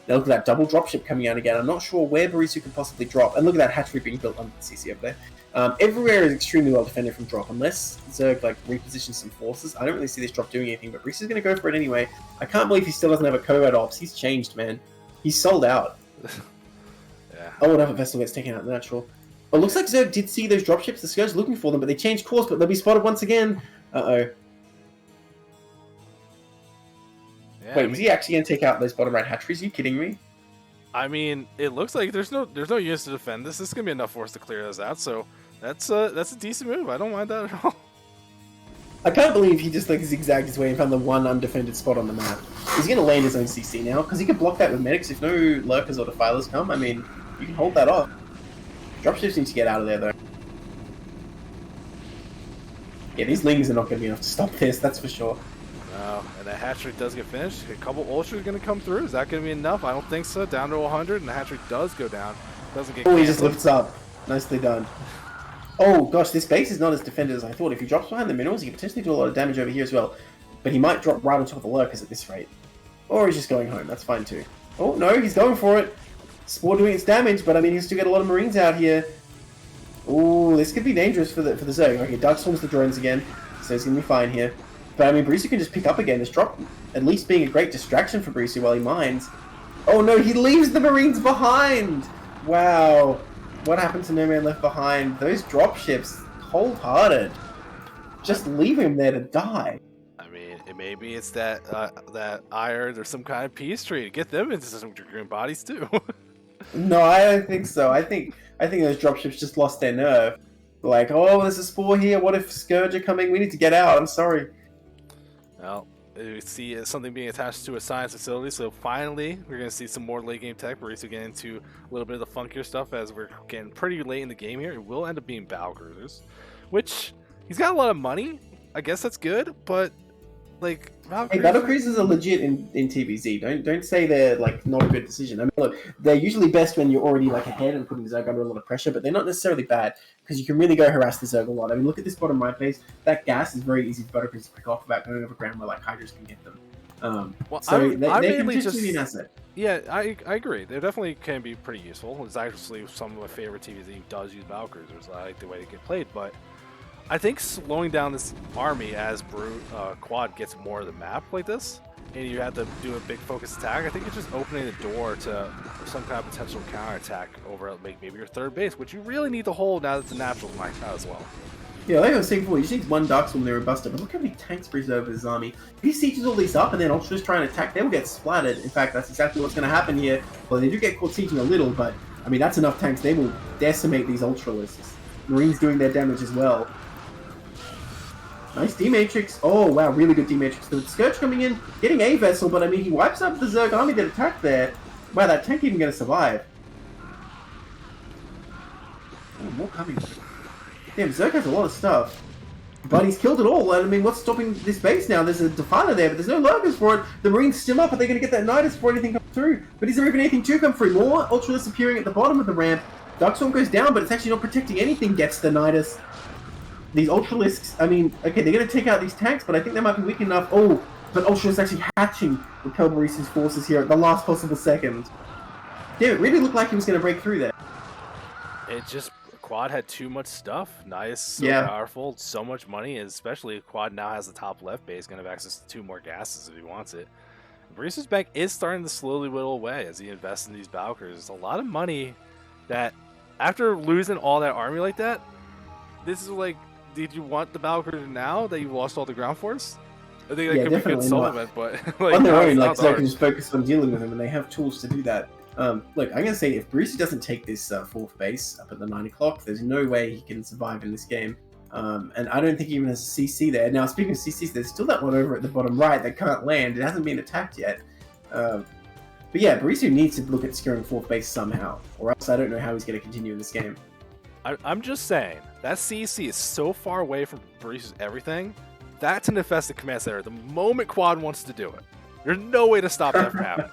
Now look at that double dropship coming out again. I'm not sure where Borisu can possibly drop. And look at that hatchery being built under the CC up there. Everywhere is extremely well defended from drop, unless Zerg like repositions some forces. I don't really see this drop doing anything, but Borisu's going to go for it anyway. I can't believe he still doesn't have a co-ed ops. He's changed, man. He's sold out. Yeah. Oh, whatever vessel gets taken out the Natural. But looks like Zerg did see those dropships. The Scourge looking for them, but they changed course, but they'll be spotted once again. Uh-oh. Yeah, Wait, was he actually going to take out those bottom right hatcheries? Are you kidding me? I mean, it looks like there's no units to defend this. This is going to be enough force to clear those out, so that's a decent move. I don't mind that at all. I can't believe he just like zigzagged his way and found the one undefended spot on the map. He's going to land his own CC now, because he can block that with medics. If no lurkers or defilers come, I mean, you can hold that off. Dropships need to get out of there, though. Yeah, these Lings are not going to be enough to stop this, that's for sure. No, and that hatchery does get finished. A couple Ultras are going to come through. Is that going to be enough? I don't think so. Down to 100, and the hatchery does go down. Doesn't get he just lifts up. Nicely done. Oh, gosh, this base is not as defended as I thought. If he drops behind the minerals, he can potentially do a lot of damage over here as well. But he might drop right on top of the lurkers at this rate. Or he's just going home. That's fine, too. Oh, no, he's going for it. Spore doing its damage, but I mean, he'll still get a lot of Marines out here. Ooh, this could be dangerous for the Zerg. Okay, Dark Storms the drones again, so he's going to be fine here. But I mean, Borisu can just pick up again. This drop at least being a great distraction for Borisu while he mines. Oh no, he leaves the Marines behind! Wow. What happened to No Man Left Behind? Those dropships, cold-hearted. Just leave him there to die. I mean, maybe it's that iron or some kind of peace tree. Get them into some Dragoon bodies too. No, I don't think so. I think those dropships just lost their nerve. Like, oh, there's a spore here. What if Scourge are coming? We need to get out. I'm sorry. Well, we see something being attached to a science facility, so finally we're going to see some more late game tech. Borisu getting into a little bit of the funkier stuff as we're getting pretty late in the game here. It will end up being battle cruisers, which he's got a lot of money. I guess that's good, but like battle cruisers are legit in TVZ. Don't say they're like not a good decision. I mean, look, they're usually best when you're already like ahead and putting the Zerg under a lot of pressure, but they're not necessarily bad because you can really go harass the Zerg a lot. I mean, look at this bottom right base. That gas is very easy for battle cruisers to pick off without going over ground where like Hydras can get them. Well, so I they mainly can just be an asset. Yeah, I agree. They definitely can be pretty useful. It's actually some of my favorite TVZ does use battle cruisers. I like the way they get played, but I think slowing down this army as Quad gets more of the map like this, and you have to do a big focus attack, I think it's just opening the door to some kind of potential counterattack over maybe your third base, which you really need to hold now that the Natural's maxed out as well. Yeah, like I was saying before, you just need one Dark Storm there and bust it, but look how many tanks Breeze over his army. If he sieges all these up and then Ultras try and attack, they will get splattered. In fact, that's exactly what's going to happen here. Well, they do get caught sieging a little, but I mean, that's enough tanks. They will decimate these Ultralisks. Marines doing their damage as well. Nice D-Matrix. Oh, wow, really good D-Matrix. The Scourge coming in, getting a vessel, but I mean, he wipes up the Zerg army that attacked there. Wow, that tank even going to survive. Oh, more coming. Damn, Zerg has a lot of stuff. But he's killed it all, and I mean, what's stopping this base now? There's a Defiler there, but there's no lurkers for it. The Marines still up. Are they going to get that Nidus before anything comes through? But is there even anything to come through? More Ultralisks appearing at the bottom of the ramp. Darkstorm goes down, but it's actually not protecting anything. Gets the Nidus. These Ultralisks, I mean, okay, they're going to take out these tanks, but I think they might be weak enough. Oh, but Ultralisks actually hatching repel Borisu's forces here at the last possible second. Damn, it really looked like he was going to break through there. It just... Quad had too much stuff. Nice, so powerful, so much money, and especially Quad now has the top left base, going to have access to 2 more gases if he wants it. Borisu's bank is starting to slowly whittle away as he invests in these Valkyries. It's a lot of money that, after losing all that army like that, this is like, did you want the Valkyries now that you've lost all the ground force? I think that could be a good supplement, but like, on their own, like, so I can just focus on dealing with them, and they have tools to do that. Look, I'm going to say if Borisu doesn't take this 4th base up at the 9 o'clock, there's no way he can survive in this game. And I don't think he even has a CC there. Now, speaking of CCs, there's still that one over at the bottom right that can't land. It hasn't been attacked yet. But yeah, Borisu needs to look at securing 4th base somehow, or else I don't know how he's going to continue in this game. I'm just saying, that CC is so far away from Borisu's everything, that's an infested command center the moment Quad wants to do it. There's no way to stop that from happening.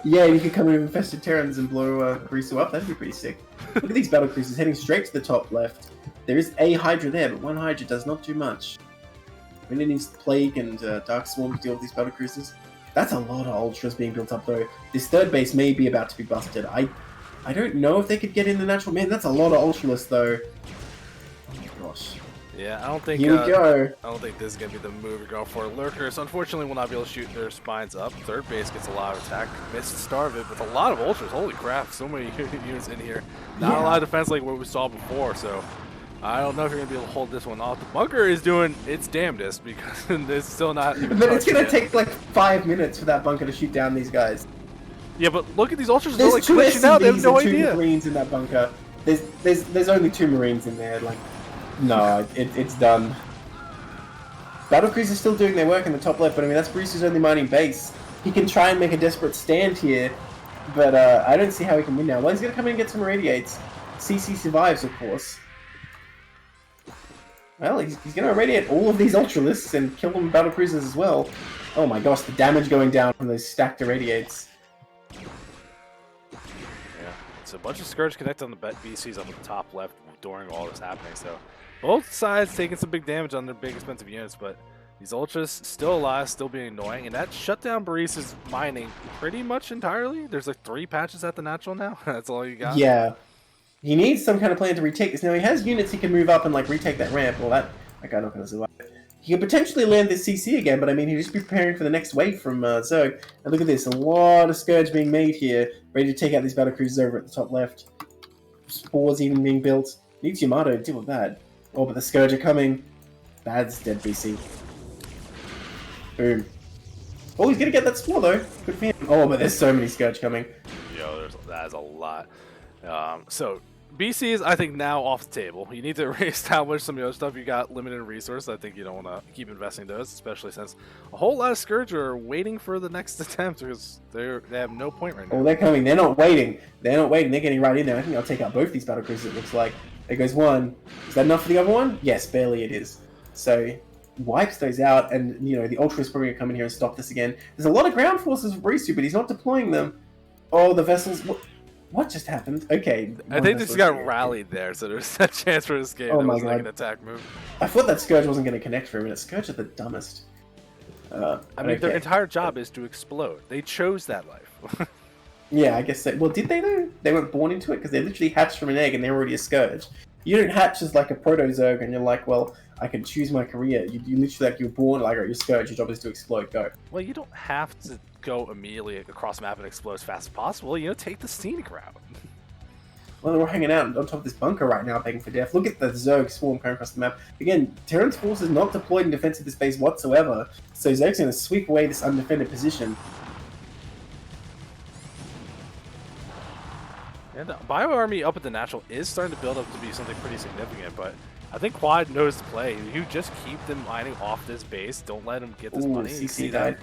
Yeah, you could come in with infested Terrans and blow Borisu up. That'd be pretty sick. Look at these battle cruisers heading straight to the top left. There is a Hydra there, but one Hydra does not do much. Really needs Plague and Dark Swarm to deal with these battle cruisers. That's a lot of Ultras being built up, though. This 3rd base may be about to be busted. I don't know if they could get in the natural... Man, that's a lot of Ultralists, though. Oh my gosh. Yeah, I don't think Here we go. I don't think this is gonna be the move you're going for. Lurkers, unfortunately, will not be able to shoot their spines up. 3rd base gets a lot of attack, missed Starve it with a lot of Ultras. Holy crap, so many units in here. Not a lot of defense like what we saw before, so I don't know if you're gonna be able to hold this one off. The bunker is doing its damnedest because it's still not even But it's gonna take like 5 minutes for that bunker to shoot down these guys. Yeah, but look at these Ultras. There's they're like 2 glitching out. They have no and 2 idea. Marines in that bunker. There's only 2 Marines in there. Like, no, it's done. Battlecruisers are still doing their work in the top left, but I mean that's Bruce's only mining base. He can try and make a desperate stand here, but I don't see how he can win now. Well, he's gonna come in and get some irradiates. CC survives, of course. Well, he's gonna irradiate all of these Ultralisks and kill them with battlecruisers as well. Oh my gosh, the damage going down from those stacked irradiates. So a bunch of Scourge connected on the BCs on the top left during all this happening. So both sides taking some big damage on their big expensive units, but these Ultras still alive, still being annoying, and that shut down Borisu's mining pretty much entirely. There's like 3 patches at the natural now. That's all you got. Yeah. He needs some kind of plan to retake this. Now he has units he can move up and like retake that ramp. Well, that guy not going to survive. He could potentially land this CC again, but I mean, he'd just be preparing for the next wave from Zerg. And look at this, a lot of Scourge being made here, ready to take out these battlecruisers over at the top left. Spores even being built. Needs Yamato to deal with that. Oh, but the Scourge are coming. That's dead BC. Boom. Oh, he's gonna get that Spore though. Good for him. Oh, but there's so many Scourge coming. Yo, that is a lot. So BCs, I think, now off the table. You need to reestablish some of the other stuff. You got limited resources. I think you don't want to keep investing those, especially since a whole lot of Scourge are waiting for the next attempt because they have no point right now. Oh, they're coming. They're not waiting. They're not waiting. They're getting right in there. I think I'll take out both these battlecruisers, it looks like. There goes one. Is that enough for the other one? Yes, barely it is. So, wipes those out, and, you know, the Ultra is probably going to come in here and stop this again. There's a lot of ground forces for Borisu, but he's not deploying them. Oh, the vessels... What just happened? Okay. I think they just got rallied there, so there's a chance for this game. Oh that my was like God. an attack move. I thought that Scourge wasn't going to connect for a minute. Scourge are the dumbest. I mean, their entire job is to explode. They chose that life. Yeah, I guess so. Well, did they though? They weren't born into it because they literally hatched from an egg and they're already a Scourge. You don't hatch as like a Proto-Zerg and you're like, well, I can choose my career. You literally, like, you're born like, you're Scourge, your job is to explode, go. Well, you don't have to go immediately across the map and explode as fast as possible. You know, take the scenic route. Well, we're hanging out on top of this bunker right now, begging for death. Look at the Zerg swarm coming across the map. Again, Terran's force is not deployed in defense of this base whatsoever, so Zerg's going to sweep away this undefended position. And the Bio Army up at the natural is starting to build up to be something pretty significant, but I think Quad knows the play. You just keep them mining off this base. Don't let them get this money. You see that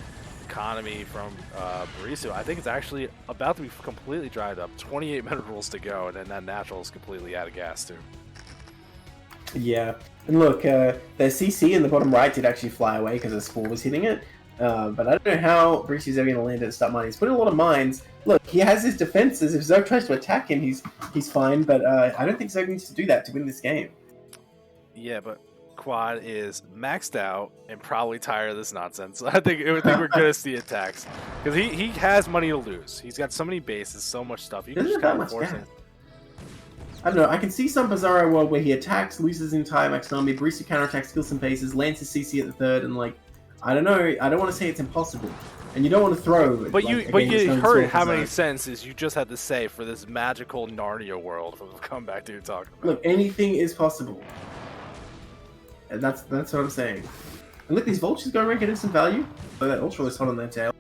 economy from Borisu. I think it's actually about to be completely dried up. 28 minerals to go, and then that natural is completely out of gas too. Yeah, and look, the CC in the bottom right did actually fly away because the score was hitting it. But I don't know how Borisu's ever going to land it and start mining. He's putting a lot of mines. Look, he has his defenses. If Zerg tries to attack him, he's fine. But I don't think Zerg needs to do that to win this game. Yeah, but Quad is maxed out and probably tired of this nonsense. I think we're going to see attacks because he has money to lose. He's got so many bases, so much stuff. You can just kind of force him. I don't know. I can see some bizarro world where he attacks, loses his entire max army, Borisu counterattacks, kills some bases, lands his CC at the third, and like, I don't know. I don't want to say it's impossible, and you don't want to throw. But you heard how many sentences you just had to say for this magical Narnia world from the comeback dude talking about. Look, anything is possible. And that's what I'm saying. And look, these vultures going around getting some value. Oh, that Ultralist hot on their tail.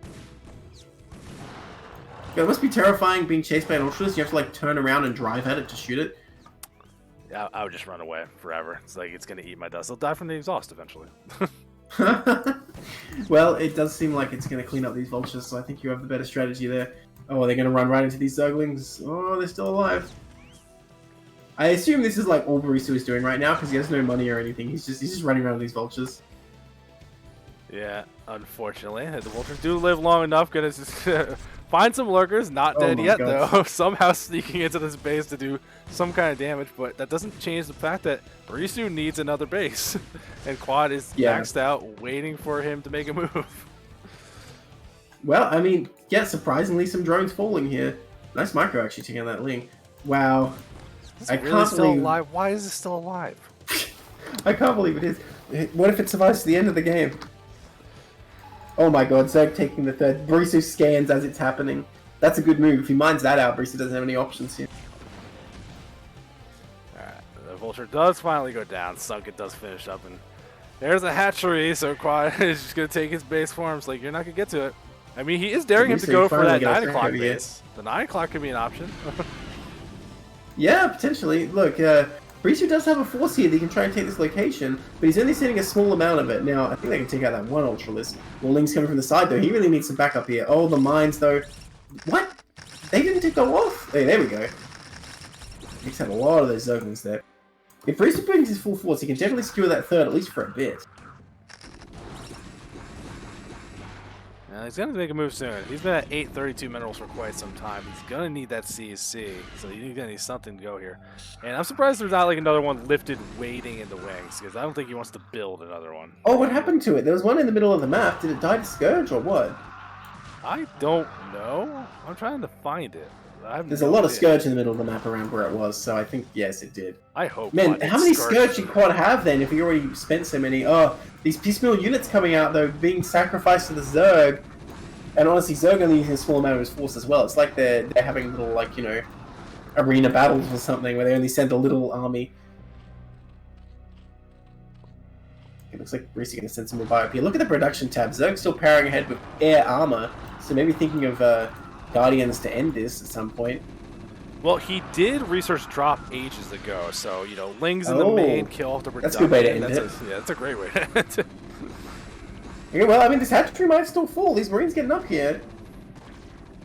Yeah, it must be terrifying being chased by an Ultralist. You have to like turn around and drive at it to shoot it. Yeah, I would just run away forever. It's like it's gonna eat my dust. It'll die from the exhaust eventually. Well, it does seem like it's gonna clean up these vultures, so I think you have the better strategy there. Oh, are they gonna run right into these Zerglings? Oh, they're still alive. I assume this is like all Borisu is doing right now because he has no money or anything. He's just running around these vultures. Yeah, unfortunately, the vultures do live long enough. Gonna just find some lurkers. Not dead yet though. Somehow sneaking into this base to do some kind of damage, but that doesn't change the fact that Borisu needs another base, and Quad is maxed out, waiting for him to make a move. Well, I mean, yeah, surprisingly, some drones falling here. Nice micro actually taking that link. Wow. I can't still alive. Why is it still alive? I can't believe it is. What if it survives to the end of the game? Oh my god, Zerg taking the third. Borisu scans as it's happening. That's a good move. If he mines that out, Borisu doesn't have any options here. Alright, the Vulture does finally go down. Sunken does finish up, and there's a hatchery, so Quad is just going to take his base for him. It's like, you're not going to get to it. I mean, he is daring him to go for that 9 o'clock base. The 9 o'clock could be an option. Yeah, potentially. Look, Borisu does have a force here that he can try and take this location, but he's only sending a small amount of it. Now, I think they can take out that one Ultralist. Well, Link's coming from the side, though. He really needs some backup here. Oh, the mines, though. What? They didn't go off? Hey, there we go. He's had a lot of those Zerglings there. If Borisu brings his full force, he can definitely secure that third, at least for a bit. He's going to make a move soon. He's been at 832 minerals for quite some time. He's going to need that CC, so he's going to need something to go here. And I'm surprised there's not like another one lifted waiting in the wings, because I don't think he wants to build another one. Oh, what happened to it? There was one in the middle of the map. Did it die to Scourge or what? I don't know. I'm trying to find it. There's a lot of Scourge in the middle of the map around where it was, so I think, yes, it did. I hope. Man, how many Scourge did Quad have then if he already spent so many? Oh, these piecemeal units coming out, though, being sacrificed to the Zerg. And honestly, Zerg only using a small amount of his force as well. It's like they're having little, like, you know, arena battles or something where they only send a little army. It looks like Borisu going to send some more bio up here. Look at the production tab. Zerg's still powering ahead with air armor, so maybe thinking of Guardians to end this at some point. Well, he did research drop ages ago, so, you know, Ling's in the main, kill off the production. That's a good way to end it. Yeah, that's a great way to end it. Okay, well, I mean, this hatchery might still fall. These Marines getting up here.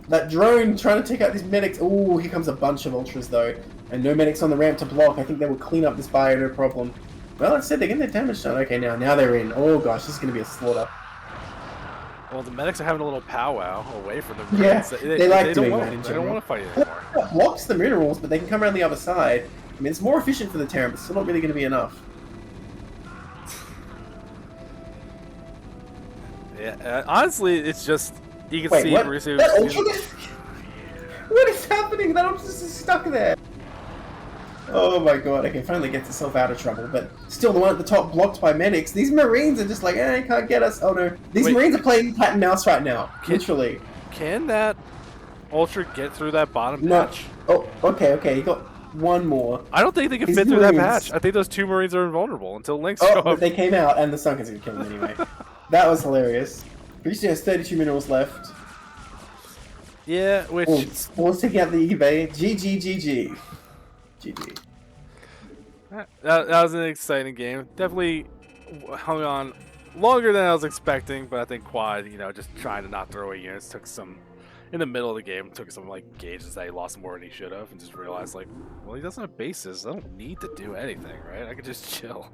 That drone trying to take out these medics. Oh, here comes a bunch of Ultras, though. And no medics on the ramp to block. I think they will clean up this bio, no problem. Well, like I said, they're getting their damage done. Okay, now they're in. Oh, gosh, this is going to be a slaughter. Well, the medics are having a little powwow away from the Marines. Yeah, they like doing that in general. They don't want to fight anymore. It blocks the minerals, but they can come around the other side. I mean, it's more efficient for the Terran, but still not really going to be enough. Yeah, honestly, it's just you can see Borisu. What is happening? That Ultralist is stuck there. Oh my god! Okay, finally gets itself out of trouble, but still the one at the top blocked by medics. These Marines are just like, you can't get us. Oh no, these Marines are playing cat and mouse right now. Literally. Can that Ultra get through that bottom patch? Oh, okay. You got one more. I don't think they can fit through that patch. I think those two Marines are invulnerable until Links show up. But they came out, and the Sunken's gonna kill them anyway. That was hilarious. Borisu has 32 minerals left. Yeah, which Spawn's taking out the eBay. GG. that was an exciting game. Definitely hung on longer than I was expecting, but I think Quad, just trying to not throw away units, took some in the middle of the game, took some like gauges that he lost more than he should have, and just realized like, well, he doesn't have bases. I don't need to do anything, right? I could just chill.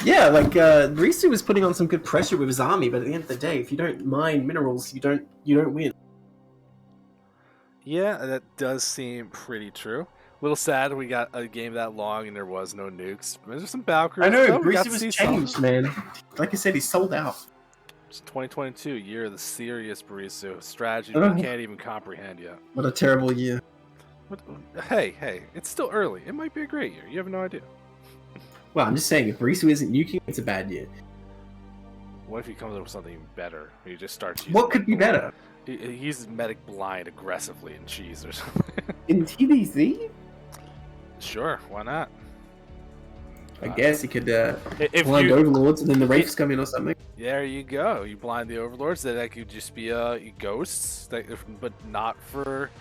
Yeah, like Borisu was putting on some good pressure with his army, but at the end of the day, if you don't mine minerals, you don't win. Yeah, that does seem pretty true. A little sad we got a game that long and there was no nukes. There's some Valkyries. I know, We got Borisu was some. changed, man. Like I said, he's sold out. It's 2022, year of the serious Borisu. Strategy Oh. we can't even comprehend yet. What a terrible year. Hey, it's still early. It might be a great year. You have no idea. Well, I'm just saying, if Borisu isn't nuking, it's a bad year. What if he comes up with something better? He just starts using What could be better? He uses medic blind aggressively in cheese or something. In TBZ? Sure, why not? I guess he could If blind you, overlords and then the Wraiths come in or something. there you go. You blind the overlords. That could just be ghosts, but not for.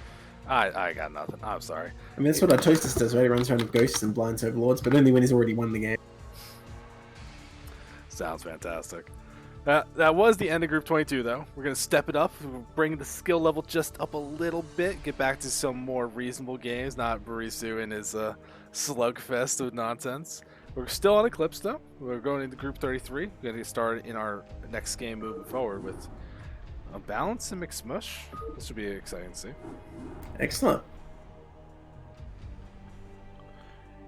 I got nothing. I'm sorry. I mean, that's what Artosis does, right? He runs around with ghosts and blinds overlords, but only when he's already won the game. Sounds fantastic. That was the end of Group 22, though. We're going to step it up, bring the skill level just up a little bit, get back to some more reasonable games, not Borisu and his slugfest of nonsense. We're still on Eclipse, though. We're going into Group 33. We're going to get started in our next game moving forward with a balance and MCSMUSH. This should be exciting to see. Excellent.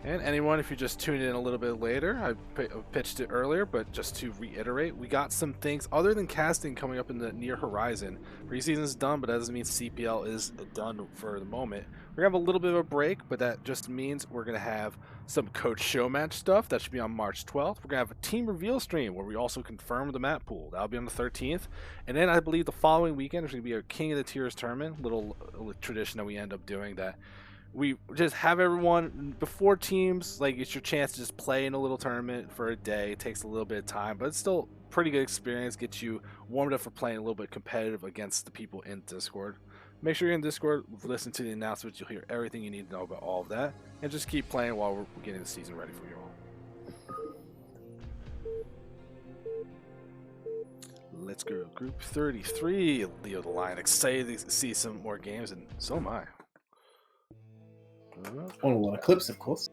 And anyone, if you just tuned in a little bit later, I pitched it earlier, but just to reiterate, we got some things other than casting coming up in the near horizon. Preseason is done, but that doesn't mean CPL is done for the moment. We're going to have a little bit of a break, but that just means we're going to have some coach show match stuff. That should be on March 12th. We're going to have a team reveal stream where we also confirm the map pool. That'll be on the 13th. And then I believe the following weekend, there's going to be a King of the Tiers tournament, little tradition that we end up doing that. We just have everyone before teams, like it's your chance to just play in a little tournament for a day. It takes a little bit of time, but it's still pretty good experience. Gets you warmed up for playing a little bit competitive against the people in Discord. Make sure you're in Discord, listen to the announcements. You'll hear everything you need to know about all of that. And just keep playing while we're getting the season ready for you all. Let's go. Group 33, LEOTHELION. Excited to see some more games, and so am I. On a lot of clips, of course.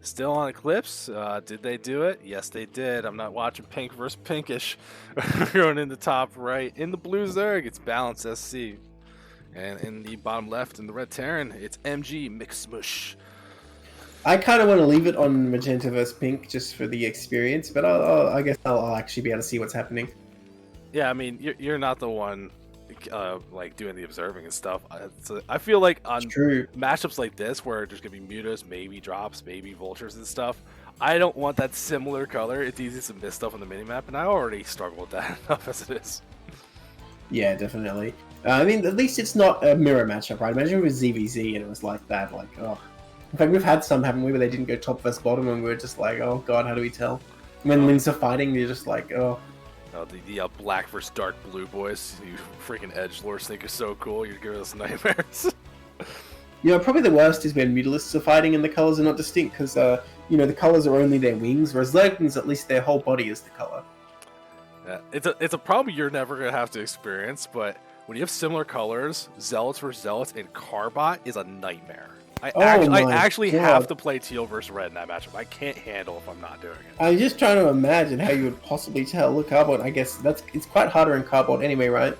Still on Eclipse. Did they do it? Yes, they did. I'm not watching Pink versus Pinkish. Going in the top right. In the blue Zerg, it's Balance SC. And in the bottom left, in the red Terran, it's MCSMUSH. I kind of want to leave it on Magenta versus Pink just for the experience, but I guess I'll actually be able to see what's happening. Yeah, I mean, you're not the one like doing the observing and stuff. I feel like on matchups like this where there's gonna be mutas, maybe drops, maybe vultures and stuff, I don't want that similar color. It's easy to miss stuff on the minimap, and I already struggle with that enough as it is. Yeah, definitely. I mean, at least it's not a mirror matchup, right? Imagine it was ZVZ and it was like that, like, oh. In fact, we've had some, haven't we, where they didn't go top versus bottom and we were just like, oh god, how do we tell? When Lings are fighting, you're just like, oh. The black versus dark blue boys, you freaking edgelords think are so cool, you're giving us nightmares. You know, probably the worst is when mutalisks are fighting and the colors are not distinct, because, you know, the colors are only their wings, whereas Zerglings, at least their whole body is the color. Yeah, it's a problem you're never going to have to experience, but when you have similar colors, Zealots versus Zealots and Carbot is a nightmare. I actually have to play teal versus red in that matchup. I can't handle if I'm not doing it. I'm just trying to imagine how you would possibly tell. Look, Carbot, I guess it's quite harder in Carbot anyway, right?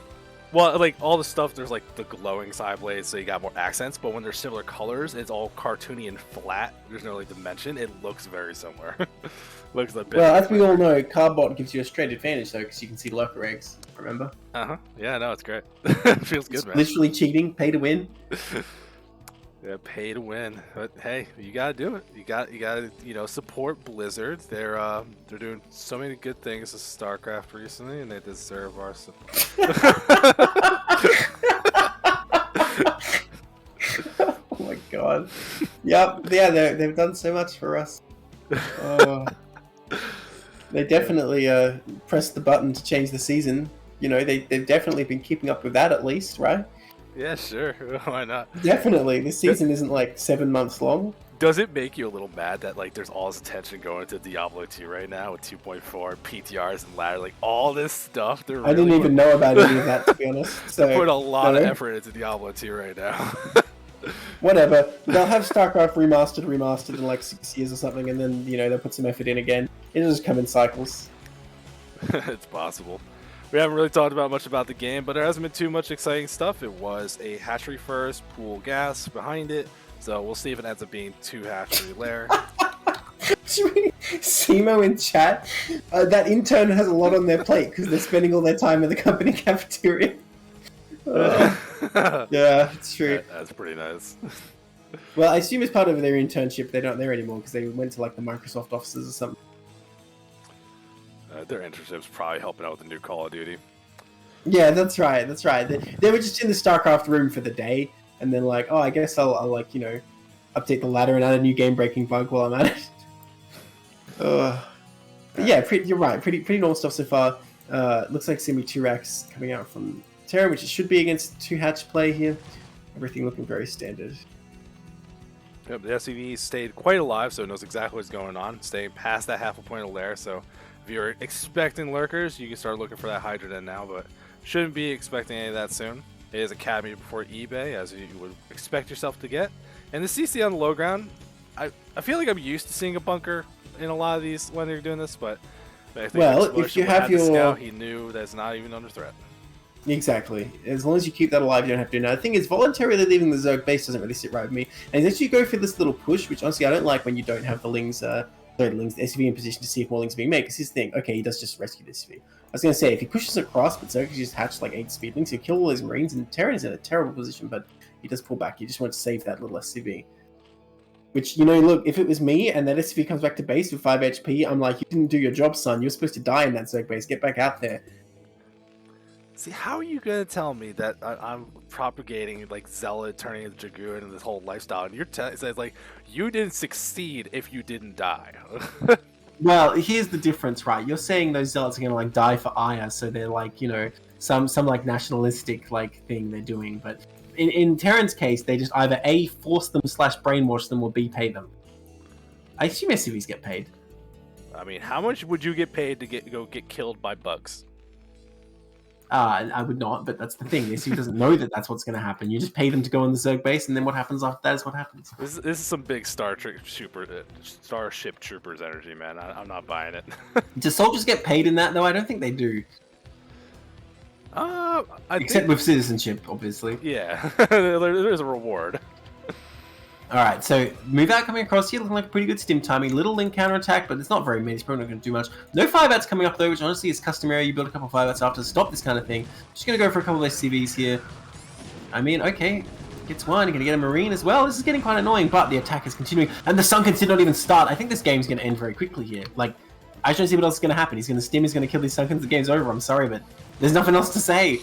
Well, like all the stuff, there's like the glowing side blades, so you got more accents. But when they're similar colors, it's all cartoony and flat. There's no like dimension. It looks very similar. Looks a bit. Well, as we all know, Carbot gives you a straight advantage though, because you can see lurker eggs. Remember? Yeah, no, it's great. It feels good, man. Literally cheating, pay to win. Yeah, pay to win. But hey, you gotta do it. You gotta support Blizzard. They're doing so many good things with StarCraft recently, and they deserve our support. Oh my god. Yep. Yeah, they've done so much for us. They definitely pressed the button to change the season. You know, they've definitely been keeping up with that at least, right? Yeah, sure. Why not? Definitely. This season isn't like 7 months long. Does it make you a little mad that like there's all this attention going to Diablo 2 right now with 2.4 PTRs and ladder, like all this stuff? They're I didn't even know about any of that, to be honest. So put a lot of no. effort into Diablo 2 right now. Whatever. They'll have StarCraft remastered in like 6 years or something, and then they'll put some effort in again. It'll just come in cycles. It's possible. We haven't really talked about much about the game, but there hasn't been too much exciting stuff. It was a hatchery first, pool gas behind it, so we'll see if it ends up being 2 hatchery lair. Simo in chat, that intern has a lot on their plate because they're spending all their time in the company cafeteria. Yeah, it's true. That's pretty nice. Well, I assume as part of their internship, they're not there anymore because they went to like the Microsoft offices or something. Their internship's probably helping out with the new Call of Duty. Yeah, that's right. That's right. They were just in the StarCraft room for the day, and then like, oh, I guess I'll like update the ladder and add a new game-breaking bug while I'm at it. But yeah, you're right. Pretty normal stuff so far. Looks like Simi 2Rax coming out from Terra, which it should be against 2-hatch play here. Everything looking very standard. Yep, the SCV stayed quite alive, so it knows exactly what's going on. Staying past that half a point of lair, so if you're expecting lurkers, you can start looking for that Hydroden now, but shouldn't be expecting any of that soon. It is Academy before eBay, as you would expect yourself to get. And the CC on the low ground, I feel like I'm used to seeing a bunker in a lot of these when they're doing this, but I think if you have your scout, he knew that's not even under threat. Exactly. As long as you keep that alive, you don't have to do that. The thing is, voluntarily leaving the Zerg base doesn't really sit right with me. And as you go for this little push, which honestly I don't like when you don't have the Lings, the SCV in position to see if more Lings are being made, because his thing, okay, he does just rescue the SCV. I was going to say, if he pushes across, but Zerg just hatch like 8 speedlings, he'll kill all his Marines, and Terran is in a terrible position, but he does pull back. You just want to save that little SCV. Which, look, if it was me and that SCV comes back to base with 5 HP, I'm like, you didn't do your job, son. You're supposed to die in that Zerg base. Get back out there. See, how are you going to tell me that I'm propagating, like, Zealot turning into Dragoon and this whole lifestyle, and you're telling me, like, you didn't succeed if you didn't die? Well, here's the difference, right? You're saying those Zealots are going to, like, die for Aya, so they're, like, some like, nationalistic, like, thing they're doing, but in Terran's case, they just either A, force them / brainwash them, or B, pay them. I assume SCVs get paid. I mean, how much would you get paid to go get killed by bugs? I would not, but that's the thing. The SCV doesn't know that that's what's going to happen. You just pay them to go on the Zerg base, and then what happens after that is what happens. This is some big Starship Troopers energy, man. I'm not buying it. Do soldiers get paid in that, though? I don't think they do. Except with citizenship, obviously. Yeah, there's a reward. Alright, so move out coming across here, looking like a pretty good stim timing. Little Link counterattack, but it's not very many. It's probably not going to do much. No 5-outs coming up though, which honestly is customary. You build a couple of 5-outs after to stop this kind of thing. Just going to go for a couple of SCVs here. I mean, okay, gets one. You're going to get a Marine as well. This is getting quite annoying, but the attack is continuing. And the Sunkens did not even start. I think this game's going to end very quickly here. Like, I just don't see what else is going to happen. He's going to stim, he's going to kill these Sunkens. The game's over. I'm sorry, but there's nothing else to say.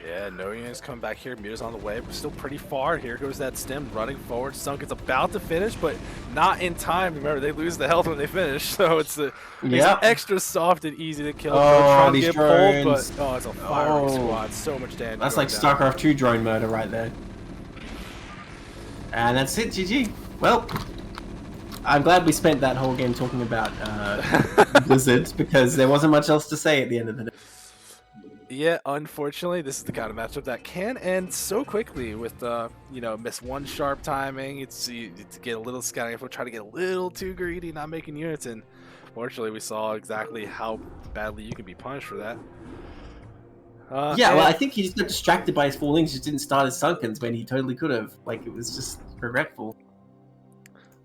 Yeah, no units coming back here. Muta's on the way. We're still pretty far. Here goes that stem running forward. Sunken's about to finish, but not in time. Remember, they lose the health when they finish, so it's extra soft and easy to kill. Oh, these drones. Pulled, but, it's a firing squad. So much damage. That's like StarCraft 2 drone murder right there. And that's it, GG. Well, I'm glad we spent that whole game talking about Blizzard, because there wasn't much else to say at the end of the day. Yeah, unfortunately, this is the kind of matchup that can end so quickly with, miss one sharp timing. It's to get a little scouting info, try to get a little too greedy, not making units, and fortunately, we saw exactly how badly you can be punished for that. Well, I think he just got distracted by his 4 links, just didn't start his Sunkens when he totally could have. Like, it was just regretful.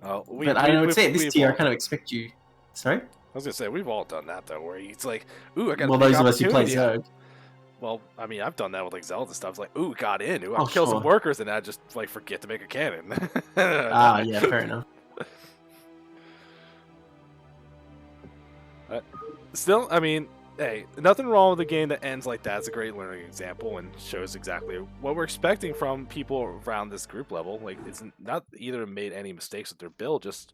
But I would say at this tier, I kind of expect you. Sorry? I was gonna say we've all done that though, where it's like, ooh, I got. Well, those of us who play Zerg. Well, I mean, I've done that with like Zelda stuff. It's like, ooh, got in. Ooh, I'll kill some workers, and I just like forget to make a cannon. Yeah, fair enough. Still, I mean, hey, nothing wrong with a game that ends like that. It's a great learning example and shows exactly what we're expecting from people around this group level. Like, it's not either made any mistakes with their build, just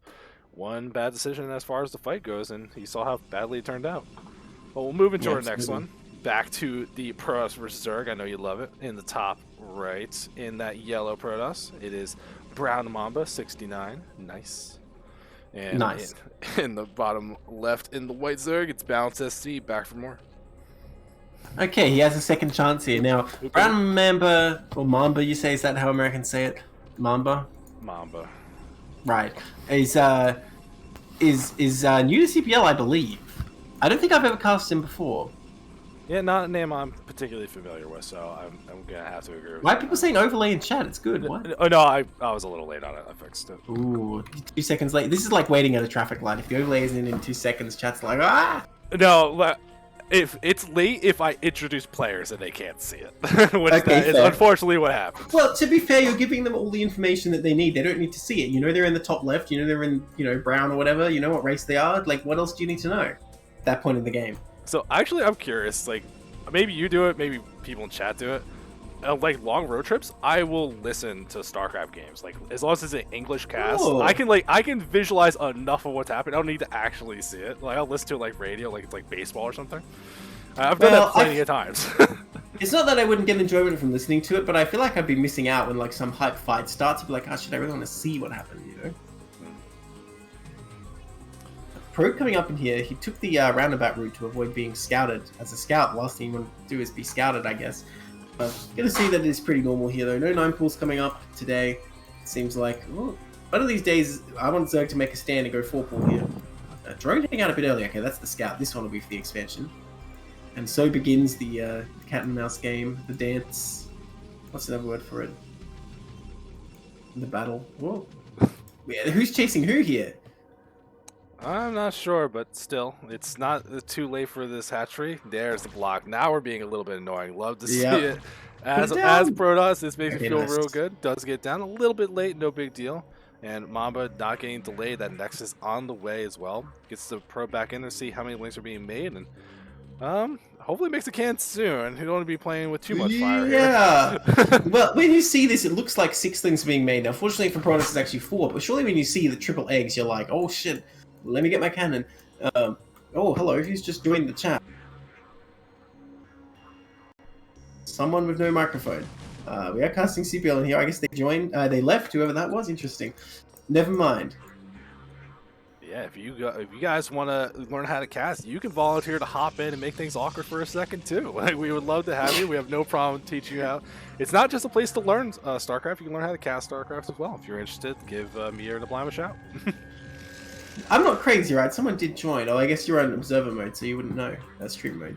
one bad decision as far as the fight goes, and you saw how badly it turned out. Well, we'll move into our next one. back to the Protoss versus Zerg. I know you love it. In the top right, in that yellow Protoss, it is BROWNMAMBA 69. Nice. And Nice. in the bottom left, in the white Zerg, it's Balance SC. Back for more. Okay, he has a second chance here. Now, BROWNMAMBA, or Mamba, you say? Is that how Americans say it? Mamba? Mamba. Right. Is new to CPL, I believe. I don't think I've ever cast him before. Yeah, not a name I'm particularly familiar with, so I'm gonna have to agree with Why are you. people saying overlay in chat? It's good. What? Oh no, I was a little late on it. I fixed it. Ooh, 2 seconds late. This is like waiting at a traffic light. If the overlay isn't in 2 seconds, chat's like, ah! No, if it's late, if I introduce players and they can't see it, which Okay, is fair. unfortunately what happens. Well, to be fair, you're giving them all the information that they need. They don't need to see it. You know they're in the top left. You know they're in, brown or whatever. You know what race they are. Like, what else do you need to know at that point in the game? So actually, I'm curious. Like, maybe you do it. Maybe people in chat do it. Like long road trips, I will listen to StarCraft games. Like as long as it's an English cast, Oh. I can visualize enough of what's happening. I don't need to actually see it. Like I'll listen to it like radio, like it's like baseball or something. I've done that plenty of times. It's not that I wouldn't get enjoyment from listening to it, but I feel like I'd be missing out when like some hype fight starts. I'd be like, oh shit, I really want to see what happened, Pro coming up in here, he took the roundabout route to avoid being scouted. As a scout, the last thing you want to do is be scouted, I guess. Gonna see that it is pretty normal here though. No 9 pools coming up today. It seems like one of these days I want Zerg to make a stand and go 4 pool here. Drone heading out a bit early. Okay, that's the scout. This one will be for the expansion. And so begins the cat and mouse game, the dance. What's another word for it? The battle. Whoa. Yeah, who's chasing who here? I'm not sure, but still, it's not too late for this hatchery. There's the block. Now we're being a little bit annoying. Love to see it. As Protoss, this makes me feel real good. Does get down a little bit late, no big deal. And Mamba not getting delayed. That Nexus on the way as well. Gets the Pro back in there, see how many links are being made, and hopefully makes a can soon. You don't want to be playing with too much fire here. Yeah. Well, when you see this, it looks like 6 things being made. Now, fortunately for Protoss, it's actually 4. But surely when you see the triple eggs, you're like, oh shit. Let me get my cannon. Oh, hello. Who's just joined the chat? Someone with no microphone. We are casting CPL in here. I guess they joined. They left. Whoever that was. Interesting. Never mind. Yeah, if you guys want to learn how to cast, you can volunteer to hop in and make things awkward for a second too. Like we would love to have you. We have no problem teaching you how. It's not just a place to learn StarCraft. You can learn how to cast StarCraft as well. If you're interested, give me or Neblime a shout. I'm not crazy, right? Someone did join. Oh, I guess you're on observer mode, so you wouldn't know. That's stream mode.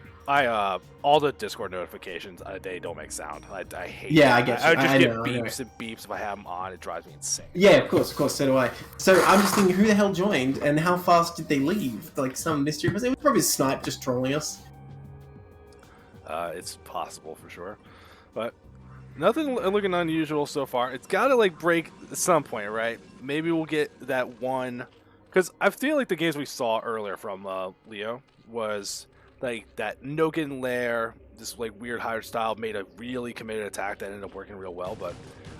All the Discord notifications, they don't make sound. I hate it. Yeah, I get you. I just get know, beeps and beeps if I have them on. It drives me insane. Yeah, of course, so do I. So I'm just thinking, who the hell joined, and how fast did they leave? Like some mystery person? It was probably Snipe just trolling us. It's possible for sure, but nothing looking unusual so far. It's got to like break at some point, right? Maybe we'll get that one. Because I feel like the games we saw earlier from Leo was like that Noken lair, this like weird hybrid style, made a really committed attack that ended up working real well. But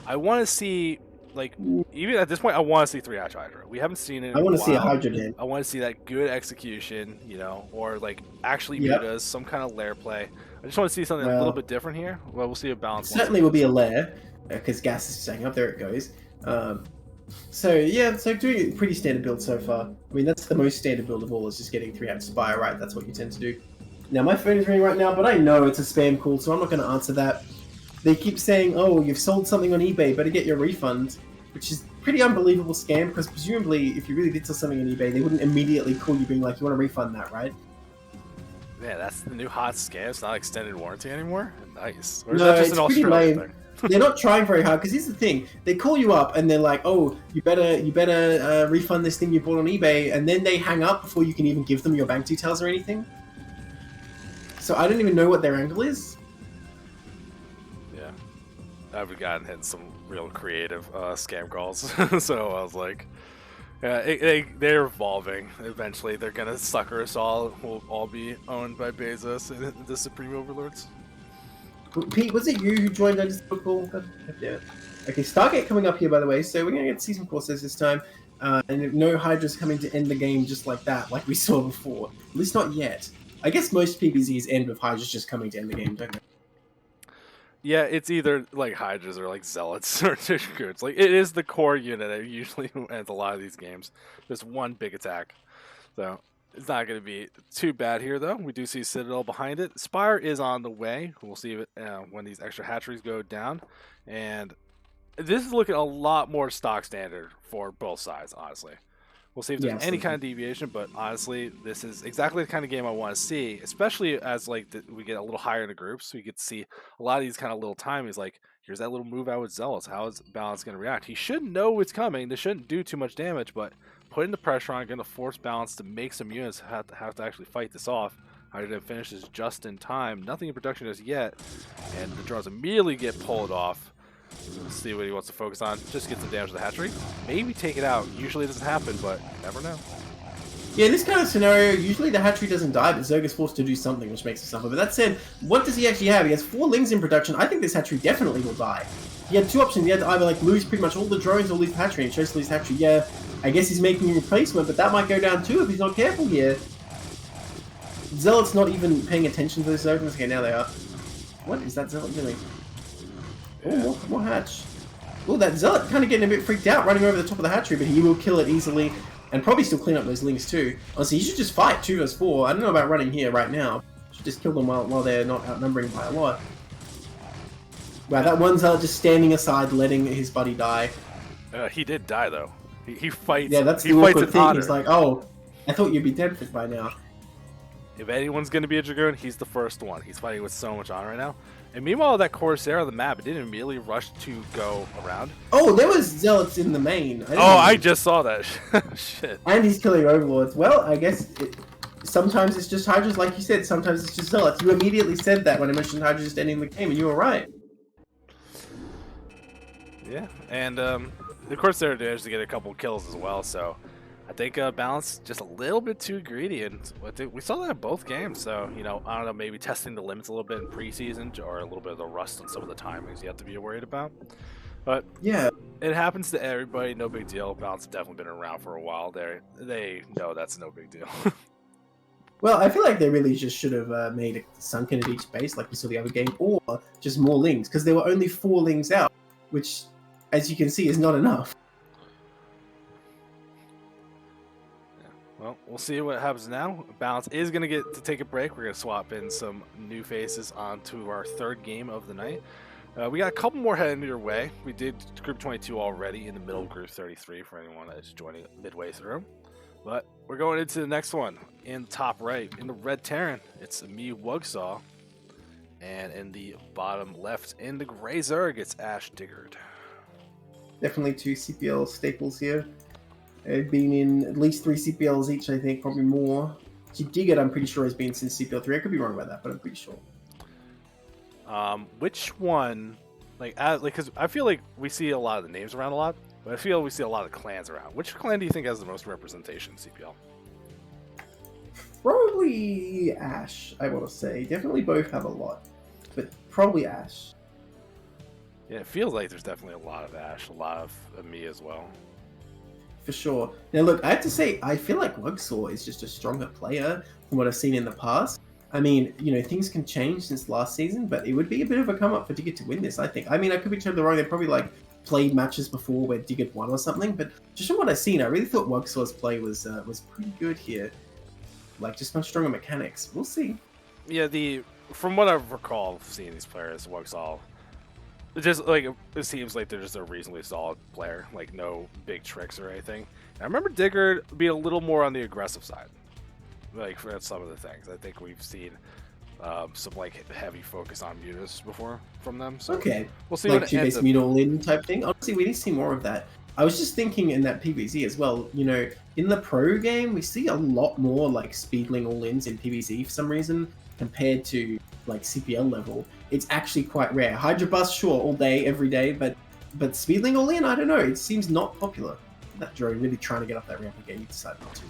I want to see, like, even at this point, I want to see 3-hatch Hydra. We haven't seen it in I want a to see a while. Hydra game. I want to see that good execution, or like actually mutas, some kind of lair play. I just want to see something a little bit different here. Well, we'll see a balance. Certainly will be a lair, because gas is staying up. There it goes. So yeah, so doing a pretty standard build so far. I mean, that's the most standard build of all, is just getting 3-hatch Spire right. That's what you tend to do. Now, my phone is ringing right now, but I know it's a spam call, so I'm not going to answer that. They keep saying, oh, you've sold something on eBay, better get your refund, which is pretty unbelievable scam, because presumably, if you really did sell something on eBay, they wouldn't immediately call you being like, you want to refund that, right? Yeah, that's the new hot scam. It's not extended warranty anymore. Nice. Or is No, that just it's an pretty Australian lame. thing? They're not trying very hard, because here's the thing: they call you up and they're like, "Oh, you better refund this thing you bought on eBay," and then they hang up before you can even give them your bank details or anything. So I don't even know what their angle is. Yeah, I've gotten hit some real creative scam calls, so I was like, yeah, they're evolving. Eventually, they're gonna sucker us all. We'll all be owned by Bezos and the Supreme Overlords. Pete, was it you who joined our Discord call? Yeah. Okay, Stargate coming up here, by the way, so we're going to get to see some courses this time. And no Hydra's coming to end the game just like that, like we saw before. At least not yet. I guess most PBZs end with Hydras just coming to end the game, don't they? Yeah, it's either like Hydras or like Zealots or Diggards. Like it is the core unit that usually ends a lot of these games. Just one big attack. So it's not going to be too bad here, though. We do see Citadel behind it. Spire is on the way. We'll see it when these extra hatcheries go down. And this is looking a lot more stock standard for both sides, honestly. We'll see if there's any kind of deviation, but honestly, this is exactly the kind of game I want to see, especially as like we get a little higher in the groups, so we get to see a lot of these kind of little timings. Like, here's that little move out with Zealots. How is Balance going to react? He should know it's coming. This shouldn't do too much damage, but putting the pressure on, going to force Balance to make some units have to actually fight this off. Hydra finishes just in time. Nothing in production just yet, and the draws immediately get pulled off. Let's see what he wants to focus on. Just get some damage to the hatchery. Maybe take it out. Usually it doesn't happen, but you never know. Yeah, in this kind of scenario, usually the hatchery doesn't die, but Zerg is forced to do something which makes it suffer. But that said, what does he actually have? He has 4 Lings in production. I think this hatchery definitely will die. He had 2 options. He had to either like lose pretty much all the drones or lose the hatchery, and chose to lose the hatchery. Yeah, I guess he's making a replacement, but that might go down too if he's not careful here. Zealot's not even paying attention to the Zerg. Okay, now they are. What is that Zealot doing? Oh, more hatch. Oh, that Zealot kind of getting a bit freaked out, running over the top of the hatchery, but he will kill it easily, and probably still clean up those Lings too. Honestly, he should just fight 2 vs 4. I don't know about running here right now. Should just kill them while they're not outnumbering by a lot. Wow, that one Zealot just standing aside, letting his buddy die. He did die though. He fights. Yeah, that's the awkward thing. He's like, oh, I thought you'd be dead by now. If anyone's going to be a Dragoon, he's the first one. He's fighting with so much honor right now. And meanwhile, that Corsair on the map, it didn't immediately rush to go around. Oh, there was Zealots in the main. I just saw that. Shit. And he's killing Overlords. Well, I guess sometimes it's just Hydras, like you said. Sometimes it's just Zealots. You immediately said that when I mentioned Hydras just ending the game, and you were right. Yeah, and the Corsair managed to get a couple kills as well, so I think Balance just a little bit too greedy, and we saw that in both games. So, you know, I don't know, maybe testing the limits a little bit in preseason, or a little bit of the rust on some of the timings you have to be worried about. But yeah, it happens to everybody. No big deal. Balance have definitely been around for a while. They know that's no big deal. Well, I feel like they really just should have made a sunken at each base, like we saw the other game, or just more Lings, because there were only 4 Lings out, which, as you can see, is not enough. Well, we'll see what happens now. Balance is going to get to take a break. We're going to swap in some new faces onto our 3rd game of the night. We got a couple more heading your way. We did Group 22 already in the middle of Group 33 for anyone that's joining midway through. But we're going into the next one. In the top right, in the red Terran, it's me, WUGSAW. And in the bottom left, in the gray Zerg, it's Ash DIGGURD. Definitely 2 CPL staples here. They've been in at least 3 CPLs each, I think, probably more. DIGGURD, I'm pretty sure, has been since CPL 3. I could be wrong about that, but I'm pretty sure. Which one, because I feel like we see a lot of the names around a lot, but I feel we see a lot of clans around. Which clan do you think has the most representation in CPL? Probably Ash, I want to say. Definitely both have a lot, but probably Ash. Yeah, it feels like there's definitely a lot of Ash, a lot of me as well. For sure. Now look, I have to say, I feel like WUGSAW is just a stronger player from what I've seen in the past. I mean, you know, things can change since last season, but it would be a bit of a come up for DIGGURD to win this, I think. I mean, I could be totally wrong. They probably like played matches before where DIGGURD won or something, but just from what I've seen, I really thought WUGSAW's play was pretty good here. Like, just much stronger mechanics. We'll see. Yeah, from what I recall seeing these players, WUGSAW, it seems like they're just a reasonably solid player, like no big tricks or anything. And I remember DIGGURD being a little more on the aggressive side, like for some of the things. I think we've seen some like heavy focus on mutas before from them. So okay, we'll see like what it ends up. mute all in type thing. Honestly, we need to see more of that. I was just thinking in that PvZ as well. You know, in the pro game, we see a lot more like speedling all ins in PvZ for some reason compared to like CPL level. It's actually quite rare. Hydra Bust, sure, all day, every day, but speedling all in, I don't know. It seems not popular. That drone really trying to get up that ramp again. You decide not to.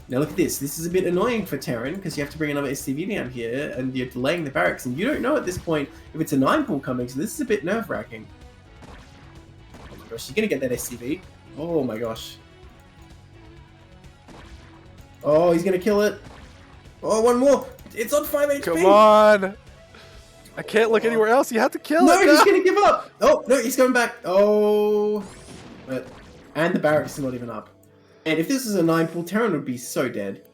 Now look at this. This is a bit annoying for Terran because you have to bring another SCV down here and you're delaying the barracks, and you don't know at this point if it's a 9-pull coming, so this is a bit nerve-wracking. Oh my gosh, you're gonna get that SCV. Oh my gosh. Oh, he's gonna kill it. Oh, one more. It's on 5 HP. Come on. I can't look anywhere else. You have to kill No, it. he's going to give up. Oh, no, he's going back. Oh. But, and the barracks is not even up. And if this is a 9 pool, Terran would be so dead.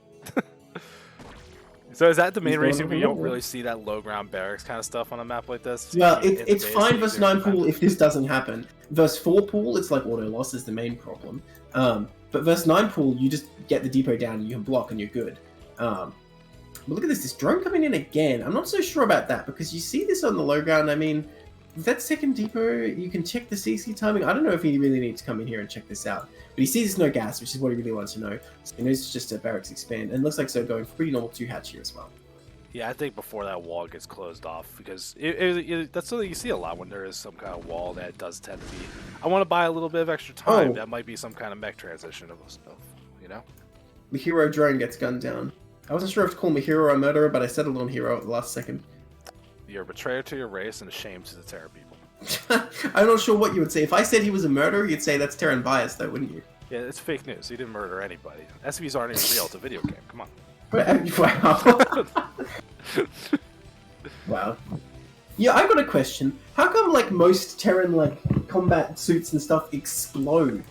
So is that the main reason we don't really see that low ground barracks kind of stuff on a map like this? Well, it's fine versus 9 pool if this doesn't happen. Versus 4 pool, it's like auto loss is the main problem. But versus 9 pool, you just get the depot down and you can block and you're good. But look at this drone coming in again. I'm not so sure about that because you see this on the low ground. I mean, with that second depot, you can check the CC timing. I don't know if he really needs to come in here and check this out. But he sees there's no gas, which is what he really wants to know. So he knows it's just a barracks expand. And it looks like so going for pretty normal 2-hatch here as well. Yeah, I think before that wall gets closed off, because that's something you see a lot when there is some kind of wall that does tend to be, I want to buy a little bit of extra time. That might be some kind of mech transition of stuff, you know? The hero drone gets gunned down. I wasn't sure if to call him a hero or a murderer, but I settled on hero at the last second. You're a betrayer to your race and a shame to the Terra people. I'm not sure what you would say. If I said he was a murderer, you'd say that's Terran bias, though, wouldn't you? Yeah, it's fake news. He didn't murder anybody. SVs aren't even real. It's a video game. Come on. Wow. Wow. Yeah, I got a question. How come, like, most Terran, like, combat suits and stuff explode?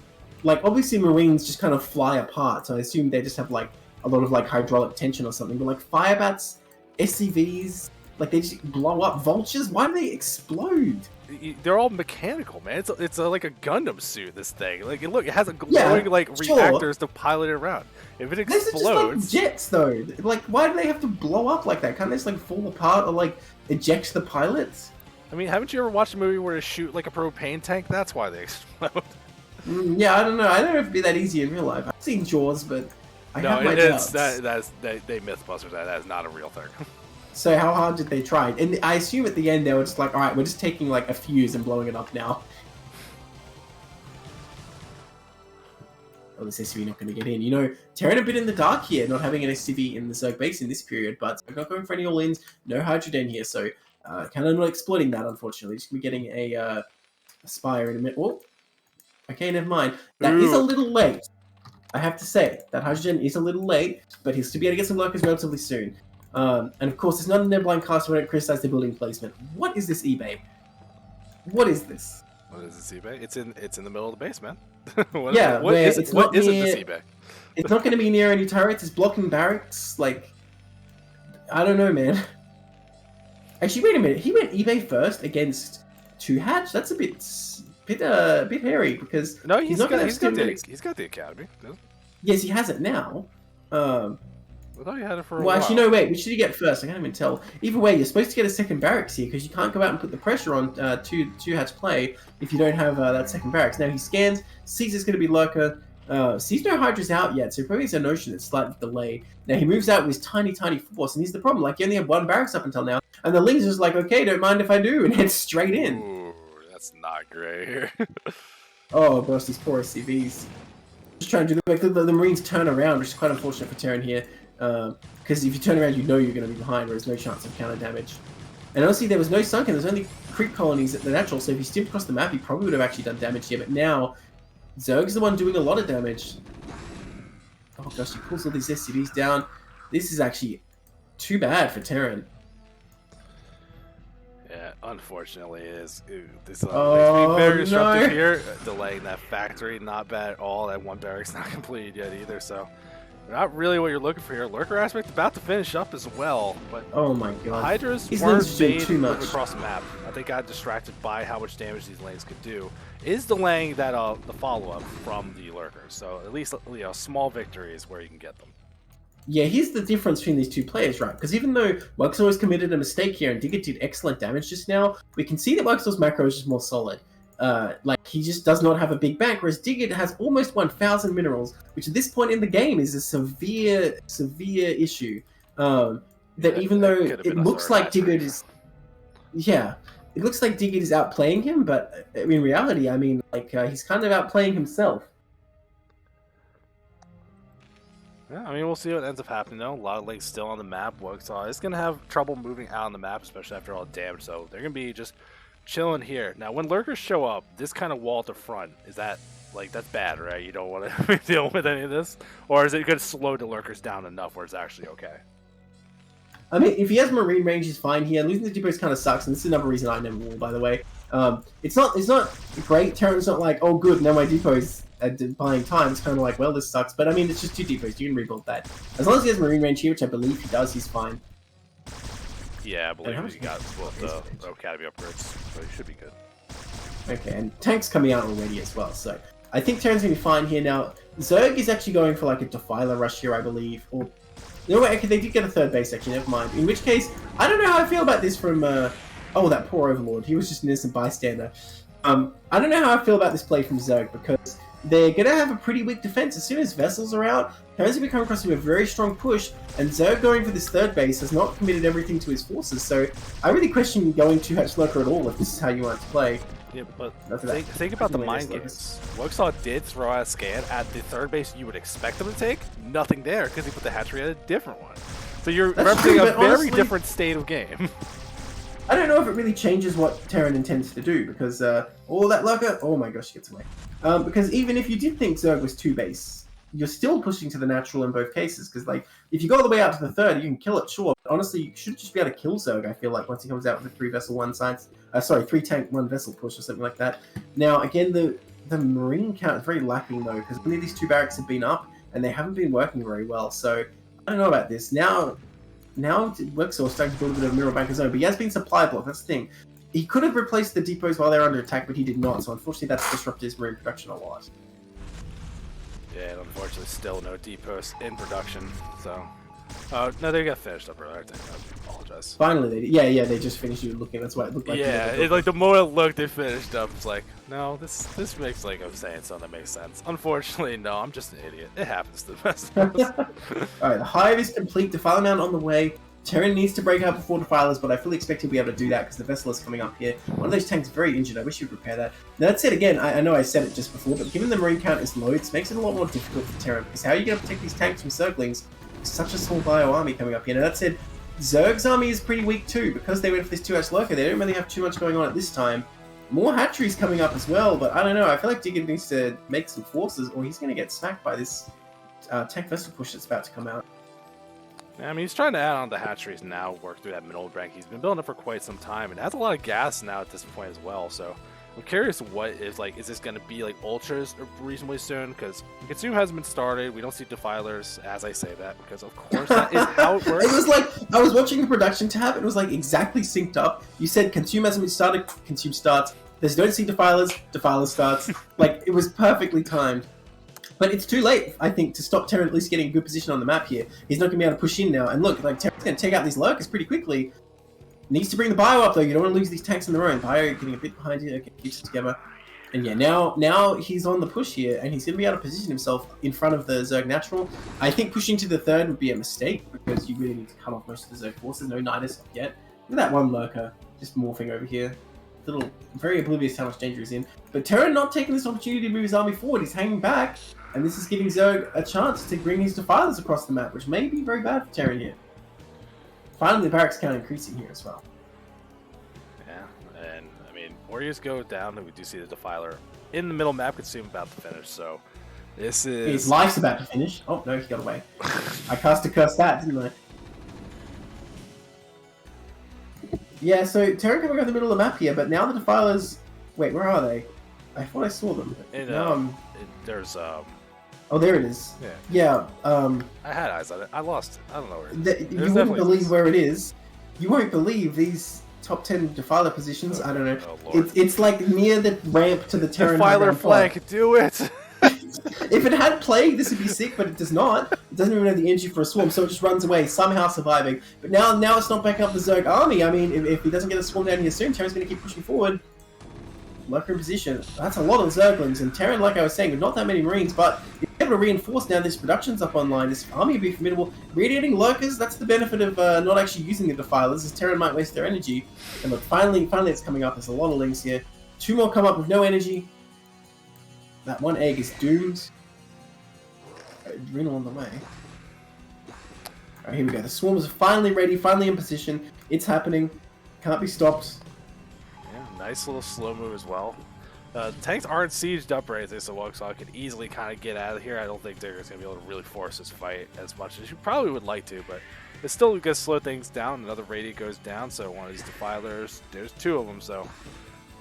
Like, obviously Marines just kind of fly apart, so I assume they just have, like, a lot of, like, hydraulic tension or something. But, like, Firebats, SCVs, like, they just blow up. Vultures, why do they explode? They're all mechanical, man. It's like a Gundam suit, this thing. Like, look, it has a glowing, reactors to pilot it around. If it explodes... These are just, like, jets, though. Like, why do they have to blow up like that? Can't they just, like, fall apart or, like, eject the pilots? I mean, haven't you ever watched a movie where they shoot, like, a propane tank? That's why they explode. Yeah, I don't know. I don't know if it'd be that easy in real life. I've seen Jaws, but I have my doubts. They Mythbusters that. That is not a real thing. So how hard did they try? And I assume at the end they were just like, alright, we're just taking like a fuse and blowing it up now. Oh, this SCV not going to get in. You know, Terran a bit in the dark here, not having an SCV in the Zerg base in this period, but I'm not going for any all-ins, no Hydrogen here, so kind of not exploiting that, unfortunately. Just going to be getting a Spire in a minute. Oh, okay, never mind. That is a little late. I have to say, that Hydrogen is a little late, but he'll still be able to get some lurkers relatively soon. And of course, there's not a Neblime cast when it criticizes the building placement. What is this eBay? What is this? What is this eBay? It's in the middle of the base, man. What is this eBay? It's not going to be near any turrets. It's blocking barracks. Like, I don't know, man. Actually, wait a minute. He went eBay first against 2-hatch. That's a bit hairy because no, he's got the academy. No? Yes, he has it now. I thought you had it for a while. Well, actually, no, wait. Which did you get first? I can't even tell. Either way, you're supposed to get a second barracks here because you can't go out and put the pressure on 2-hatch play if you don't have that second barracks. Now, he scans, sees it's going to be lurker, sees no Hydra's out yet, so probably it's a notion that's slightly delayed. Now, he moves out with his tiny force, and here's the problem. Like, you only have one barracks up until now, and the Ling's just like, okay, don't mind if I do, and heads straight in. Ooh, that's not great here. Oh, gosh, these poor SCVs. Just trying to do the Marines turn around, which is quite unfortunate for Terran here. Because if you turn around, you know you're going to be behind, where there's no chance of counter damage. And honestly, there was no sunken, there's only creep colonies at the natural, so if he steamed across the map, he probably would have actually done damage here, but now, Zerg's the one doing a lot of damage. Oh gosh, he pulls all these SCVs down. This is actually too bad for Terran. Yeah, unfortunately, it is. This being very disruptive here, delaying that factory, not bad at all. That one barrack's not completed yet either, so... Not really what you're looking for here. Lurker aspect about to finish up as well, but oh my god, Hydras weren't made to move across the map. I think got distracted by how much damage these lanes could do. Is delaying that the follow-up from the lurkers, so at least small victories where you can get them. Yeah, here's the difference between these two players, right? Because even though WUGSAW has committed a mistake here and Digger did excellent damage just now, we can see that WUGSAW's macro is just more solid. Like, he just does not have a big bank, whereas Digguard has almost 1,000 minerals, which at this point in the game is a severe issue. That even though it looks like Digguard is... Yeah, it looks like Digguard is outplaying him, but in reality, I mean, like, he's kind of outplaying himself. Yeah, I mean, we'll see what ends up happening, though. A lot of links still on the map. WUGSAW is going to have trouble moving out on the map, especially after all the damage, so they're going to be just... chilling here. Now, when lurkers show up, this kind of wall at the front, is that, like, that's bad, right? You don't want to deal with any of this? Or is it going to slow the lurkers down enough where it's actually okay? I mean, if he has marine range, he's fine here. Losing the depots kind of sucks, and this is another reason I never wall, by the way. It's not great. Terran's not like, oh good, now my depot's buying time. It's kind of like, well, this sucks. But I mean, it's just 2 depots. You can rebuild that. As long as he has marine range here, which I believe he does, he's fine. Yeah, I believe he got both the academy upgrades, so he should be good. Okay, and tank's coming out already as well, so I think Terran's gonna be fine here now. Zerg is actually going for like a Defiler rush here, I believe. Or no, wait, okay, they did get a 3rd base actually. Never mind. In which case, I don't know how I feel about this from. Oh, that poor Overlord. He was just an innocent bystander. I don't know how I feel about this play from Zerg because they're gonna have a pretty weak defense as soon as vessels are out. Terran's gonna be coming across with a very strong push, and Zerg going for this 3rd base has not committed everything to his forces. So I really question going 2-hatch lurker at all if this is how you want to play. Yeah, but think about the mind games. WUGSAW did throw out a scan at the 3rd base you would expect them to take. Nothing there because he put the hatchery at a different one. So you're representing a very different state of game. I don't know if it really changes what Terran intends to do because all that lurker. Oh my gosh, he gets away. Because even if you did think Zerg was 2 base, you're still pushing to the natural in both cases. Because like if you go all the way out to the 3rd, you can kill it, sure. But honestly, you should just be able to kill Zerg. I feel like once he comes out with a 3 vessel 1 sides, 3 tank 1 vessel push or something like that. Now again, the marine count is very lacking though because only these 2 barracks have been up and they haven't been working very well. So I don't know about this now. WUGSAW is starting to build a bit of a mineral bank of his own, but he has been supply blocked. That's the thing. He could have replaced the depots while they're under attack, but he did not. So unfortunately, that's disrupted his marine production a lot. Yeah, and unfortunately, still no depots in production. So, no, they got finished up earlier. I think. I apologize. Finally, they did. Yeah, they just finished you looking. That's why it looked like. Yeah, like the more it looked, they finished up. It's like, no, this makes like I'm saying something that makes sense. Unfortunately, no, I'm just an idiot. It happens to the best of us. All right, the hive is complete. Defiler mount on the way. Terran needs to break out before Defilers, but I fully expect he'll be able to do that because the vessel is coming up here. One of those tanks is very injured. I wish you'd repair that. Now, that said, again, I know I said it just before, but given the marine count is low, it makes it a lot more difficult for Terran because how are you going to protect these tanks from Zerglings? Such a small bio army coming up here. Now, that said, Zerg's army is pretty weak too because they went for this 2-hatch lurker. They don't really have too much going on at this time. More hatcheries coming up as well, but I don't know. I feel like DIGGURD needs to make some forces or he's going to get smacked by this tank vessel push that's about to come out. Yeah, I mean, he's trying to add on the hatcheries now, work through that middle rank. He's been building up for quite some time and has a lot of gas now at this point as well. So I'm curious what is like, is this going to be like ultras reasonably soon? Because Consume hasn't been started. We don't see defilers as I say that because of course that is how it works. It was like, I was watching the production tab. It was like exactly synced up. You said Consume hasn't been started, Consume starts. There's don't see defilers, defiler starts. Like it was perfectly timed. But it's too late, I think, to stop Terran at least getting a good position on the map here. He's not going to be able to push in now. And look, like Terran's going to take out these lurkers pretty quickly. Needs to bring the bio up, though. You don't want to lose these tanks on their own. Bio getting a bit behind you. Okay, keeps it together. And yeah, now he's on the push here, and he's going to be able to position himself in front of the Zerg Natural. I think pushing to the 3rd would be a mistake, because you really need to cut off most of the Zerg forces. No Nidus yet. Look at that one lurker just morphing over here. Little, very oblivious how much danger he's in. But Terran not taking this opportunity to move his army forward. He's hanging back. And this is giving Zerg a chance to bring his defilers across the map, which may be very bad for Terran here. Finally, the barracks count increasing here as well. Yeah, and I mean, warriors go down, and we do see the defiler in the middle map. Consume about to finish, so this is... His life's about to finish. Oh, no, he got away. I cast a curse that, didn't I? Yeah, so Terran coming out the middle of the map here, but now the defilers... Wait, where are they? I thought I saw them. There's Oh, there it is. Yeah. Yeah. I had eyes on it. I lost it. I don't know where it is. You won't believe where it is. You won't believe these top 10 defiler positions. I don't know. Oh, it's like near the ramp to the Terran. Defiler flank, do it! If it had plague, this would be sick, but it does not. It doesn't even have the energy for a swarm, so it just runs away, somehow surviving. But now it's not backing up the Zerg army. I mean, if he doesn't get a swarm down here soon, Terran's going to keep pushing forward. Lurker in position. That's a lot of Zerglings, and Terran, like I was saying, with not that many Marines, but if you're able to reinforce now this production's up online, this army will be formidable. Radiating Lurkers, that's the benefit of not actually using the Defilers, as Terran might waste their energy. And look, finally it's coming up. There's a lot of links here. 2 more come up with no energy. That one egg is doomed. Adrenal on the way. Alright, here we go. The swarms are finally ready, finally in position. It's happening. Can't be stopped. Nice little slow move as well. Tanks aren't sieged up or anything, so WUGSAW can easily kind of get out of here. I don't think Digger's going to be able to really force this fight as much as you probably would like to, but it's still going to slow things down. Another radiant goes down, so one of these defilers, there's two of them, so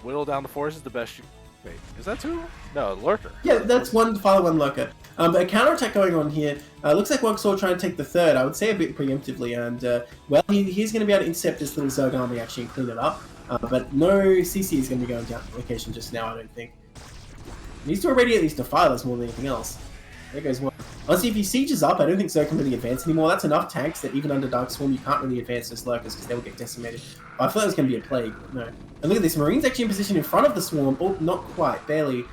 whittle down the forces the best you... Wait, is that two? No, lurker. Yeah, that's one defiler, one lurker. But a counterattack going on here. Looks like WUGSAW trying to take the third, I would say a bit preemptively, and well, he's going to be able to intercept this little Zerg army actually and clean it up. But no CC is going to be going down location just now, I don't think. He needs to already at least defilers more than anything else. There goes one. Honestly, if he sieges up, I don't think Zerg can really advance anymore. That's enough tanks that even under Dark Swarm, you can't really advance those lurkers because they will get decimated. But I thought it was going to be a plague. No. And look at this, Marine's actually in position in front of the Swarm. Oh, not quite, barely.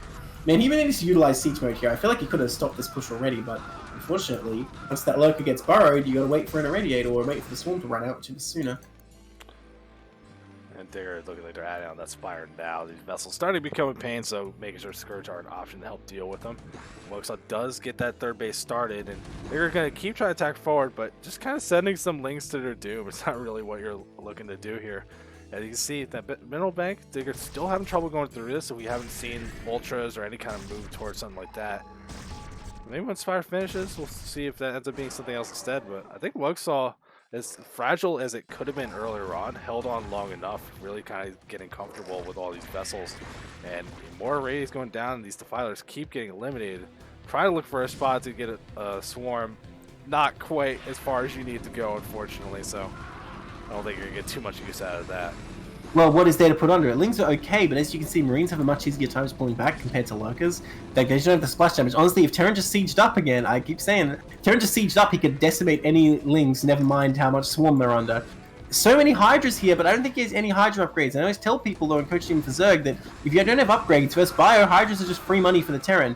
Man, he really needs to utilize siege mode here. I feel like he could have stopped this push already, but unfortunately, once that lurker gets burrowed, you got to wait for an irradiate or wait for the Swarm to run out, whichever sooner. And they're looking like they're adding on that Spire now. These vessels starting to become a pain, so making sure Scourge are an option to help deal with them. WUGSAW does get that third base started, and they're going to keep trying to attack forward, but just kind of sending some links to their doom. It's not really what you're looking to do here. As you can see, that mineral bank, Digger's still having trouble going through this, so we haven't seen ultras or any kind of move towards something like that. Maybe when Spire finishes, we'll see if that ends up being something else instead, but I think WUGSAW, as fragile as it could have been earlier on, held on long enough, really kind of getting comfortable with all these vessels. And more radius going down, and these defilers keep getting eliminated. Try to look for a spot to get a swarm. Not quite as far as you need to go, unfortunately, so I don't think you're going to get too much use out of that. Well, what is there to put under it? Lings are okay, but as you can see, Marines have a much easier time pulling back compared to Lurkers. They don't have the splash damage. Honestly, if Terran just sieged up again, I keep saying, if Terran just sieged up, he could decimate any Lings, never mind how much Swarm they're under. So many Hydras here, but I don't think he has any Hydra upgrades. I always tell people, though, in coaching for Zerg, that if you don't have upgrades, first Bio, Hydras are just free money for the Terran.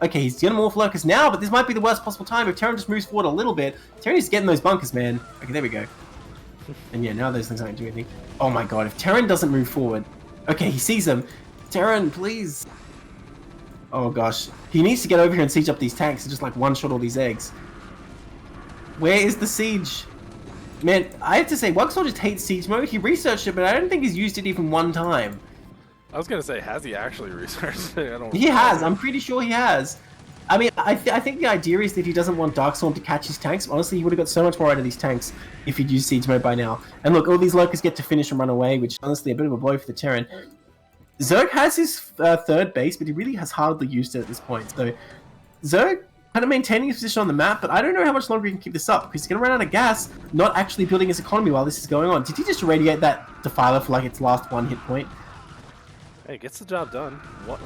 Okay, he's gonna morph Lurkers now, but this might be the worst possible time. If Terran just moves forward a little bit, Terran is getting those bunkers, man. Okay, there we go. And yeah, now those things aren't doing anything. Oh my god, if Terran doesn't move forward... Okay, he sees them. Terran, please. Oh gosh. He needs to get over here and siege up these tanks and just like one-shot all these eggs. Where is the siege? Man, I have to say, WUGSAW just hates siege mode. He researched it, but I don't think he's used it even one time. I was going to say, has he actually researched it? He has. I'm pretty sure he has. I mean, I think the idea is that he doesn't want Darkstorm to catch his tanks. Honestly, he would have got so much more out of these tanks if he'd used siege mode by now. And look, all these Lurkers get to finish and run away, which is honestly a bit of a blow for the Terran. Zerg has his third base, but he really has hardly used it at this point. So Zerg kind of maintaining his position on the map, but I don't know how much longer he can keep this up, because he's going to run out of gas, not actually building his economy while this is going on. Did he just irradiate that Defiler for like its last one hit point? Hey, gets the job done.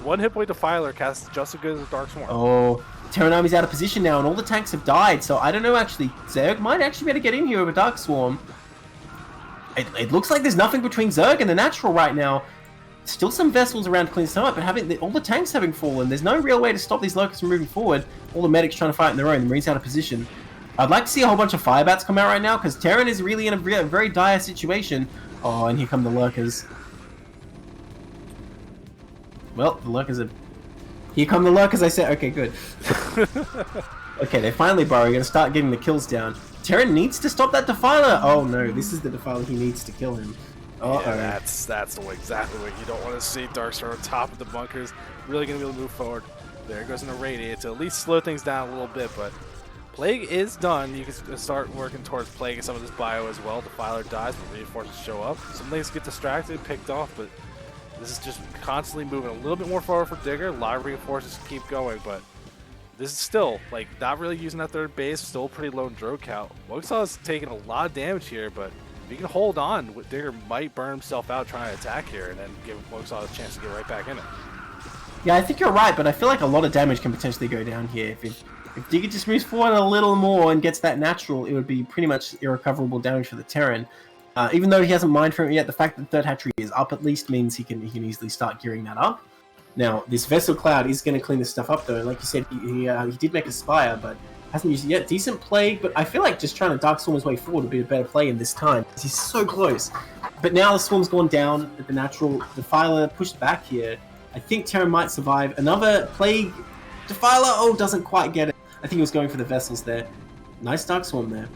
One hit point Defiler casts just as good as Dark Swarm. Oh, Terran Army's out of position now, and all the tanks have died, so I don't know actually. Zerg might actually be able to get in here over Dark Swarm. It looks like there's nothing between Zerg and the Natural right now. Still some vessels around to clean some up, but all the tanks having fallen, there's no real way to stop these Lurkers from moving forward. All the medics trying to fight on their own, the Marines out of position. I'd like to see a whole bunch of Firebats come out right now, because Terran is really in a very dire situation. Oh, and here come the Lurkers. Well, the Lurkers are... Here come the Lurkers, I said. Okay, good. Okay, they finally burrow. You're going to start getting the kills down. Terran needs to stop that Defiler! Oh no, this is the Defiler. He needs to kill him. Uh-oh. Yeah, that's exactly what you don't want to see. Darkstar on top of the bunkers. Really going to be able to move forward. There goes an irradiate to at least slow things down a little bit, but Plague is done. You can start working towards Plague and some of this bio as well. Defiler dies, but reinforcements show up. Some things get distracted, picked off, but this is just constantly moving a little bit more forward for Digger. A lot of reinforcements keep going, but this is still, like, not really using that third base. Still a pretty low draw count. WUGSAW is taking a lot of damage here, but if he can hold on, Digger might burn himself out trying to attack here and then give WUGSAW a chance to get right back in it. Yeah, I think you're right, but I feel like a lot of damage can potentially go down here. If Digger just moves forward a little more and gets that natural, it would be pretty much irrecoverable damage for the Terran. Even though he hasn't mined for it yet, the fact that the third hatchery is up at least means he can easily start gearing that up. Now, this Vessel Cloud is going to clean this stuff up, though. Like you said, he did make a Spire, but hasn't used it yet. Decent play, but I feel like just trying to Dark Storm his way forward would be a better play in this time, because he's so close. But now the Swarm's gone down at the natural. Defiler pushed back here. I think Terran might survive. Another Plague. Defiler, oh, doesn't quite get it. I think he was going for the Vessels there. Nice Dark Swarm there.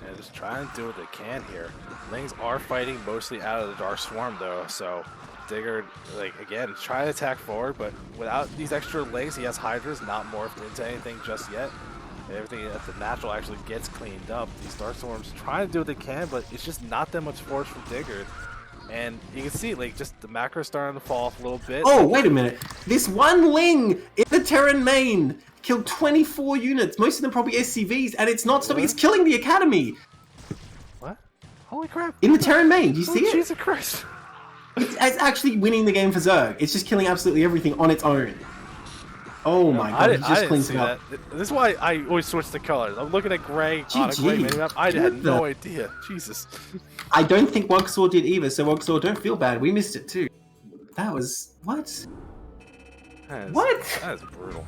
Yeah, just trying to do what they can here. Lings are fighting mostly out of the Dark Swarm, though, so DIGGURD, like, again, try to attack forward, but without these extra legs, he has Hydras not morphed into anything just yet. Everything at the natural actually gets cleaned up. These Darkstorms try to do what they can, but it's just not that much force for DIGGURD. And you can see, like, just the macro starting to fall off a little bit. Oh, wait a minute. This one Ling in the Terran main killed 24 units, most of them probably SCVs, and it's not stopping. It's killing the Academy. What? Holy crap. In the Terran main, do you see it? Jesus Christ. It's actually winning the game for Zerg. It's just killing absolutely everything on its own. Oh my god, he just cleans it up. This is why I always switch the colors. I'm looking at gray on a gray minimap. I had no idea. Jesus. I don't think WUGSAW did either, so WUGSAW, don't feel bad. We missed it too. That was... what? What? That is brutal.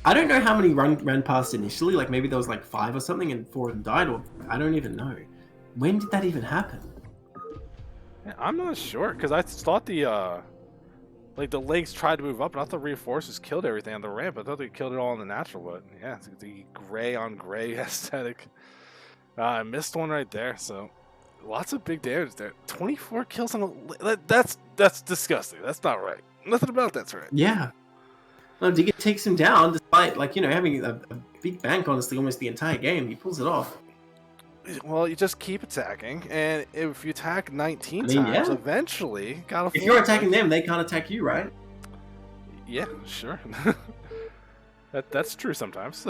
I don't know how many ran past initially. Like maybe there was like 5 or something and 4 of them died, or I don't even know. When did that even happen? Yeah, I'm not sure, because I thought the like the legs tried to move up, and I thought the reinforcers killed everything on the ramp. I thought they killed it all in the natural, but yeah, it's the gray on gray aesthetic. I missed one right there, so lots of big damage there. 24 kills on a that's disgusting. That's not right. Nothing about that's right. Yeah. Well, DIGGURD takes him down despite, like, you know, having a big bank honestly almost the entire game. He pulls it off. Well, you just keep attacking, and if you attack 19 times, eventually, gotta. If you're attacking them, they can't attack you, right? Yeah, sure. That's true sometimes.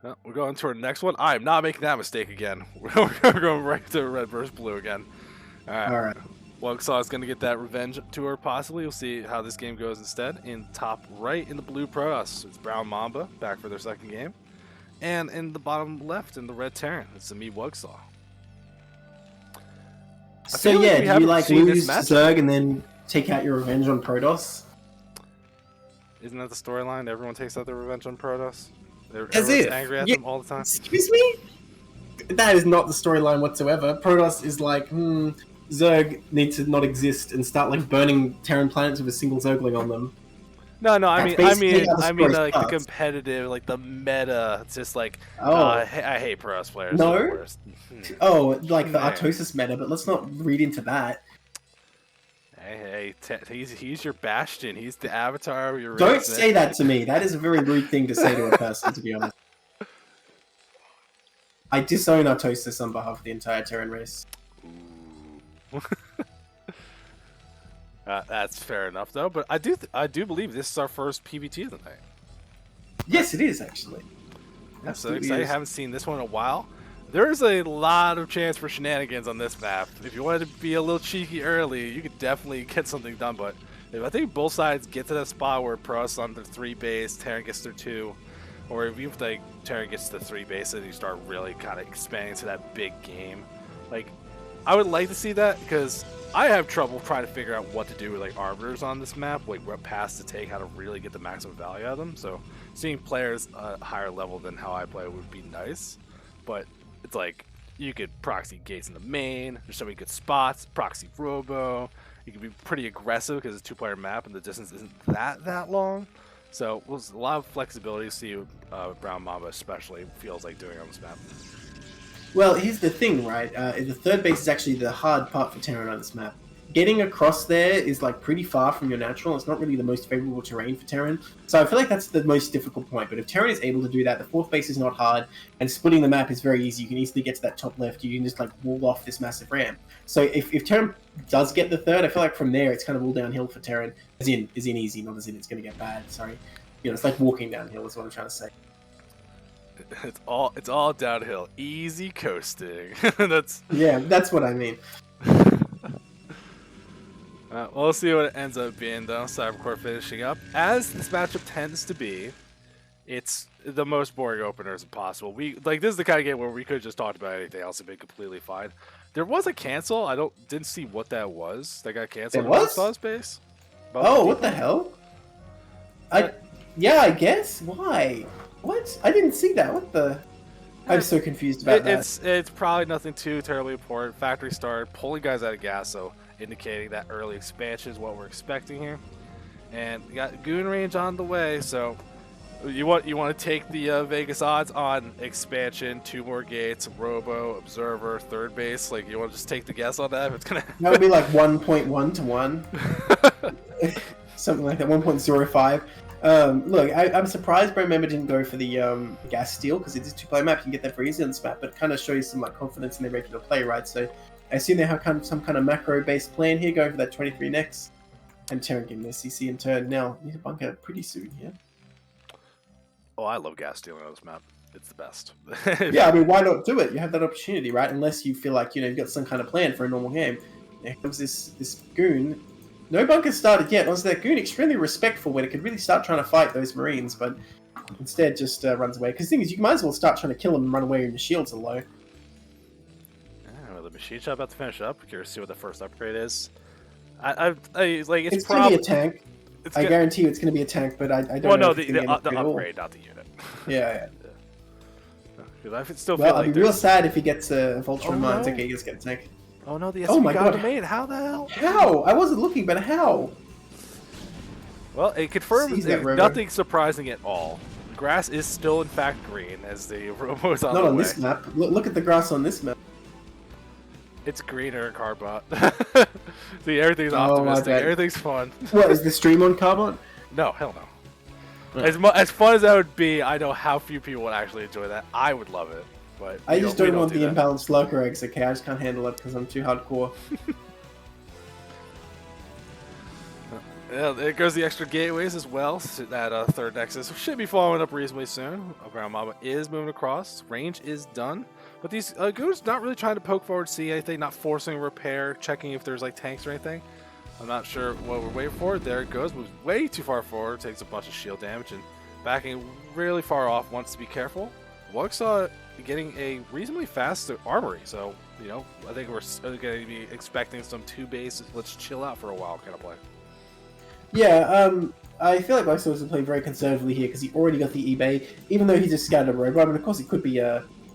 Well, we're going to our next one. I'm not making that mistake again. We're going right to red versus blue again. All right. WUGSAW is going to get that revenge tour, possibly. We'll see how this game goes instead. In top right, in the blue Protoss, it's BROWNMAMBA, back for their second game. And in the bottom left, in the red Terran, it's the me WUGSAW. So yeah, do you like lose Zerg and then take out your revenge on Protoss? Isn't that the storyline? Everyone takes out their revenge on Protoss? Everyone's angry at them all the time? Excuse me? That is not the storyline whatsoever. Protoss is like, Zerg need to not exist and start like burning Terran planets with a single Zergling on them. No, I mean like the competitive, like the meta. It's just like, I hate Protoss players. No. They're the worst. Oh, like the Artosis meta, but let's not read into that. Hey, he's your Bastion. He's the avatar of your race. Don't say that to me. That is a very rude thing to say to a person, to be honest. I disown Artosis on behalf of the entire Terran race. That's fair enough, though. But I do believe this is our first PvT of the night. Yes, it is actually. I'm so excited. I haven't seen this one in a while. There's a lot of chance for shenanigans on this map. If you wanted to be a little cheeky early, you could definitely get something done. But if I think both sides get to that spot where Protoss on their 3 base, Terran gets their 2, or if you think Terran gets to 3 base and you start really kind of expanding to that big game, like, I would like to see that, because I have trouble trying to figure out what to do with like arbiters on this map, like what paths to take, how to really get the maximum value out of them. So seeing players at a higher level than how I play would be nice, but it's like you could proxy gates in the main. There's so many good spots. Proxy robo. You can be pretty aggressive because it's a 2-player map and the distance isn't that long. So there's a lot of flexibility to see BROWNMAMBA especially feels like doing on this map. Well, here's the thing, right? The third base is actually the hard part for Terran on this map. Getting across there is like pretty far from your natural. It's not really the most favorable terrain for Terran. So I feel like that's the most difficult point. But if Terran is able to do that, the 4th base is not hard, and splitting the map is very easy. You can easily get to that top left. You can just like wall off this massive ramp. So if Terran does get the 3rd, I feel like from there it's kind of all downhill for Terran. As in easy, not as in it's going to get bad. Sorry, you know, it's like walking downhill is what I'm trying to say. It's all downhill, easy coasting. That's what I mean. We'll see what it ends up being, though. Cybercore finishing up. As this matchup tends to be, it's the most boring openers possible. This is the kind of game where we could have just talked about anything else and been completely fine. There was a cancel. Didn't see what that was. That got canceled. There was? On space. Oh, what the hell? Yeah, I guess. Why? What? I didn't see that. What the? I'm so confused about that. It's probably nothing too terribly important. Factory start, pulling guys out of gas, so indicating that early expansion is what we're expecting here. And we got goon range on the way, so You want to take the Vegas odds on expansion, 2 more gates, Robo, Observer, third base? Like, you want to just take the guess on that? If it's gonna. That would be like 1.1 to 1, something like that, 1.05. Look, I'm surprised BROWNMAMBA didn't go for the gas steal because it is a 2-player map. You can get that for easy on this map, but it kind of shows some like confidence in their regular play, right? So I assume they have some kind of macro-based plan here, going for that 23 next, and Terran getting their CC in turn. Now need to bunker pretty soon here. Oh, I love gas stealing on this map. It's the best. Yeah, I mean, why not do it? You have that opportunity, right? Unless you feel like, you've got some kind of plan for a normal game. There comes this goon. No bunkers started yet. Honestly, that goon extremely respectful when it could really start trying to fight those Marines, but instead just runs away. Because the thing is, you might as well start trying to kill them and run away when your shields are low. Well, the machine shop about to finish up. Curious to see what the first upgrade is. It's going to be a tank. I guarantee you it's going to be a tank, but I don't know. Well, no, if the upgrade, not the unit. Yeah. I still feel well, like I'd be real sad if he gets a Vulture Mines. No. Okay, he just gets a tank. Oh no, the Oh my SV God. got made. How the hell? How? I wasn't looking, but how? Well, it confirms that river. nothing surprising at all. The grass is still, in fact, green as the Robo is on Not the on way. this map. Look at the grass on this map. It's greener in Carbot. See, everything's optimistic. Everything's fun. What, is the stream on Carbot? No, hell no. Right. As fun as that would be, I know how few people would actually enjoy that. I would love it, but I just don't want the imbalanced lurker eggs. Okay, I just can't handle it because I'm too hardcore. Yeah, there goes the extra gateways as well. So that third nexus should be following up reasonably soon. BROWNMAMBA is moving across. Range is done. But these goons not really trying to poke forward, see anything, not forcing repair, checking if there's like tanks or anything. I'm not sure what we're waiting for. There it goes. Moves way too far forward. Takes a bunch of shield damage and backing really far off. Wants to be careful. WUGSAW getting a reasonably fast armory. So, I think we're going to be expecting some 2 bases. Let's chill out for a while kind of play. Yeah, I feel like WUGSAW is playing very conservatively here because he already got the eBay, even though he just scouted a robo. I mean, of course, it could be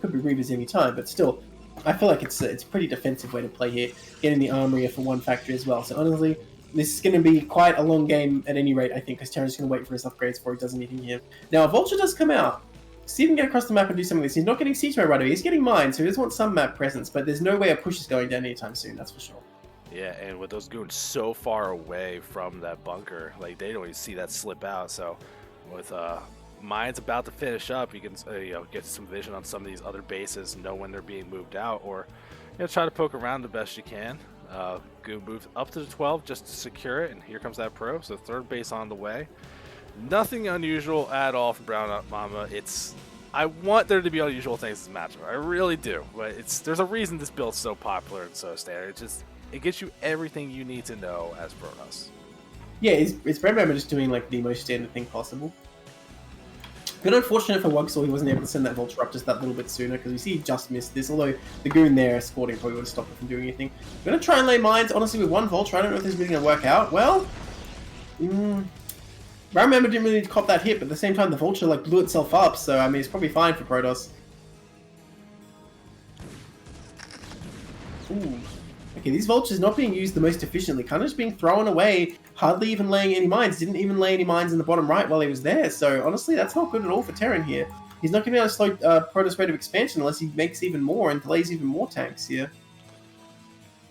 Reavers any time, but still, I feel like it's a pretty defensive way to play here, getting the armory for 1 factory as well. So honestly, this is going to be quite a long game at any rate, I think, because Terran's going to wait for his upgrades before he does anything here. Now, a Vulture does come out. See if he can get across the map and do some of this. He's not getting siege right away. He's getting mine, so he does want some map presence, but there's no way a push is going down anytime soon, that's for sure. Yeah, and with those goons so far away from that bunker, like they don't even see that slip out. So, with mines about to finish up, you can get some vision on some of these other bases, know when they're being moved out, or try to poke around the best you can. Goon moves up to the 12 just to secure it, and here comes that pro. So third base on the way. Nothing unusual at all from BROWNMAMBA. I want there to be unusual things in this matchup. I really do, but there's a reason this build's so popular and so standard. It gets you everything you need to know as Protoss. Yeah, it's BROWNMAMBA just doing like the most standard thing possible. Bit unfortunate for WUGSAW he wasn't able to send that Vulture up just that little bit sooner, because we see he just missed this, although the goon there escorting probably would have stopped him from doing anything. I'm going to try and lay mines, honestly, with 1 Vulture. I don't know if this is really going to work out. Well, BROWNMAMBA didn't really need to cop that hit, but at the same time the Vulture like blew itself up, so I mean it's probably fine for Protoss. Ooh. Okay, these Vultures not being used the most efficiently, kind of just being thrown away, hardly even laying any mines. Didn't even lay any mines in the bottom right while he was there, so honestly, that's not good at all for Terran here. He's not going to be able to slow Protoss rate of expansion unless he makes even more and delays even more tanks here.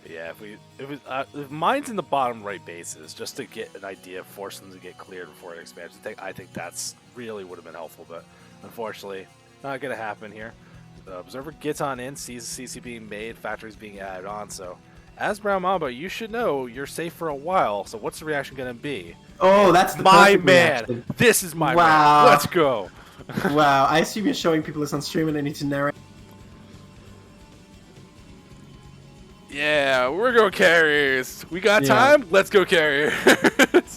Yeah, if mines in the bottom right bases, just to get an idea, force them to get cleared before an expansion, I think that's really would have been helpful, but unfortunately, not going to happen here. The Observer gets on in, sees the CC being made, factories being added on, so as BROWNMAMBA, you should know you're safe for a while, so what's the reaction going to be? Oh, that's the my perfect man! reaction. This is my man! Let's go! Wow, I assume you're showing people this on stream and I need to narrate. Yeah, we're going carriers! We got time? Let's go carriers!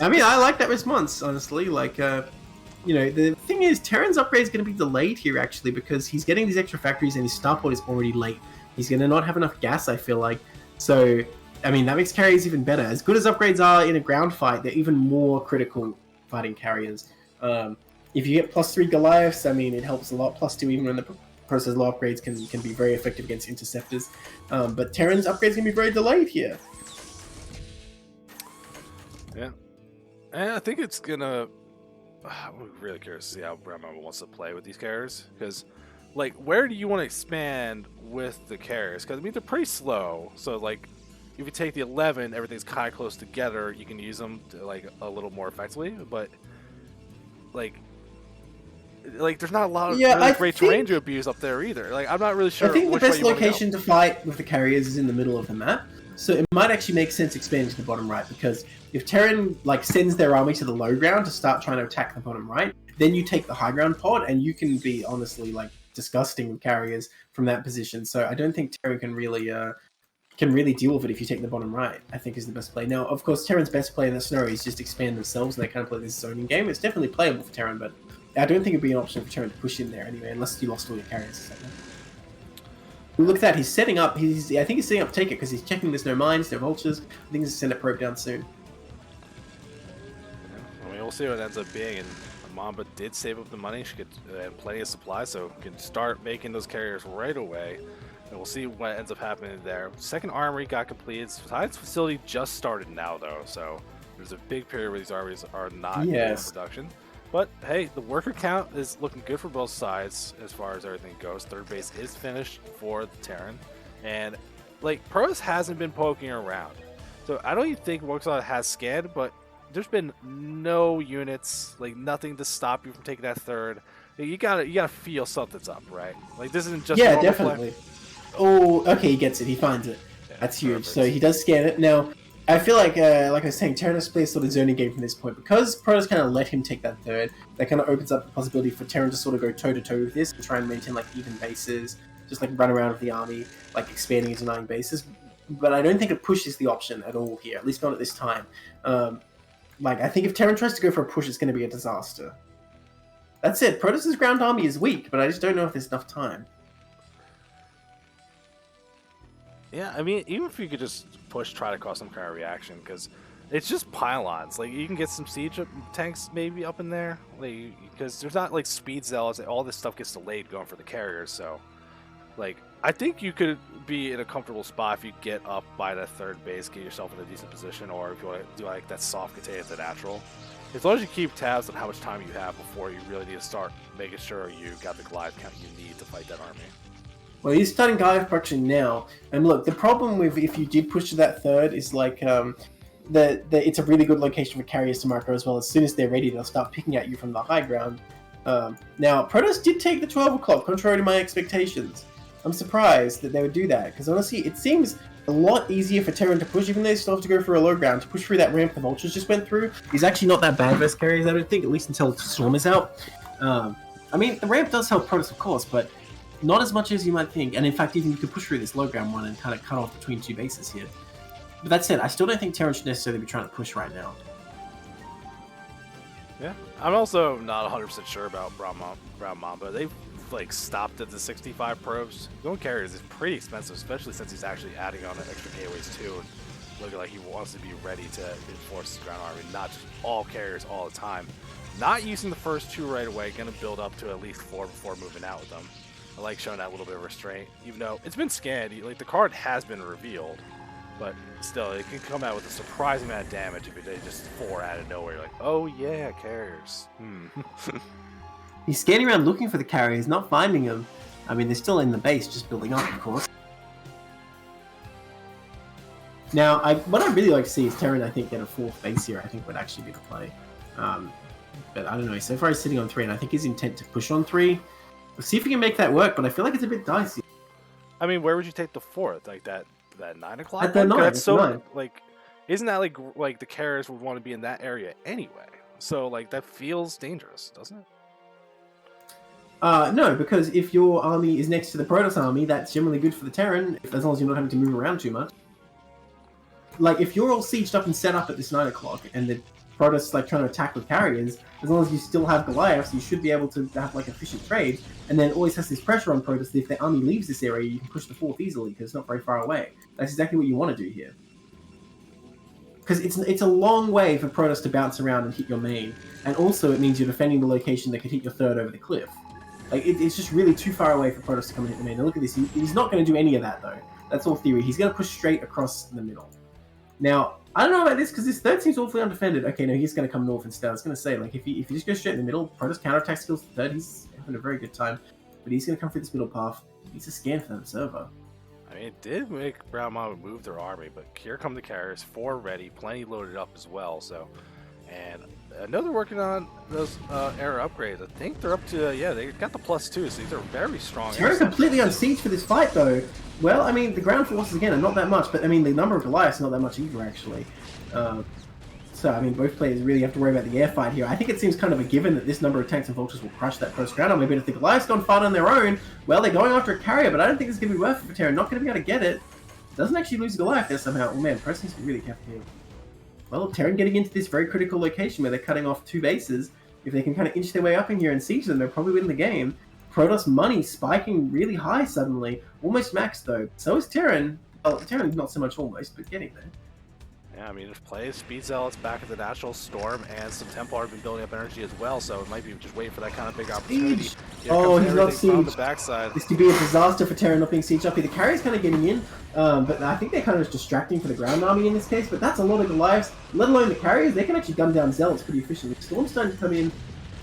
I mean, I like that response, honestly. Like, the thing is, Terran's upgrade is going to be delayed here, actually, because he's getting these extra factories and his starport is already late. He's going to not have enough gas, I feel like. So, I mean, that makes carriers even better. As good as upgrades are in a ground fight, they're even more critical fighting carriers. If you get +3 Goliaths, I mean, it helps a lot. +2 even when the process low upgrades can be very effective against interceptors. But Terran's upgrades can be very delayed here. Yeah. And I think it's going to I'm really curious to see how BROWNMAMBA wants to play with these carriers, because, like, where do you want to expand with the carriers? Because I mean, they're pretty slow. So like, if you take the 11, everything's kind of close together. You can use them to, like, a little more effectively, but like there's not a lot of really great terrain to abuse up there either. Like, I'm not really sure. I think the best location to fight with the carriers is in the middle of the map. So it might actually make sense expanding to the bottom right, because if Terran like sends their army to the low ground to start trying to attack the bottom right, then you take the high ground pod and you can be honestly like disgusting with carriers from that position. So I don't think Terran can really deal with it if you take the bottom right. I think is the best play. Now, of course, Terran's best play in that scenario is just expand themselves and they kind of play this zoning game. It's definitely playable for Terran, but I don't think it'd be an option for Terran to push in there anyway, unless you lost all your carriers or something. Look at that, he's setting up, I think he's setting up to take it because he's checking there's no mines, no vultures. I think he's send a probe down soon. Yeah, I mean, we'll see what it ends up being, and Mamba did save up the money, she had plenty of supply, so can start making those carriers right away. And we'll see what ends up happening there. Second armory got completed. Science facility just started now though, so there's a big period where these armies are not in production. But hey, the worker count is looking good for both sides as far as everything goes. Third base is finished for the Terran. And like, Pros hasn't been poking around. So I don't even think WUGSAW has scanned, but there's been no units, like nothing to stop you from taking that third. You gotta feel something's up, right? Like, this isn't just definitely. Oh, okay, he gets it, he finds it. Yeah, that's huge. Perfect. So he does scan it. Now, I feel like I was saying, Terran has played sort of zoning game from this point. Because Protoss kind of let him take that third, that kind of opens up the possibility for Terran to sort of go toe-to-toe with this and try and maintain like even bases, just like run around with the army, like expanding and denying bases. But I don't think a push is the option at all here, at least not at this time. Like, I think if Terran tries to go for a push, it's going to be a disaster. That's it, Protoss's ground army is weak, but I just don't know if there's enough time. Yeah, I mean, even if you could just push, try to cause some kind of reaction, because it's just pylons. Like, you can get some siege tanks maybe up in there, like, because there's not like speed zealots. All this stuff gets delayed going for the carriers. So, like, I think you could be in a comfortable spot if you get up by that third base, get yourself in a decent position, or if you want to do like that soft contain at the natural. As long as you keep tabs on how much time you have before you really need to start making sure you got the glide count you need to fight that army. Well, he's starting Gaia's production now, and look, the problem with if you did push to that third is like it's a really good location for carriers to mark as well. As soon as they're ready, they'll start picking at you from the high ground. Now, Protoss did take the 12 o'clock, contrary to my expectations. I'm surprised that they would do that, because honestly, it seems a lot easier for Terran to push, even though they still have to go for a low ground. To push through that ramp the Vultures just went through is actually not that bad versus carriers, I don't think, at least until Storm is out. I mean, the ramp does help Protoss, of course, but not as much as you might think, and in fact, even you could push through this low ground one and kind of cut off between two bases here. But that said, I still don't think Terran should necessarily be trying to push right now. Yeah, I'm also not 100% sure about BROWNMAMBA. They've like stopped at the 65 probes. Going carriers is pretty expensive, especially since he's actually adding on an extra gateways too. And looking like he wants to be ready to enforce his ground army, not just all carriers all the time. Not using the first two right away, going to build up to at least 4 before moving out with them. I like showing that little bit of restraint, even though it's been scanned. Like, the card has been revealed, but still, it can come out with a surprising amount of damage if it just 4 out of nowhere. You're like, oh yeah, carriers. He's scanning around looking for the carriers, not finding them. I mean, they're still in the base, just building up, of course. Now, what I'd really like to see is Terran, I think, get a 4th base here. I think would actually be the play. But I don't know. So far, he's sitting on 3, and I think his intent to push on 3. We'll see if we can make that work, but I feel like it's a bit dicey. I mean, where would you take the 4th? Like that 9 o'clock? At the 9. That's so 9. Like, isn't that like the carriers would want to be in that area anyway? So like that feels dangerous, doesn't it? No, because if your army is next to the Protoss army, that's generally good for the Terran, as long as you're not having to move around too much. Like, if you're all sieged up and set up at this 9 o'clock, and the Protoss like trying to attack with carriers, as long as you still have Goliaths, you should be able to have like efficient trade, and then always has this pressure on Protoss that if their army leaves this area, you can push the 4th easily, because it's not very far away. That's exactly what you want to do here. Because it's a long way for Protoss to bounce around and hit your main, and also it means you're defending the location that could hit your 3rd over the cliff. Like, it's just really too far away for Protoss to come and hit the main. And look at this, he's not going to do any of that, though. That's all theory. He's going to push straight across the middle. Now, I don't know about this because this third seems awfully undefended. Okay, no, he's going to come north instead. I was going to say, like, if he just goes straight in the middle, Protoss counterattack skills to third, he's having a very good time. But he's going to come through this middle path. He's a scan for that server. I mean, it did make Brown Mamba move their army, but here come the carriers, 4 ready, plenty loaded up as well. So, and I know they're working on those era upgrades. I think they're up to, yeah, they got the +2, so these are very strong. Terran's completely on siege for this fight, though. Well, I mean, the ground forces, again, are not that much, but, I mean, the number of Goliaths is not that much either, actually. So, I mean, both players really have to worry about the air fight here. I think it seems kind of a given that this number of tanks and vultures will crush that first ground army, but if the Goliaths gone far on their own, well, they're going after a carrier, but I don't think it's going to be worth it for Terran. Not going to be able to get it. Doesn't actually lose Goliath there somehow. Oh, man, Press needs to be really careful here. Well, Terran getting into this very critical location where they're cutting off 2 bases. If they can kind of inch their way up in here and siege them, they'll probably win the game. Protoss money spiking really high suddenly. Almost maxed, though. So is Terran. Well, Terran not so much almost, but getting there. Yeah, I mean, there's plays, Speed Zealots back at the Natural Storm, and some Templar have been building up energy as well, so it might be just waiting for that kind of big opportunity. Siege. Oh, he's not siege. On the backside. This could be a disaster for Terran not being sieged up here. The carrier's kind of getting in, but I think they're kind of just distracting for the ground army in this case, but that's a lot of Goliaths, let alone the carriers. They can actually gun down Zealots pretty efficiently. Storm's starting to come in.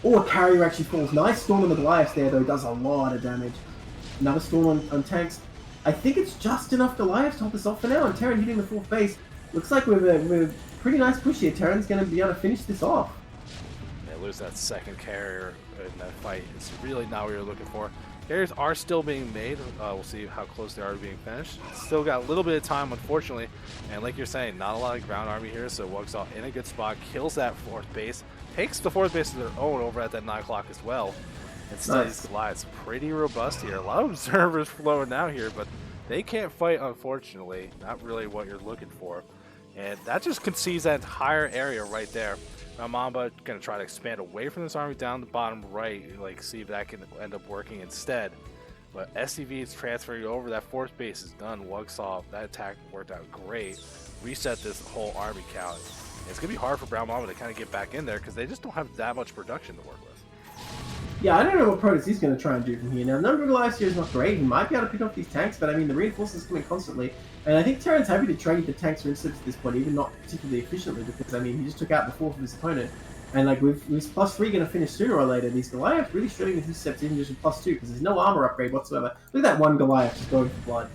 Oh, a carrier actually falls. Nice Storm on the Goliaths there, though. Does a lot of damage. Another Storm on tanks. I think it's just enough Goliaths to hold this off for now, and Terran hitting the 4th base. Looks like with a pretty nice push here, Terran's going to be able to finish this off. They lose that second carrier in that fight. It's really not what you're looking for. Carriers are still being made. We'll see how close they are to being finished. Still got a little bit of time, unfortunately. And like you're saying, not a lot of ground army here, so WUGSAW in a good spot, kills that 4th base, takes the 4th base to their own over at that 9 o'clock as well. And studies Goliaths pretty robust here. A lot of observers flowing out here, but they can't fight, unfortunately. Not really what you're looking for. And that just concedes that entire area right there. Now Mamba gonna try to expand away from this army down the bottom right, like see if that can end up working instead. But SCV is transferring over. That 4th base is done. WUGSAW, that attack worked out great. Reset this whole army count. And it's gonna be hard for Brown Mamba to kind of get back in there because they just don't have that much production to work with. Yeah, I don't know what Protoss is going to try and do from here. Now, the number of Goliaths here is not great. He might be able to pick off these tanks, but I mean, the reinforcements coming constantly. And I think Terran's happy to trade the tanks for instance at this point, even not particularly efficiently, because I mean, he just took out the 4th of his opponent. And like, with his +3 going to finish sooner or later, these Goliaths really showing that he steps in just with +2, because there's no armor upgrade whatsoever. Look at that one Goliath just going for blood.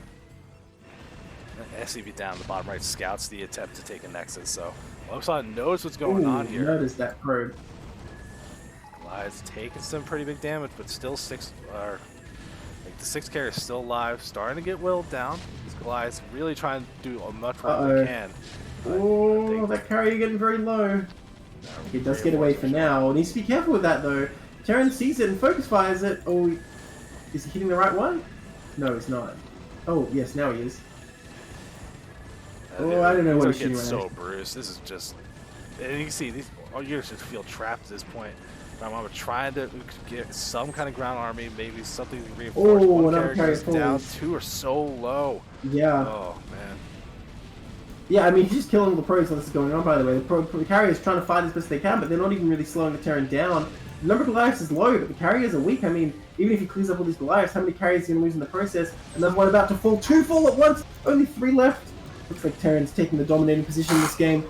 SCV down the bottom right scouts the attempt to take a Nexus, so WUGSAW knows what's going on here. Notice that probe. Goliath's taking some pretty big damage, but still like the 6 carrier is still alive, starting to get whittled down. These Goliaths really trying to do as much work as they can. Oh, that carrier getting very low. He does get away for now. Needs to be careful with that though. Terran sees it and focus fires it. Oh, is he hitting the right one? No, he's not. Oh, yes, now he is. Oh, I don't know what he's shooting right now. So Bruce, this is just, and you can see these. All units just feel trapped at this point. I'm trying to get some kind of ground army, maybe something reinforced. Oh, one another carrier carrier goes down, falls. 2 are so low. Yeah. Oh man. Yeah, I mean, he's just killing all the pros while this is going on, by the way. The carrier is trying to fight as best they can, but they're not even really slowing the Terran down. The number of Goliaths is low, but the carriers are weak. I mean, even if he clears up all these Goliaths, how many carriers is he going to lose in the process? Another one about to fall. 2 fall at once! Only 3 left. Looks like Terran's taking the dominating position in this game.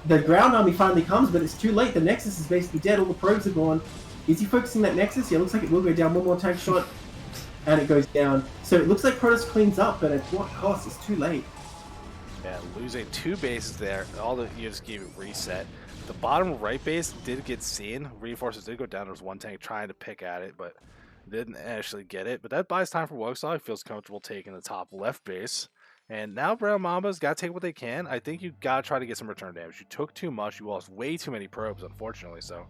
The ground army finally comes, but it's too late. The Nexus is basically dead. All the probes are gone. Is he focusing that Nexus? Yeah, looks like it will go down. One more tank shot, and it goes down. So it looks like Protoss cleans up, but at what cost? It's too late. Yeah, losing 2 bases there. All the units gave it reset. The bottom right base did get seen. Reinforcements did go down. There was 1 tank trying to pick at it, but didn't actually get it. But that buys time for WUGSAW. He feels comfortable taking the top left base. And now Brown Mamba's got to take what they can. I think you got to try to get some return damage. You took too much. You lost way too many probes, unfortunately. So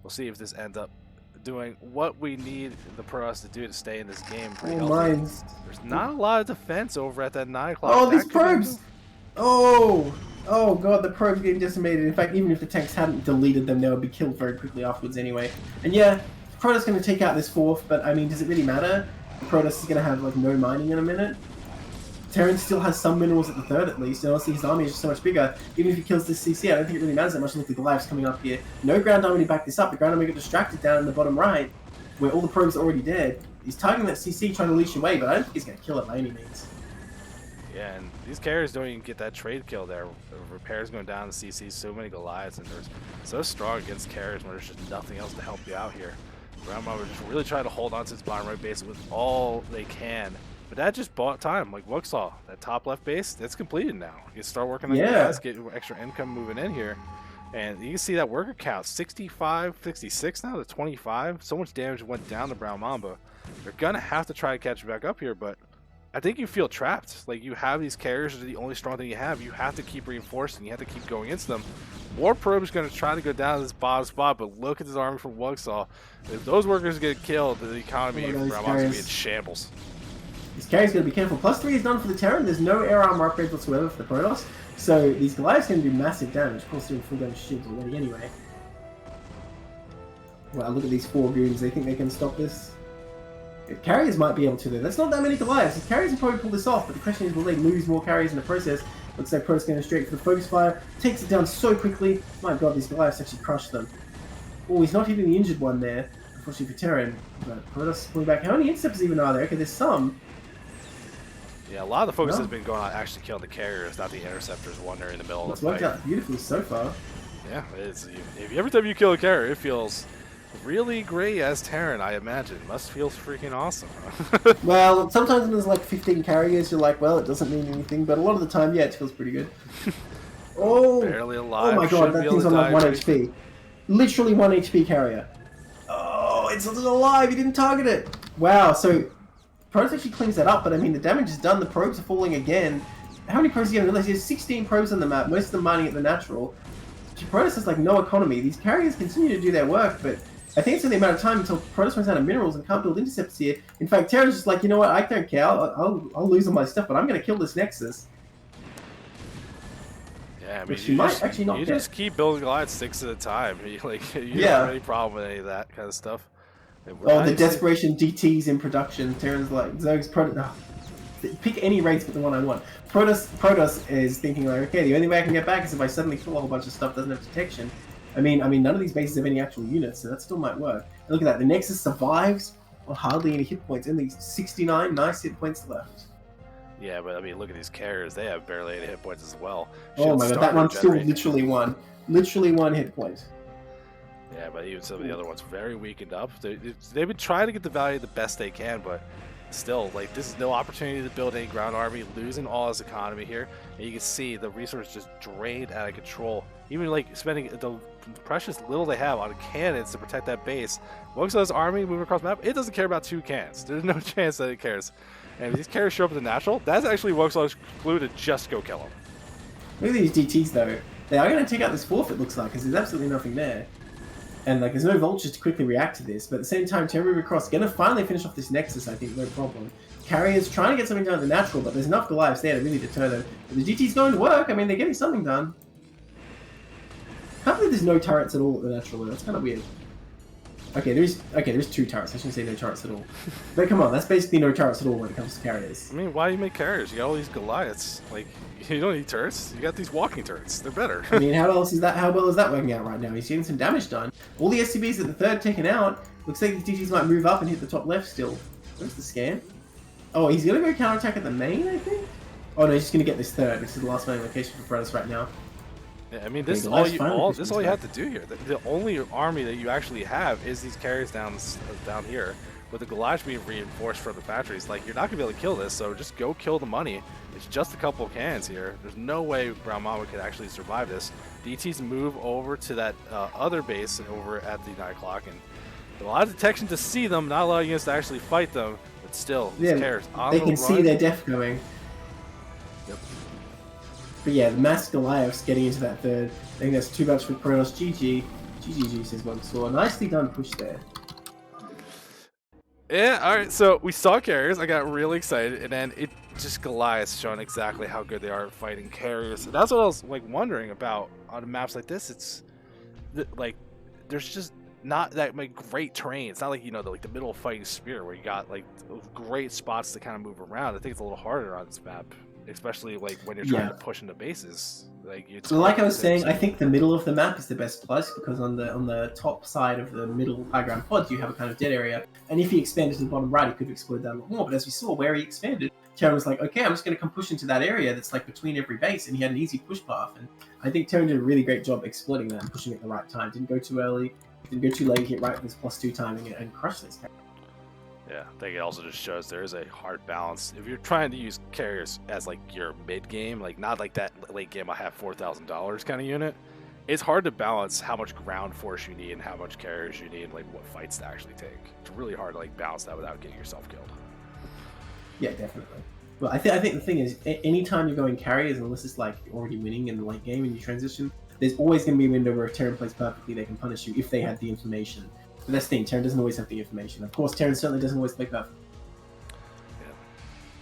we'll see if this ends up doing what we need the Protoss to do to stay in this game. Mines. There's not a lot of defense over at that 9 o'clock. Oh, these probes! Oh! Oh god, the probes getting decimated. In fact, even if the tanks hadn't deleted them, they would be killed very quickly afterwards anyway. And yeah, Protoss going to take out this 4th, but I mean, does it really matter? Protoss is going to have like no mining in a minute. Terran still has some minerals at the 3rd at least, and honestly his army is just so much bigger. Even if he kills this CC, I don't think it really matters that much. Look at the Goliaths coming up here. No ground army to back this up. The ground army got distracted down in the bottom right, where all the probes are already dead. He's targeting that CC trying to leash away, but I don't think he's going to kill it by any means. Yeah, and these carriers don't even get that trade kill there. Repairs going down to CC, so many Goliaths, and they're so strong against carriers when there's just nothing else to help you out here. BROWNMAMBA just really try to hold on to its bottom right base with all they can. But that just bought time, like WUGSAW. That top left base, that's completed now. You can start working on your guys, get extra income moving in here. And you can see that worker count, 65, 66 now to 25. So much damage went down to BROWNMAMBA. They're going to have to try to catch back up here, but I think you feel trapped. Like, you have these carriers are the only strong thing you have. You have to keep reinforcing. You have to keep going into them. Warprobe is going to try to go down to this bottom spot, but look at this army from WUGSAW. If those workers get killed, the economy of BROWNMAMBA is going to be in shambles. This carrier's going to be careful. +3 is done for the Terran. There's no air armor upgrades whatsoever for the Protoss. So these Goliaths can do massive damage. Of course, doing full damage shields already anyway. Wow, look at these 4 goons. They think they can stop this. Carriers might be able to, though. That's not that many Goliaths. The carriers will probably pull this off, but the question is, will they lose more carriers in the process? Looks like Protoss going straight for the focus fire. Takes it down so quickly. My god, these Goliaths actually crushed them. Oh, he's not hitting the injured one there. Unfortunately for Terran. But Protoss pulling back. How many interceptors even are there? Okay, there's some. Yeah, a lot of the focus has been going on actually killing the carriers, not the interceptors wandering in the middle of the fight. It's worked out beautifully so far. Yeah, every time you kill a carrier, it feels really great as Terran, I imagine. Must feel freaking awesome. Well, sometimes when there's like 15 carriers, you're like, well, it doesn't mean anything. But a lot of the time, yeah, it feels pretty good. Oh, barely alive. Oh my god, that thing's on like 1 HP. Literally 1 HP carrier. Oh, it's still alive. He didn't target it. Wow, so Protoss actually cleans that up, but I mean, the damage is done. The probes are falling again. How many probes are you going to realize? There's 16 probes on the map, most of them mining at the natural. Protoss has like no economy. These carriers continue to do their work, but I think it's only a matter of time until Protoss runs out of minerals and can't build interceptors here. In fact, Terran's just like, you know what, I don't care. I'll lose all my stuff, but I'm going to kill this Nexus. Yeah, I mean, Which you might actually not get. Just keep building Goliaths 6 at a time. You don't have any problem with any of that kind of stuff. Oh, the desperation DTs in production. Terran's like, Zerg's Protoss. Pick any race but the one I want. Protoss is thinking like, okay, the only way I can get back is if I suddenly kill a whole bunch of stuff that doesn't have detection. I mean, none of these bases have any actual units, so that still might work. And look at that, the Nexus survives on hardly any hit points, only 69 nice hit points left. Yeah, but I mean, look at these carriers; they have barely any hit points as well. Oh my god, that one's still literally 1 hit point. Yeah, but even some of the other ones very weakened up. They've been trying to get the value the best they can, but still, like, this is no opportunity to build any ground army, losing all his economy here. And you can see the resources just drained out of control. Even like spending the precious little they have on cannons to protect that base. WUGSAW's army moving across the map, it doesn't care about 2 cannons. There's no chance that it cares. And if these carriers show up at the natural, that's actually WUGSAW's clue to just go kill them. Look at these DTs though. They are going to take out this fourth, it looks like, because there's absolutely nothing there. And like, there's no vultures to quickly react to this, but at the same time, Terran moving across, going to finally finish off this Nexus, I think, no problem. Carriers trying to get something done at the natural, but there's enough Goliaths there to really deter them. But the GT's going to work, I mean, they're getting something done. I can't believe there's no turrets at all at the natural, though. That's kind of weird. Okay, there's 2 turrets. I shouldn't say no turrets at all. But come on, that's basically no turrets at all when it comes to carriers. I mean, why do you make carriers? You got all these Goliaths. Like, you don't need turrets. You got these walking turrets. They're better. I mean, how well is that working out right now? He's getting some damage done. All the SCBs at the 3rd taken out. Looks like the DGs might move up and hit the top left still. Where's the scan? Oh, he's going to go counterattack at the main, I think? Oh no, he's just going to get this 3rd. This is the last main location for Protoss right now. Yeah, I mean, this is all you have to do here. The only army that you actually have is these carriers down here, with the Goliaths being reinforced from the factories. Like, you're not gonna be able to kill this, so just go kill the money. It's just a couple of cannons here. There's no way BROWNMAMBA could actually survive this. DTs move over to that other base over at the 9 o'clock, and a lot of detection to see them, not allowing us to actually fight them. But still, these carriers on the run. They can see their death coming. Yep. But yeah, the mass Goliaths getting into that 3rd. I think that's too much for Protoss. GG says WUGSAW. Nicely done push there. Yeah, alright, so we saw carriers. I got really excited, and then it just Goliaths showing exactly how good they are at fighting carriers. And that's what I was like wondering about on maps like this. It's like there's just not that like great terrain. It's not like, you know, the middle of fighting spear where you got like great spots to kind of move around. I think it's a little harder on this map, especially like when you're trying to push into bases. Like I was saying, I think the middle of the map is the best place because on the top side of the middle high ground pods you have a kind of dead area, and if he expanded to the bottom right, he could have explored that a lot more. But as we saw, where he expanded, Terran was like, okay, I'm just going to come push into that area that's like between every base, and he had an easy push path. And I think Terran did a really great job exploiting that and pushing it at the right time. Didn't go too early, didn't go too late, hit right with his +2 timing, and crush this character. Yeah, I think it also just shows there is a hard balance. If you're trying to use carriers as like your mid game, like not like that late game I have $4,000 kind of unit, it's hard to balance how much ground force you need and how much carriers you need and like what fights to actually take. It's really hard to like balance that without getting yourself killed. Yeah, definitely. Well, I think the thing is, anytime you're going carriers, unless it's like you're already winning in the late game and you transition, there's always going to be a window where if Terran plays perfectly, they can punish you if they have the information. But that's the thing, Terran doesn't always have the information. Of course, Terran certainly doesn't always play perfect. Yeah,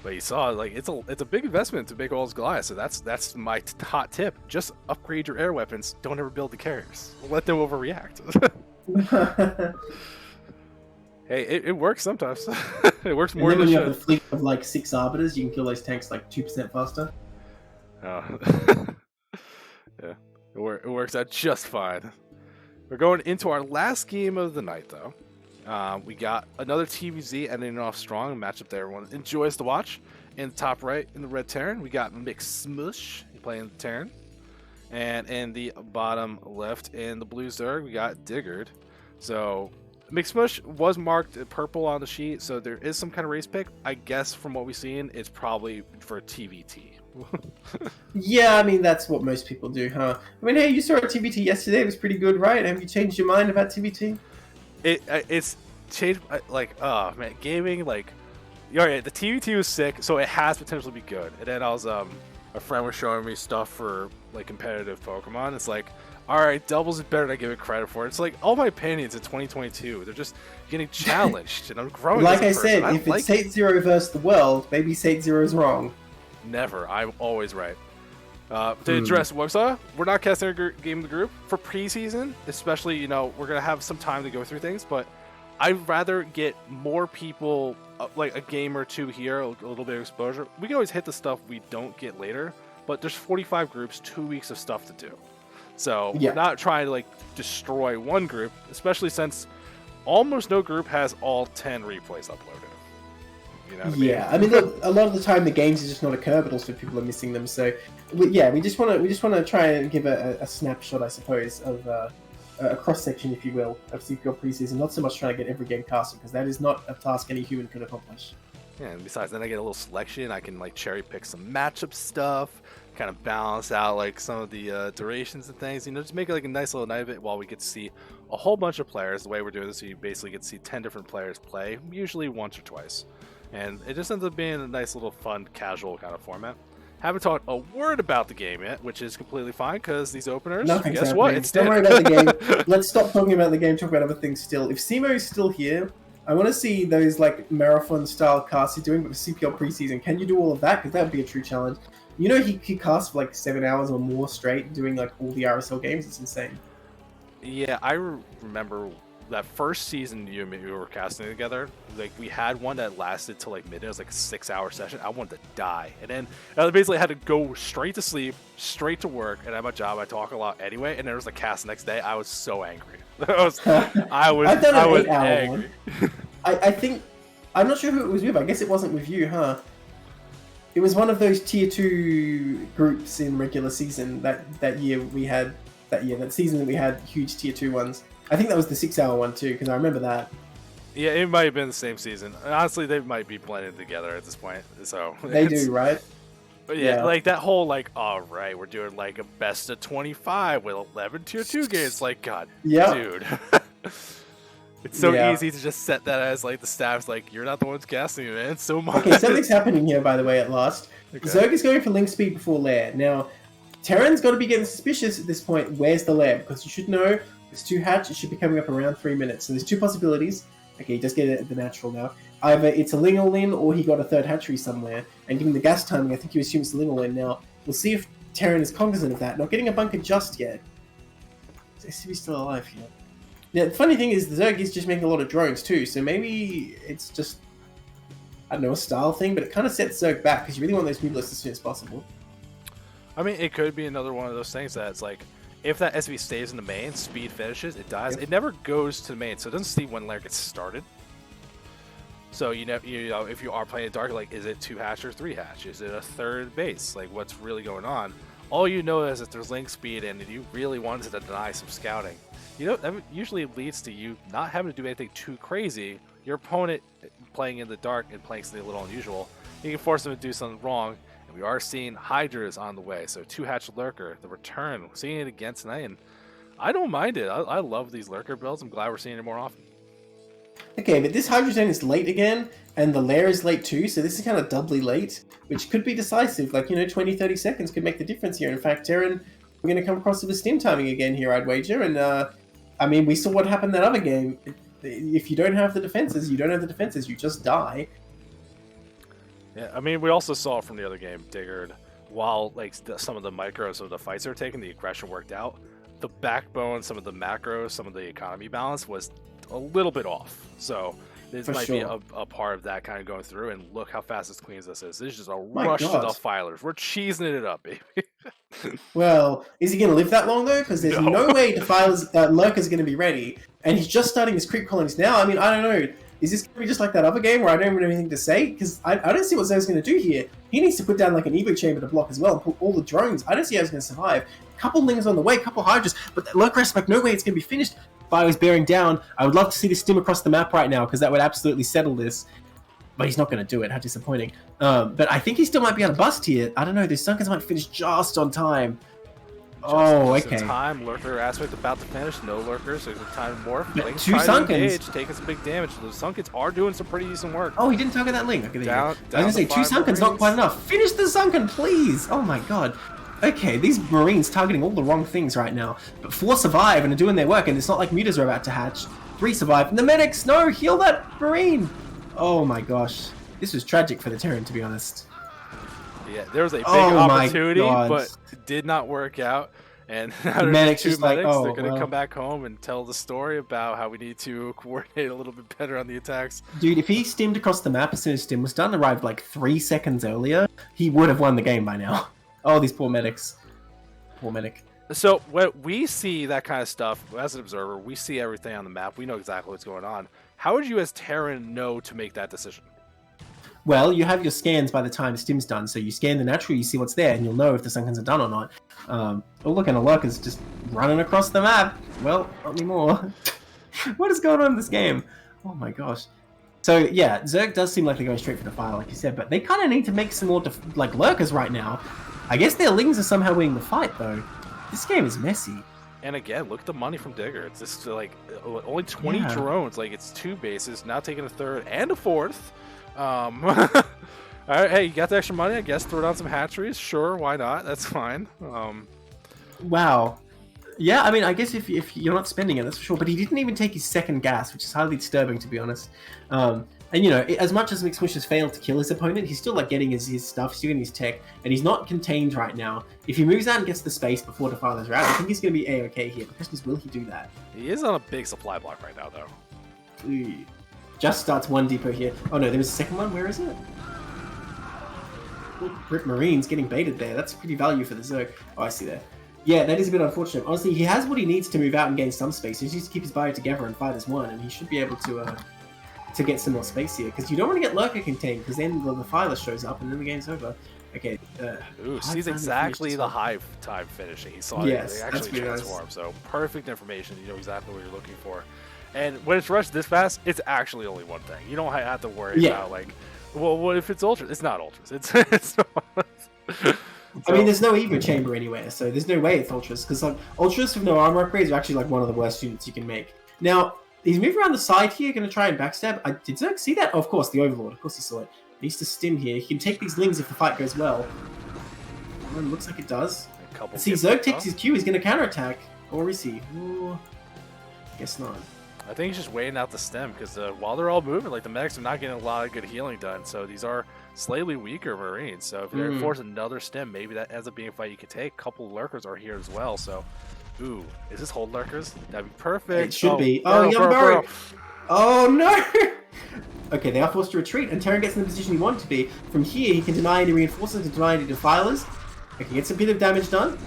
but you saw like it's a big investment to make all those Goliaths. So that's my hot tip. Just upgrade your air weapons. Don't ever build the carriers. Let them overreact. Hey, it works sometimes. It works more than than when it you have should. a fleet of like 6 arbiters, you can kill those tanks like 2% faster. Yeah, it works out just fine. We're going into our last game of the night, though. We got another TVZ ending off strong, a matchup that everyone enjoys to watch. In the top right, in the red Terran, we got MCSMUSH playing the Terran. And in the bottom left, in the blue Zerg, we got DIGGURD. So MCSMUSH was marked purple on the sheet, so there is some kind of race pick. I guess from what we've seen, it's probably for TVT. Yeah, I mean, that's what most people do, huh? I mean, hey, you saw TVT yesterday. It was pretty good, right? Have you changed your mind about TVT? It's changed, like, oh, man, gaming, like, alright, the TVT was sick, so it has potential to be good. And then I was, a friend was showing me stuff for, like, competitive Pokemon. It's like, alright, doubles is better than I give it credit for. It's like, all my opinions in 2022, they're just getting challenged, and I'm growing Like as a I said, person. if it's Saetzero versus the world, maybe Saetzero's wrong. Never. I'm always right. To address WUGSAW, we're not casting our game of the group for preseason, especially, you know, we're going to have some time to go through things, but I'd rather get more people, like a game or two here, a little bit of exposure. We can always hit the stuff we don't get later, but there's 45 groups, 2 weeks of stuff to do. So Yeah. we're not trying to, like, destroy one group, especially since almost no group has all 10 replays uploaded. You know what I mean, look, a lot of the time the games are just not occur, but also people are missing them. So, we just want to try and give a snapshot, I suppose, of a cross section, if you will, of CPL preseason. Not so much trying to get every game casted, because that is not a task any human can accomplish. Yeah, and besides, then I get a little selection. I can like cherry pick some matchup stuff, kind of balance out like some of the durations and things. You know, just make it like a nice little night of it while we get to see a whole bunch of players. The way we're doing this, you basically get to see 10 different players play, usually once or twice. And it just ends up being a nice little fun, casual kind of format. Haven't talked a word about the game yet, which is completely fine because these openers, Nothing's guess happening. what? It's Don't dead. worry about the game. Let's stop talking about the game, talk about other things still. If Simo's still here, I want to see those like marathon-style casts he's doing, but for CPL preseason, can you do all of that? Because that would be a true challenge. You know, he casts for like 7 hours or more straight, doing like all the RSL games. It's insane. Yeah, I remember that first season you and me were casting together. Like we had one that lasted till like midnight. It was like a 6-hour session. I wanted to die, and then I basically had to go straight to sleep, straight to work. And at my job, I talk a lot anyway. And there was a cast the next day. I was so angry. I was I've done an 8-hour angry. one. I think I'm not sure who it was with. I guess it wasn't with you, huh? It was one of those tier 2 groups in regular season that year we had. That season that we had huge tier 2 ones. I think that was the 6-hour one too, because I remember that. Yeah, it might have been the same season. Honestly, they might be blended together at this point. So they do, right? But yeah, like that whole like, all right, we're doing like a best of 25 with 11 tier 2 games. Like, God, dude. It's so easy to just set that as like the staff's like, you're not the ones casting it, man. It's so much. Okay, something's happening here, by the way, at last. Okay. Zerg is going for link speed before lair. Now, Terran's got to be getting suspicious at this point. Where's the lair? Because you should know there's 2 hatch. It should be coming up around 3 minutes. So there's 2 possibilities. Okay, he does get it at the natural now. Either it's a Lingolin or he got a 3rd hatchery somewhere. And given the gas timing, I think he assumes it's Lingolin. Now, we'll see if Terran is cognizant of that. Not getting a bunker just yet. SCB's still alive here. Now, the funny thing is, the Zerg is just making a lot of drones too. So maybe it's just, I don't know, a style thing. But it kind of sets Zerg back because you really want those Mutalists as soon as possible. I mean, it could be another one of those things that it's like, if that SV stays in the main, speed finishes, it dies. Yep. It never goes to the main, so it doesn't see when lair gets started. So you know if you are playing dark, like is it 2 hatch or 3 hatch? Is it a third base? Like what's really going on? All you know is that there's link speed, and if you really wanted to deny some scouting, you know that usually leads to you not having to do anything too crazy. Your opponent playing in the dark and playing something a little unusual, you can force them to do something wrong. And we are seeing Hydras on the way, so 2 hatch lurker, the return. We're seeing it again tonight, and I don't mind it. I love these lurker builds. I'm glad we're seeing it more often. Okay, but this Hydrogen is late again, and the lair is late too, so this is kind of doubly late, which could be decisive. Like, you know, 20, 30 seconds could make the difference here. In fact, Terran, we're going to come across to the stim timing again here, I'd wager. And, I mean, we saw what happened that other game. If you don't have the defenses, you don't have the defenses. You just die. Yeah, I mean, we also saw from the other game, DIGGURD, while, like, some of the micros of the fights are taking, the aggression worked out. The backbone, some of the macros, some of the economy balance was a little bit off. So this might be a part of that kind of going through. And look how fast as clean as this is. This is just a rush to the filers. We're cheesing it up, baby. Well, is he going to live that long though? Because there's no way defilers lurker's going to be ready, and he's just starting his creep colonies now. I mean, I don't know. Is this going to be just like that other game where I don't even have anything to say? Because I don't see what Zo's going to do here. He needs to put down like an Evo chamber to block as well and put all the drones. I don't see how he's going to survive. Couple lings on the way, couple hydras, but lurker aspect, no way it's going to be finished. Fire is bearing down. I would love to see this stim across the map right now because that would absolutely settle this. But he's not going to do it. How disappointing. But I think he still might be able to bust here. I don't know. These Sunkens might finish just on time. Just in time. Lurker aspect about to finish. No lurkers. So there's a time to morph. But 2 Sunkens. Taking some big damage. Those Sunkens are doing some pretty decent work. Oh, he didn't target that link. Okay, down, I was going to say 2 Sunkens, not quite enough. Finish the Sunken, please. Oh my god. Okay, these Marines targeting all the wrong things right now. But 4 survive and are doing their work, and it's not like mutas are about to hatch. 3 survive, and the medics, no, heal that Marine! Oh my gosh. This was tragic for the Terran, to be honest. Yeah, there was a big opportunity, but it did not work out. And now the medics just medics, like, they're going to come back home and tell the story about how we need to coordinate a little bit better on the attacks. Dude, if he stimmed across the map as soon as stim was done, arrived like 3 seconds earlier, he would have won the game by now. Oh, these poor medics. Poor medic. So when we see that kind of stuff, as an observer, we see everything on the map. We know exactly what's going on. How would you as Terran know to make that decision? Well, you have your scans by the time stim's done. So you scan the natural, you see what's there, and you'll know if the Sunkens are done or not. Oh, look, and a lurker's just running across the map. Well, not anymore. What is going on in this game? Oh my gosh. So yeah, Zerg does seem like they're going straight for the fire, like you said, but they kind of need to make some more like lurkers right now. I guess their lings are somehow winning the fight, though. This game is messy. And again, look at the money from DIGGURD. It's just like only 20 drones. Like it's 2 bases, now taking a 3rd and a 4th. All right, hey, you got the extra money? I guess throw down some hatcheries. Sure, why not? That's fine. Wow. Yeah, I mean, I guess if you're not spending it, that's for sure. But he didn't even take his 2nd gas, which is highly disturbing, to be honest. And, you know, as much as MCSMUSH has failed to kill his opponent, he's still, like, getting his stuff, he's getting his tech, and he's not contained right now. If he moves out and gets the space before Defilers are out, I think he's going to be A-okay here. The question is, will he do that? He is on a big supply block right now, though. Ooh. Just starts 1 depot here. Oh, no, there was a 2nd one? Where is it? Ooh, Rip Marines getting baited there. That's pretty value for the Zerg. Oh, I see there. Yeah, that is a bit unfortunate. Honestly, he has what he needs to move out and gain some space. He just needs to keep his bio together and fight as one, and he should be able to get some more space here. Because you don't want to get Lurker contained, because then the Filer shows up and then the game's over. Okay. Ooh, sees exactly the hive time finishing. He saw it. They actually transform. So perfect information. You know exactly what you're looking for. And when it's rushed this fast, it's actually only one thing. You don't have to worry about like, well, what if it's ultras? It's not ultras. It's I mean, there's no Evo chamber anywhere, so there's no way it's ultras. Because like ultras with no armor upgrades are actually like one of the worst units you can make. Now he's moving around the side here, going to try and backstab. Did Zerg see that? Oh, of course, the Overlord. Of course he saw it. He needs to stim here. He can take these lings if the fight goes well. Well, it looks like it does. See, Zerg takes his Q. He's going to counterattack. Or is he? Ooh, guess not. I think he's just waiting out the stem because while they're all moving, like the medics are not getting a lot of good healing done. So these are slightly weaker Marines. So if they force another stem, maybe that ends up being a fight you can take. A couple lurkers are here as well. So, ooh, is this hold lurkers? That'd be perfect. It should be. Oh, young Burrow. Oh no! Okay, they are forced to retreat, and Terran gets in the position he wanted to be. From here, he can deny any reinforcements and deny any defilers. Okay, gets a bit of damage done.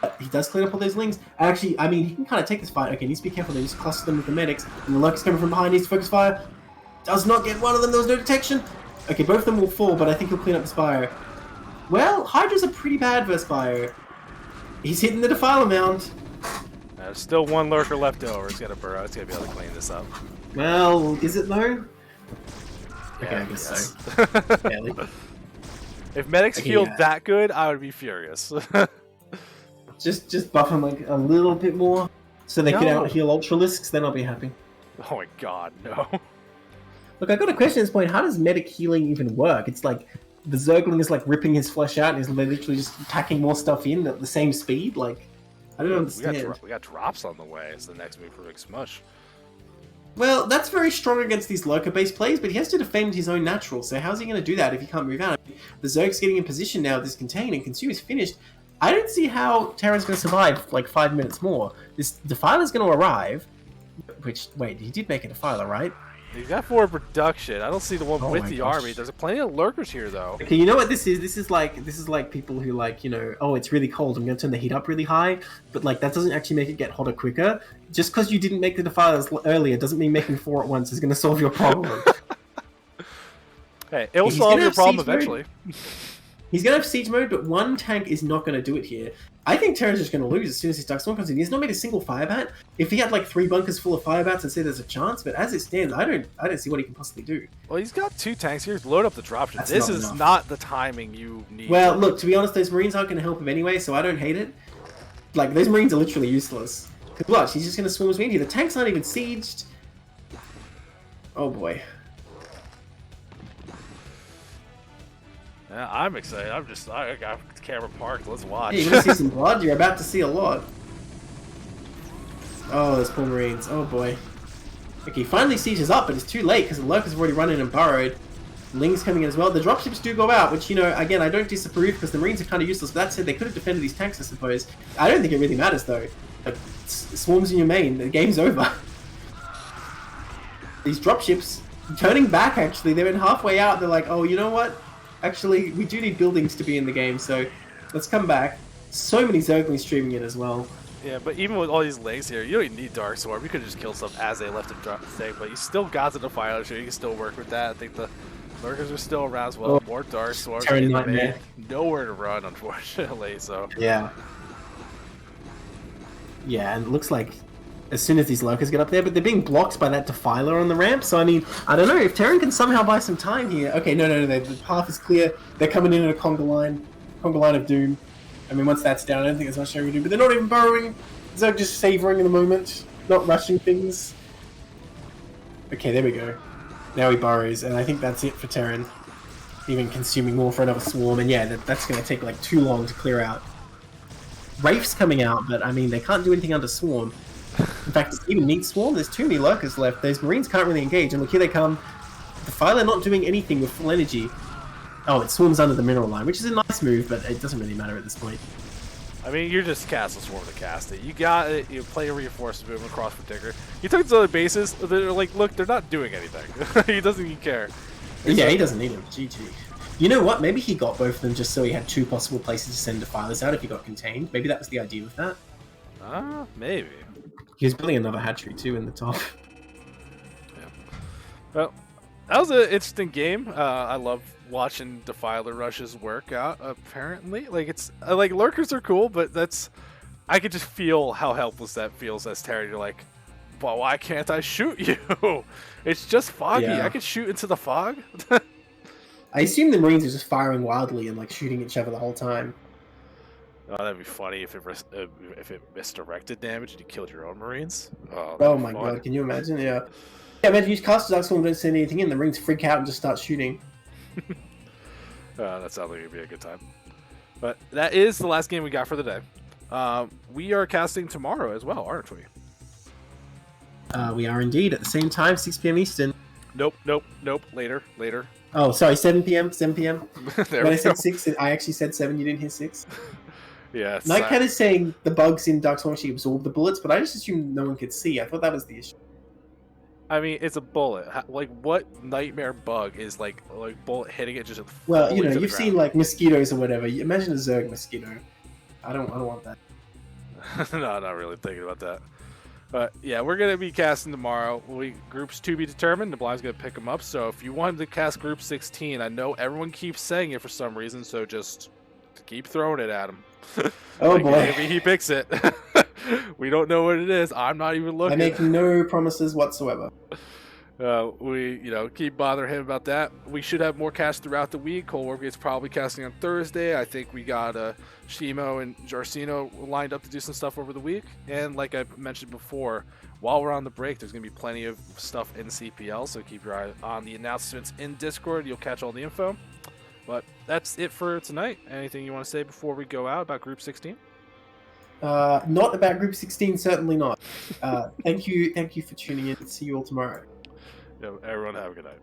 But he does clean up all those lings. Actually, I mean, he can kind of take this fight. Okay, needs to be careful. They just cluster them with the medics. And the lurkers coming from behind. Needs to focus fire. Does not get one of them. There was no detection. Okay, both of them will fall, but I think he'll clean up the Spire. Well, Hydra's are pretty bad versus Spire. He's hitting the Defiler Mound. There's still one lurker left over. It's got to burrow. It's going to be able to clean this up. Well, is it though? Okay, Yeah, I guess so. Barely. If medics healed that good, I would be furious. just buff him like a little bit more, so they can out heal Ultralisks. Then I'll be happy. Oh my god, no. Look, I got a question at this point. How does medic healing even work? It's like the Zergling is like ripping his flesh out and is literally just packing more stuff in at the same speed. Like, I don't understand. We got drops on the way. It's the next move for MCSMUSH. Well, that's very strong against these lurker-based plays, but he has to defend his own natural, so how's he going to do that if he can't move out? I mean, the Zerg's getting in position now, this contain, and Consume is finished. I don't see how Terran's going to survive like 5 minutes more. This Defiler's going to arrive, which, wait, he did make a Defiler, right? He's got 4 production. I don't see the one with the gosh. army. There's plenty of lurkers here, though. Okay, you know what this is? This is like people who like, you know, oh, it's really cold. I'm going to turn the heat up really high, but like that doesn't actually make it get hotter quicker. Just because you didn't make the Defilers earlier doesn't mean making 4 at once is going to solve your problem. Hey, it'll solve your problem eventually. He's going to have siege mode, but one tank is not going to do it here. I think Terran's just going to lose as soon as his Darkstorm comes in. He's not made a single Firebat. If he had like 3 bunkers full of Firebats, I'd say there's a chance, but as it stands, I don't see what he can possibly do. Well, he's got 2 tanks here. Load up the dropship. This is not the timing you need. Well, look, to be honest, those Marines aren't going to help him anyway, so I don't hate it. Like, those Marines are literally useless. Because watch, he's just going to swarm his way in here. The tanks aren't even sieged. Oh boy. Yeah, I'm excited. I got the camera parked. Let's watch. Hey, you're going to see some blood? You're about to see a lot. Oh, those poor Marines. Oh boy. Okay, finally sieges up, but it's too late because the Lurkers have already run in and burrowed. Ling's coming in as well. The dropships do go out, which, you know, again, I don't disapprove because the Marines are kind of useless. But that said, they could have defended these tanks, I suppose. I don't think it really matters, though. Like, swarms in your main, the game's over. These dropships, turning back, actually, they're in halfway out. They're like, oh, you know what? Actually, we do need buildings to be in the game, so let's come back. So many Zerglings streaming in as well. Yeah, but even with all these legs here, you don't even need Dark Sword. We could just kill stuff as they left him drop the thing, but you still got the Defiler, so you can still work with that. I think the Lurkers are still around as well. Oh, more Dark Swords. Nowhere to run, unfortunately, so. Yeah. Yeah, and it looks like as soon as these Lurkers get up there, but they're being blocked by that Defiler on the ramp, so I mean, I don't know, if Terran can somehow buy some time here. Okay, no, the path is clear. They're coming in a conga line of doom. I mean, once that's down, I don't think there's much they can do, but they're not even burrowing. Zerg just savoring in the moment, not rushing things. Okay, there we go. Now he burrows, and I think that's it for Terran. Even consuming more for another swarm, and yeah, that's going to take like too long to clear out. Wraith's coming out, but I mean, they can't do anything under swarm. In fact, even need swarm, there's too many Lurkers left. Those Marines can't really engage, and look, here they come. The Defiler not doing anything with full energy. Oh, it swarms under the mineral line, which is a nice move, but it doesn't really matter at this point. I mean, you're just casting swarm to cast it. You got it. You play a reinforced move across for Digger. You took his other bases. They're like, look, they're not doing anything. He doesn't even care. Yeah, he doesn't need them. GG. You know what? Maybe he got both of them just so he had 2 possible places to send Defilers out if he got contained. Maybe that was the idea with that. Maybe. He was building another hatchery too in the top. Yeah. Well, that was an interesting game. I love watching Defiler rushes work out. Apparently, like it's like Lurkers are cool, but I could just feel how helpless that feels as Terry. You're like, well, why can't I shoot you? It's just foggy. Yeah. I could shoot into the fog. I assume the Marines are just firing wildly and like shooting each other the whole time. Oh, that'd be funny if it misdirected damage and you killed your own Marines. Oh my god, can you imagine? Yeah. Yeah, man, if you cast Dark Storm and don't send anything in, the Marines freak out and just start shooting. That sounds like it'd be a good time. But that is the last game we got for the day. We are casting tomorrow as well, aren't we? We are indeed at the same time, 6 p.m. Eastern. Nope. Later. Oh, sorry, 7 p.m. 7 p.m. There when we I said go. 6, I actually said 7. You didn't hear 6. Yeah. Nightcat is saying the bugs in Dark Storm actually absorb the bullets, but I just assumed no one could see. I thought that was the issue. I mean, it's a bullet. Like, what nightmare bug is like bullet hitting it just? Well, you know, you've seen like mosquitoes or whatever. Imagine a Zerg mosquito. I don't want that. No, not really thinking about that. But yeah, we're gonna be casting tomorrow. Groups to be determined. Neblime's gonna pick them up. So if you wanted to cast Group 16, I know everyone keeps saying it for some reason. So just keep throwing it at him. Oh like, boy, maybe he picks it. We don't know what it is. I'm not even looking. I make no promises whatsoever. We keep bothering him about that. We should have more casts throughout the week. Cole Wargate's probably casting on Thursday. I think we got Shimo and Jarcino lined up to do some stuff over the week. And like I mentioned before, while we're on the break, there's going to be plenty of stuff in CPL. So keep your eye on the announcements in Discord. You'll catch all the info. But that's it for tonight. Anything you want to say before we go out about Group 16? Not about Group 16, certainly not. Thank you for tuning in. See you all tomorrow. Everyone have a good night.